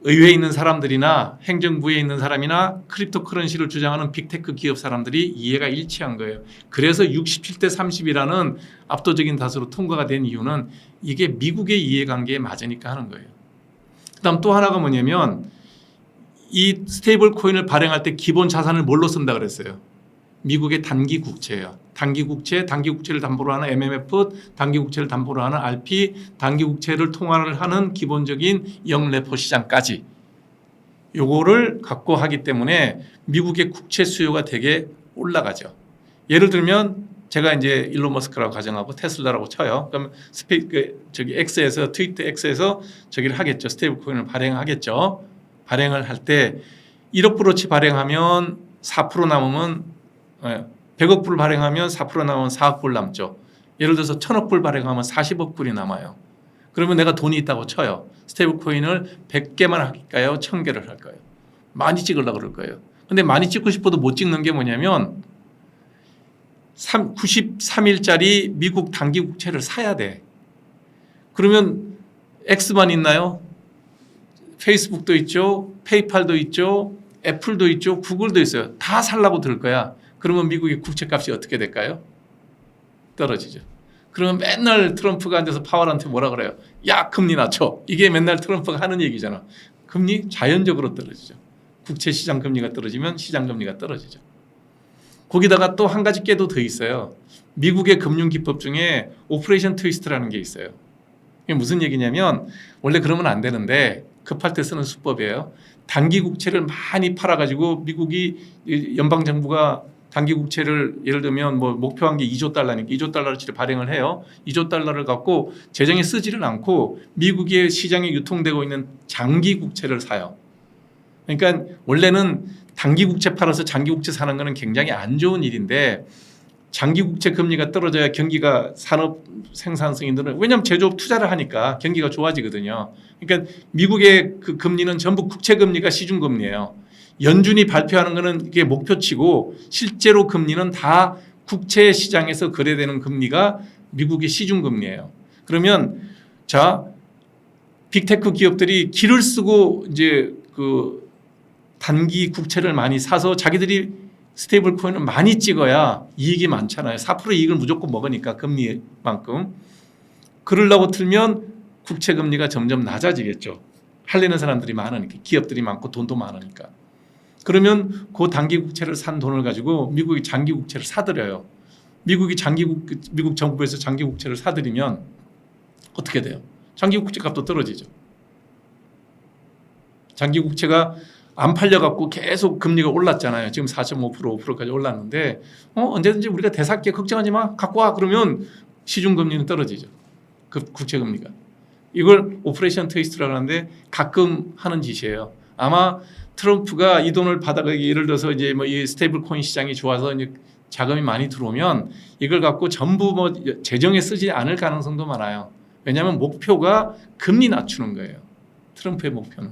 의회에 있는 사람들이나 행정부에 있는 사람이나 크립토 커런시를 주장하는 빅테크 기업 사람들이 이해가 일치한 거예요. 그래서 67대 30이라는 압도적인 다수로 통과가 된 이유는 이게 미국의 이해관계에 맞으니까 하는 거예요. 그다음 또 하나가 뭐냐면 이 스테이블 코인을 발행할 때 기본 자산을 뭘로 쓴다 그랬어요? 미국의 단기 국채예요. 단기 국채를 담보로 하는 MMF, 단기 국채를 담보로 하는 RP, 단기 국채를 통화를 하는 기본적인 영레포 시장까지 요거를 갖고 하기 때문에 미국의 국채 수요가 되게 올라가죠. 예를 들면 제가 이제 일론 머스크라고 가정하고 테슬라라고 쳐요. 그럼 X에서 트위터 X에서 저기를 하겠죠. 스테이블 코인을 발행하겠죠. 발행을 할 때 1억 불어치 발행하면 4% 남으면 100억 불 발행하면 4% 남으면 4억 불 남죠. 예를 들어서 1000억 불 발행하면 40억 불이 남아요. 그러면 내가 돈이 있다고 쳐요. 스테이블 코인을 100개만 할까요? 1000개를 할까요? 많이 찍으려고 그럴 거예요. 근데 많이 찍고 싶어도 못 찍는 게 뭐냐면 93일짜리 미국 단기 국채를 사야 돼. 그러면 X만 있나요? 페이스북도 있죠. 페이팔도 있죠. 애플도 있죠. 구글도 있어요. 다 살라고 들 거야. 그러면 미국의 국채값이 어떻게 될까요? 떨어지죠. 그러면 맨날 트럼프가 앉아서 파월한테 뭐라 그래요? 야, 금리 낮춰. 이게 맨날 트럼프가 하는 얘기잖아. 금리 자연적으로 떨어지죠. 국채 시장 금리가 떨어지면 시장 금리가 떨어지죠. 거기다가 또 한 가지 깨도 더 있어요. 미국의 금융 기법 중에 오퍼레이션 트위스트라는 게 있어요. 이게 무슨 얘기냐면 원래 그러면 안 되는데 급할 때 쓰는 수법이에요. 단기 국채를 많이 팔아가지고 미국이 연방정부가 단기 국채를 예를 들면 뭐 목표한 게 2조 달러니까 2조 달러를 발행을 해요. 2조 달러를 갖고 재정에 쓰지를 않고 미국의 시장에 유통되고 있는 장기 국채를 사요. 그러니까 원래는 단기 국채 팔아서 장기 국채 사는 거는 굉장히 안 좋은 일인데 장기 국채 금리가 떨어져야 경기가 산업 생산성이 늘어요. 왜냐하면 제조업 투자를 하니까 경기가 좋아지거든요. 그러니까 미국의 그 금리는 전부 국채 금리가 시중 금리예요. 연준이 발표하는 거는 이게 목표치고 실제로 금리는 다 국채 시장에서 거래되는 금리가 미국의 시중 금리예요. 그러면 자, 빅테크 기업들이 기를 쓰고 이제 그 단기 국채를 많이 사서 자기들이 스테이블 코인을 많이 찍어야 이익이 많잖아요. 4% 이익을 무조건 먹으니까 금리만큼. 그러려고 틀면 국채 금리가 점점 낮아지겠죠. 할리는 사람들이 많으니까, 기업들이 많고 돈도 많으니까. 그러면 그 단기 국채를 산 돈을 가지고 미국이 장기 국채를 사들여요. 미국 정부에서 장기 국채를 사들이면 어떻게 돼요? 장기 국채 값도 떨어지죠. 장기 국채가 안 팔려갖고 계속 금리가 올랐잖아요. 지금 4.5%, 5%까지 올랐는데 언제든지 우리가 대사할게 걱정하지 마. 갖고 와. 그러면 시중금리는 떨어지죠. 그 국채금리가. 이걸 오퍼레이션 트위스트라고 하는데 가끔 하는 짓이에요. 아마 트럼프가 이 돈을 받아가 예를 들어서 이제 뭐 이 스테이블 코인 시장이 좋아서 이제 자금이 많이 들어오면 이걸 갖고 전부 뭐 재정에 쓰지 않을 가능성도 많아요. 왜냐하면 목표가 금리 낮추는 거예요. 트럼프의 목표는.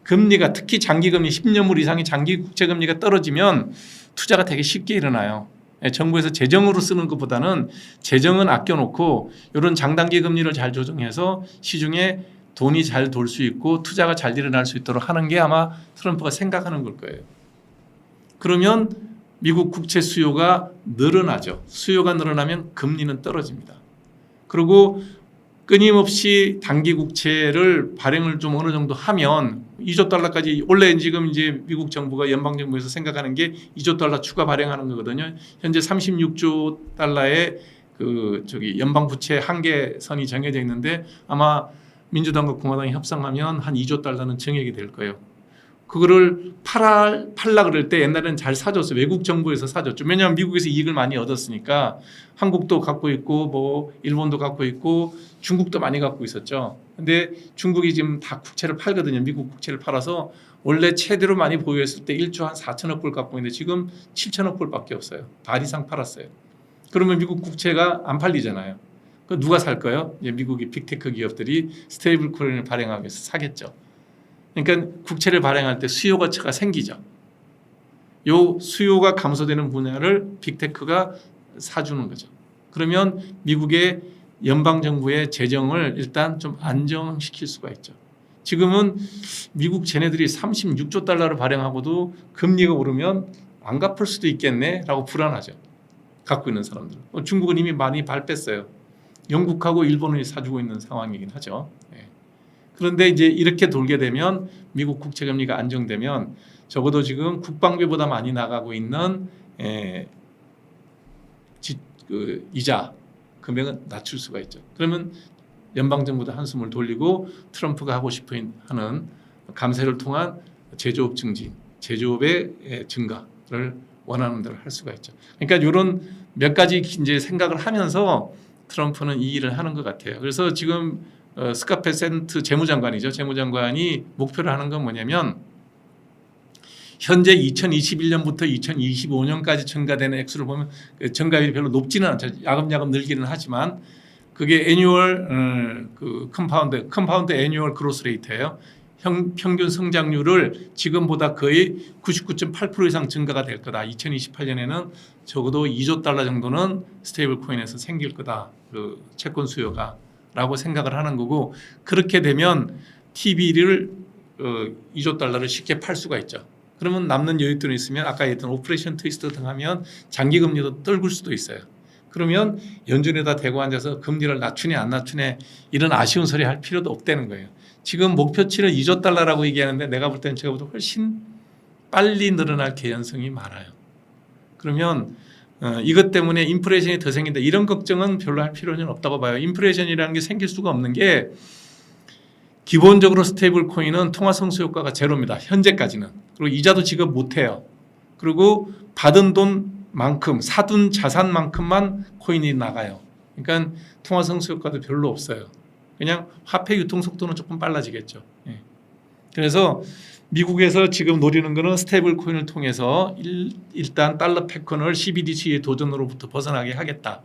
금리가 특히 장기금리 10년물 이상의 장기 국채금리가 떨어지면 투자가 되게 쉽게 일어나요. 정부에서 재정으로 쓰는 것보다는 재정은 아껴놓고 이런 장단기 금리를 잘 조정해서 시중에 돈이 잘 돌 수 있고 투자가 잘 일어날 수 있도록 하는 게 아마 트럼프가 생각하는 걸 거예요. 그러면 미국 국채 수요가 늘어나죠. 수요가 늘어나면 금리는 떨어집니다. 그리고 끊임없이 단기 국채를 발행을 좀 어느 정도 하면 2조 달러까지 원래 지금 이제 미국 정부가 연방 정부에서 생각하는 게 2조 달러 추가 발행하는 거거든요. 현재 36조 달러의 그 연방 부채 한계선이 정해져 있는데 아마 민주당과 공화당이 협상하면 한 2조 달러는 정액이 될 거예요. 그거를 팔라 그럴 때 옛날에는 잘 사줬어요. 외국 정부에서 사줬죠. 왜냐하면 미국에서 이익을 많이 얻었으니까 한국도 갖고 있고 뭐 일본도 갖고 있고 중국도 많이 갖고 있었죠. 근데 중국이 지금 다 국채를 팔거든요. 미국 국채를 팔아서 원래 최대로 많이 보유했을 때 1조 한 4천억 불 갖고 있는데 지금 7천억 불밖에 없어요. 반 이상 팔았어요. 그러면 미국 국채가 안 팔리잖아요. 그 누가 살 거예요? 이제 미국의 빅테크 기업들이 스테이블 코인을 발행하기 위해서 사겠죠. 그러니까 국채를 발행할 때 수요가 생기죠. 요 수요가 감소되는 분야를 빅테크가 사주는 거죠. 그러면 미국의 연방정부의 재정을 일단 좀 안정시킬 수가 있죠. 지금은 미국 쟤네들이 36조 달러를 발행하고도 금리가 오르면 안 갚을 수도 있겠네 라고 불안하죠. 갖고 있는 사람들. 중국은 이미 많이 발 뺐어요. 영국하고 일본이 사주고 있는 상황이긴 하죠. 그런데 이제 이렇게 돌게 되면 미국 국채 금리가 안정되면 적어도 지금 국방비보다 많이 나가고 있는 이자 금액은 낮출 수가 있죠. 그러면 연방정부도 한숨을 돌리고 트럼프가 하고 싶어 하는 감세를 통한 제조업 증진, 제조업의 증가를 원하는 대로 할 수가 있죠. 그러니까 이런 몇 가지 이제 생각을 하면서 트럼프는 이 일을 하는 것 같아요. 그래서 지금 스캇 베센트 재무장관이죠. 재무장관이 목표를 하는 건 뭐냐면 현재 2021년부터 2025년까지 증가되는 액수를 보면 증가율이 별로 높지는 않죠. 야금야금 늘기는 하지만 그게 애뉴얼 컴파운드 애뉴얼 그로스 레이트예요. 평균 성장률을 지금보다 거의 99.8% 이상 증가가 될 거다. 2028년에는 적어도 2조 달러 정도는 스테이블 코인에서 생길 거다. 그 채권 수요가 라고 생각을 하는 거고 그렇게 되면 TB를 2조 달러를 쉽게 팔 수가 있죠. 그러면 남는 여윳돈이 있으면 아까 얘기했던 오퍼레이션 트위스트 등 하면 장기 금리도 떨굴 수도 있어요. 그러면 연준에다 대고 앉아서 금리를 낮추네 안 낮추네 이런 아쉬운 소리 할 필요도 없다는 거예요. 지금 목표치는 2조 달러라고 얘기하는데 내가 볼 때는 제가보다 훨씬 빨리 늘어날 개연성이 많아요. 그러면 이것 때문에 인플레이션이 더 생긴다 이런 걱정은 별로 할 필요는 없다고 봐요. 인플레이션이라는 게 생길 수가 없는 게 기본적으로 스테이블 코인은 통화성수 효과가 제로입니다. 현재까지는. 그리고 이자도 지급 못해요. 그리고 받은 돈만큼 사둔 자산만큼만 코인이 나가요. 그러니까 통화성수 효과도 별로 없어요. 그냥 화폐 유통 속도는 조금 빨라지겠죠. 그래서 미국에서 지금 노리는 거는 스테이블 코인을 통해서 일단 달러 패권을 CBDC의 도전으로부터 벗어나게 하겠다.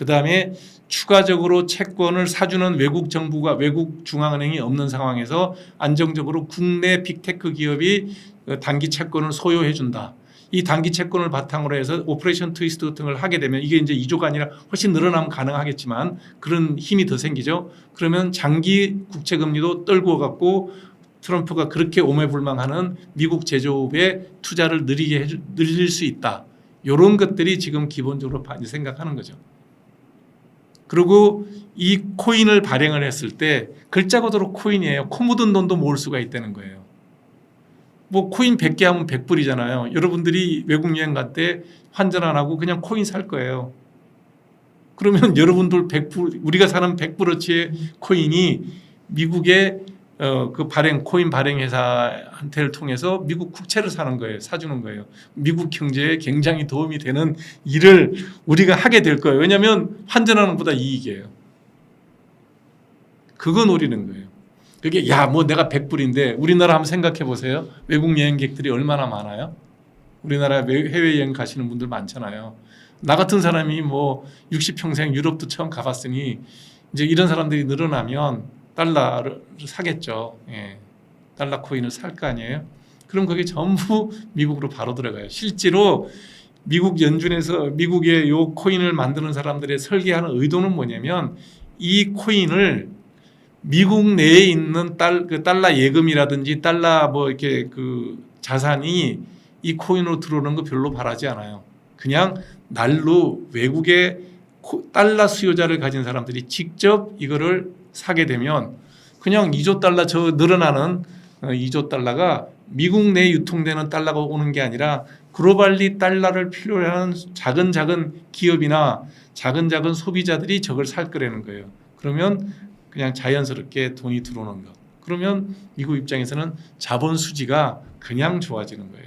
그다음에 추가적으로 채권을 사주는 외국 정부가 외국 중앙은행이 없는 상황에서 안정적으로 국내 빅테크 기업이 단기 채권을 소유해 준다. 이 단기 채권을 바탕으로 해서 오퍼레이션 트위스트 같은 걸 하게 되면 이게 이제 2조가 아니라 훨씬 늘어나면 가능하겠지만 그런 힘이 더 생기죠. 그러면 장기 국채 금리도 떨구어 갖고 트럼프가 그렇게 오매불망하는 미국 제조업의 투자를 늘릴 수 있다. 이런 것들이 지금 기본적으로 생각하는 거죠. 그리고 이 코인을 발행을 했을 때 글자 그대로 코인이에요. 코 묻은 돈도 모을 수가 있다는 거예요. 뭐 코인 100개 하면 100불이잖아요. 여러분들이 외국 여행 갈 때 환전 안 하고 그냥 코인 살 거예요. 그러면 여러분들 100불, 우리가 사는 100불어치의 코인이 미국의 그 코인 발행 회사한테를 통해서 미국 국채를 사는 거예요. 사주는 거예요. 미국 경제에 굉장히 도움이 되는 일을 우리가 하게 될 거예요. 왜냐하면 환전하는 것보다 이익이에요. 그거 노리는 거예요. 그게 뭐 내가 100불인데 우리나라 한번 생각해 보세요. 외국 여행객들이 얼마나 많아요? 우리나라 해외여행 가시는 분들 많잖아요. 나 같은 사람이 뭐 60평생 유럽도 처음 가봤으니 이제 이런 사람들이 늘어나면 달러를 사겠죠. 예. 달러 코인을 살 거 아니에요. 그럼 그게 전부 미국으로 바로 들어가요. 실제로 미국 연준에서 미국의 요 코인을 만드는 사람들의 설계하는 의도는 뭐냐면 이 코인을 미국 내에 있는 달러 예금이라든지 달러 뭐 이렇게 그 자산이 이 코인으로 들어오는 거 별로 바라지 않아요. 그냥 날로 외국의 달러 수요자를 가진 사람들이 직접 이거를 사게 되면 그냥 2조 달러 늘어나는 2조 달러가 미국 내에 유통되는 달러가 오는 게 아니라 글로벌리 달러를 필요로 하는 작은 기업이나 작은 소비자들이 저걸 살 거라는 거예요. 그러면 그냥 자연스럽게 돈이 들어오는 것. 그러면 미국 입장에서는 자본 수지가 그냥 좋아지는 거예요.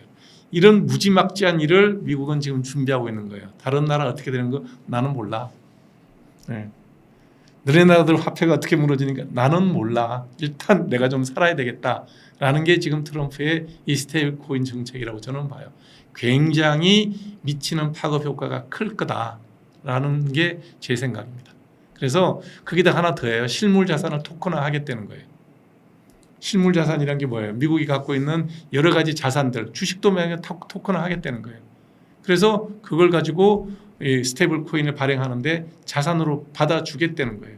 이런 무지막지한 일을 미국은 지금 준비하고 있는 거예요. 다른 나라 어떻게 되는 거 나는 몰라. 네. 너네 나라들 화폐가 어떻게 무너지니까 나는 몰라. 일단 내가 좀 살아야 되겠다라는 게 지금 트럼프의 이 스테이블 코인 정책이라고 저는 봐요. 굉장히 미치는 파급 효과가 클 거다라는 게 제 생각입니다. 그래서 거기다 하나 더해요. 실물 자산을 토큰화 하겠다는 거예요. 실물 자산이란 게 뭐예요? 미국이 갖고 있는 여러 가지 자산들, 주식도 매년 토큰화 하겠다는 거예요. 그래서 그걸 가지고 스테이블 코인을 발행하는데 자산으로 받아주겠다는 거예요.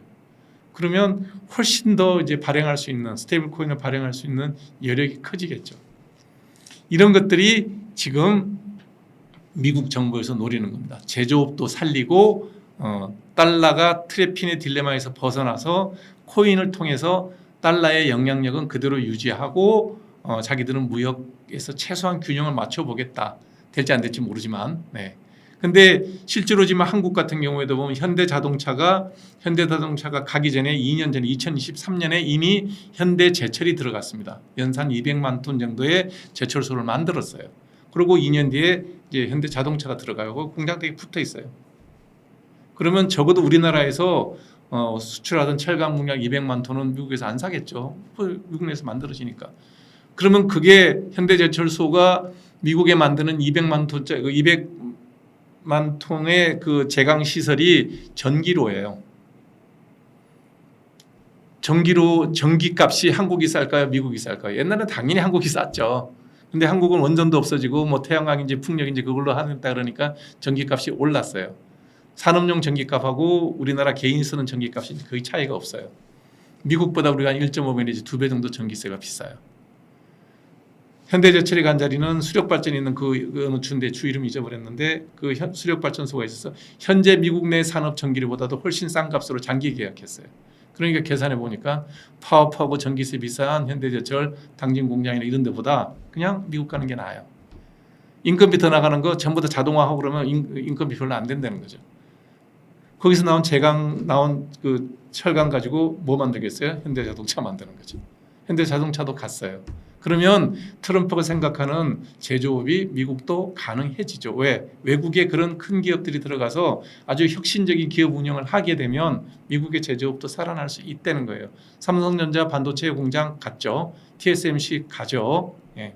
그러면 훨씬 더 이제 발행할 수 있는 스테이블 코인을 발행할 수 있는 여력이 커지겠죠. 이런 것들이 지금 미국 정부에서 노리는 겁니다. 제조업도 살리고 달러가 트래핑의 딜레마에서 벗어나서 코인을 통해서 달러의 영향력은 그대로 유지하고 자기들은 무역에서 최소한 균형을 맞춰보겠다. 될지 안 될지 모르지만 네. 근데 실제로 지금 한국 같은 경우에도 보면 현대자동차가 가기 전에 2년 전에 2023년에 이미 현대제철이 들어갔습니다. 연산 200만 톤 정도의 제철소를 만들었어요. 그리고 2년 뒤에 이제 현대자동차가 들어가고 공장들이 붙어 있어요. 그러면 적어도 우리나라에서 수출하던 철강 물량 200만 톤은 미국에서 안 사겠죠. 미국 내에서 만들어지니까. 그러면 그게 현대제철소가 미국에 만드는 200만 톤의 그 제강 시설이 전기로예요. 전기값이 한국이 쌀까요? 미국이 쌀까요? 옛날에는 당연히 한국이 쌌죠. 근데 한국은 원전도 없어지고 뭐 태양광인지 풍력인지 그걸로 하겠다 그러니까 전기값이 올랐어요. 산업용 전기값하고 우리나라 개인 쓰는 전기값이 거의 차이가 없어요. 미국보다 우리가 한 1.5배 내지 2배 정도 전기세가 비싸요. 현대제철이 간 자리는 수력발전이 있는 그 어느 주인데 주 이름 잊어버렸는데 그 수력발전소가 있어서 현재 미국 내 산업 전기료보다도 훨씬 싼 값으로 장기 계약했어요. 그러니까 계산해 보니까 파업하고 전기세 비싼 현대제철 당진 공장이나 이런 데보다 그냥 미국 가는 게 나아요. 인건비 더 나가는 거 전부 다 자동화하고 그러면 인건비 별로 안 된다는 거죠. 거기서 나온 나온 그 철강 가지고 뭐 만들겠어요? 현대자동차 만드는 거죠. 현대자동차도 갔어요. 그러면 트럼프가 생각하는 제조업이 미국도 가능해지죠. 왜? 외국에 그런 큰 기업들이 들어가서 아주 혁신적인 기업 운영을 하게 되면 미국의 제조업도 살아날 수 있다는 거예요. 삼성전자 반도체 공장 갔죠. TSMC 가죠. 예.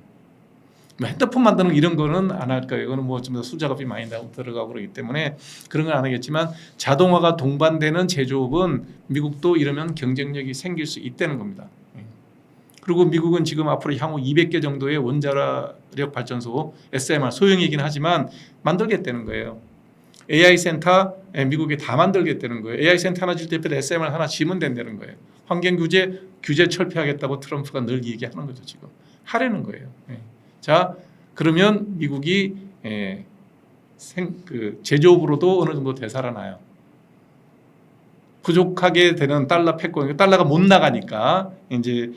뭐 핸드폰 만드는 이런 거는 안 할 거예요. 이거는 뭐 좀 더 수작업이 많이 들어가고 그러기 때문에 그런 건 안 하겠지만 자동화가 동반되는 제조업은 미국도 이러면 경쟁력이 생길 수 있다는 겁니다. 그리고 미국은 지금 앞으로 향후 200개 정도의 원자력 발전소 SMR 소형이긴 하지만 만들겠다는 거예요. AI 센터 미국에 다 만들겠다는 거예요. AI 센터 하나 질 때 SMR 하나 지면 된다는 거예요. 환경 규제 철폐하겠다고 트럼프가 늘 얘기하는 거죠. 지금 하려는 거예요. 자, 그러면 미국이 제조업으로도 어느 정도 되살아나요. 부족하게 되는 달러 패권, 달러가 못 나가니까 이제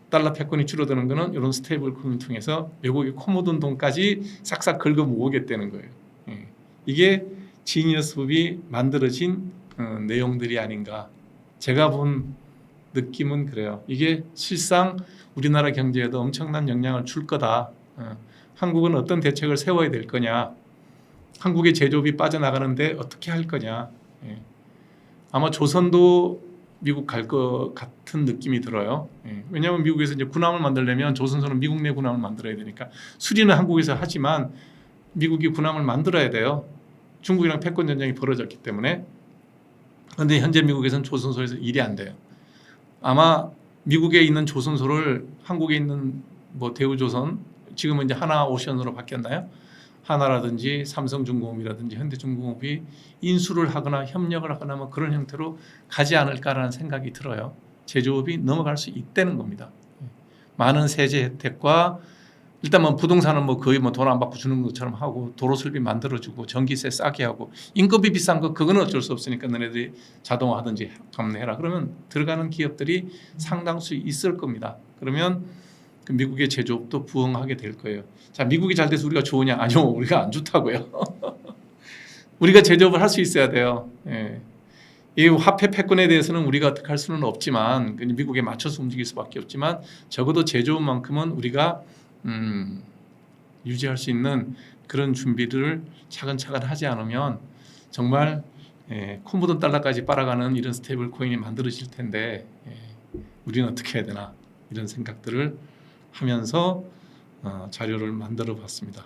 달러 패권이 줄어드는 거는 이런 스테이블 코인을 통해서 외국의 코 묻은 돈까지 싹싹 긁어 모으겠다는 거예요. 이게 지니어스법이 만들어진 내용들이 아닌가. 제가 본 느낌은 그래요. 이게 실상 우리나라 경제에도 엄청난 영향을 줄 거다. 한국은 어떤 대책을 세워야 될 거냐. 한국의 제조업이 빠져나가는데 어떻게 할 거냐. 아마 조선도 미국 갈 것 같은 느낌이 들어요. 왜냐하면 미국에서 이제 군함을 만들려면 조선소는 미국 내 군함을 만들어야 되니까 수리는 한국에서 하지만 미국이 군함을 만들어야 돼요. 중국이랑 패권 전쟁이 벌어졌기 때문에. 그런데 현재 미국에서는 조선소에서 일이 안 돼요. 아마 미국에 있는 조선소를 한국에 있는 뭐 대우조선 지금은 이제 하나오션으로 바뀌었나요? 하나라든지 삼성중공업이라든지 현대중공업이 인수를 하거나 협력을 하거나 뭐 그런 형태로 가지 않을까라는 생각이 들어요. 제조업이 넘어갈 수 있다는 겁니다. 많은 세제 혜택과 일단 뭐 부동산은 뭐 거의 뭐 돈 안 받고 주는 것처럼 하고 도로 설비 만들어주고 전기세 싸게 하고 인건비 비싼 거 그거는 어쩔 수 없으니까 너네들이 자동화하든지 감내해라. 그러면 들어가는 기업들이 상당수 있을 겁니다. 그러면 그 미국의 제조업도 부흥하게 될 거예요. 자, 미국이 잘 돼서 우리가 좋으냐? 아니요, 우리가 안 좋다고요. 우리가 제조업을 할 수 있어야 돼요. 이 화폐 패권에 대해서는 우리가 어떻게 할 수는 없지만 미국에 맞춰서 움직일 수밖에 없지만 적어도 제조업만큼은 우리가 유지할 수 있는 그런 준비를 차근차근 하지 않으면 정말 코 묻은 달러까지 빨아가는 이런 스테이블 코인이 만들어질 텐데 우리는 어떻게 해야 되나 이런 생각들을 하면서 자료를 만들어 봤습니다.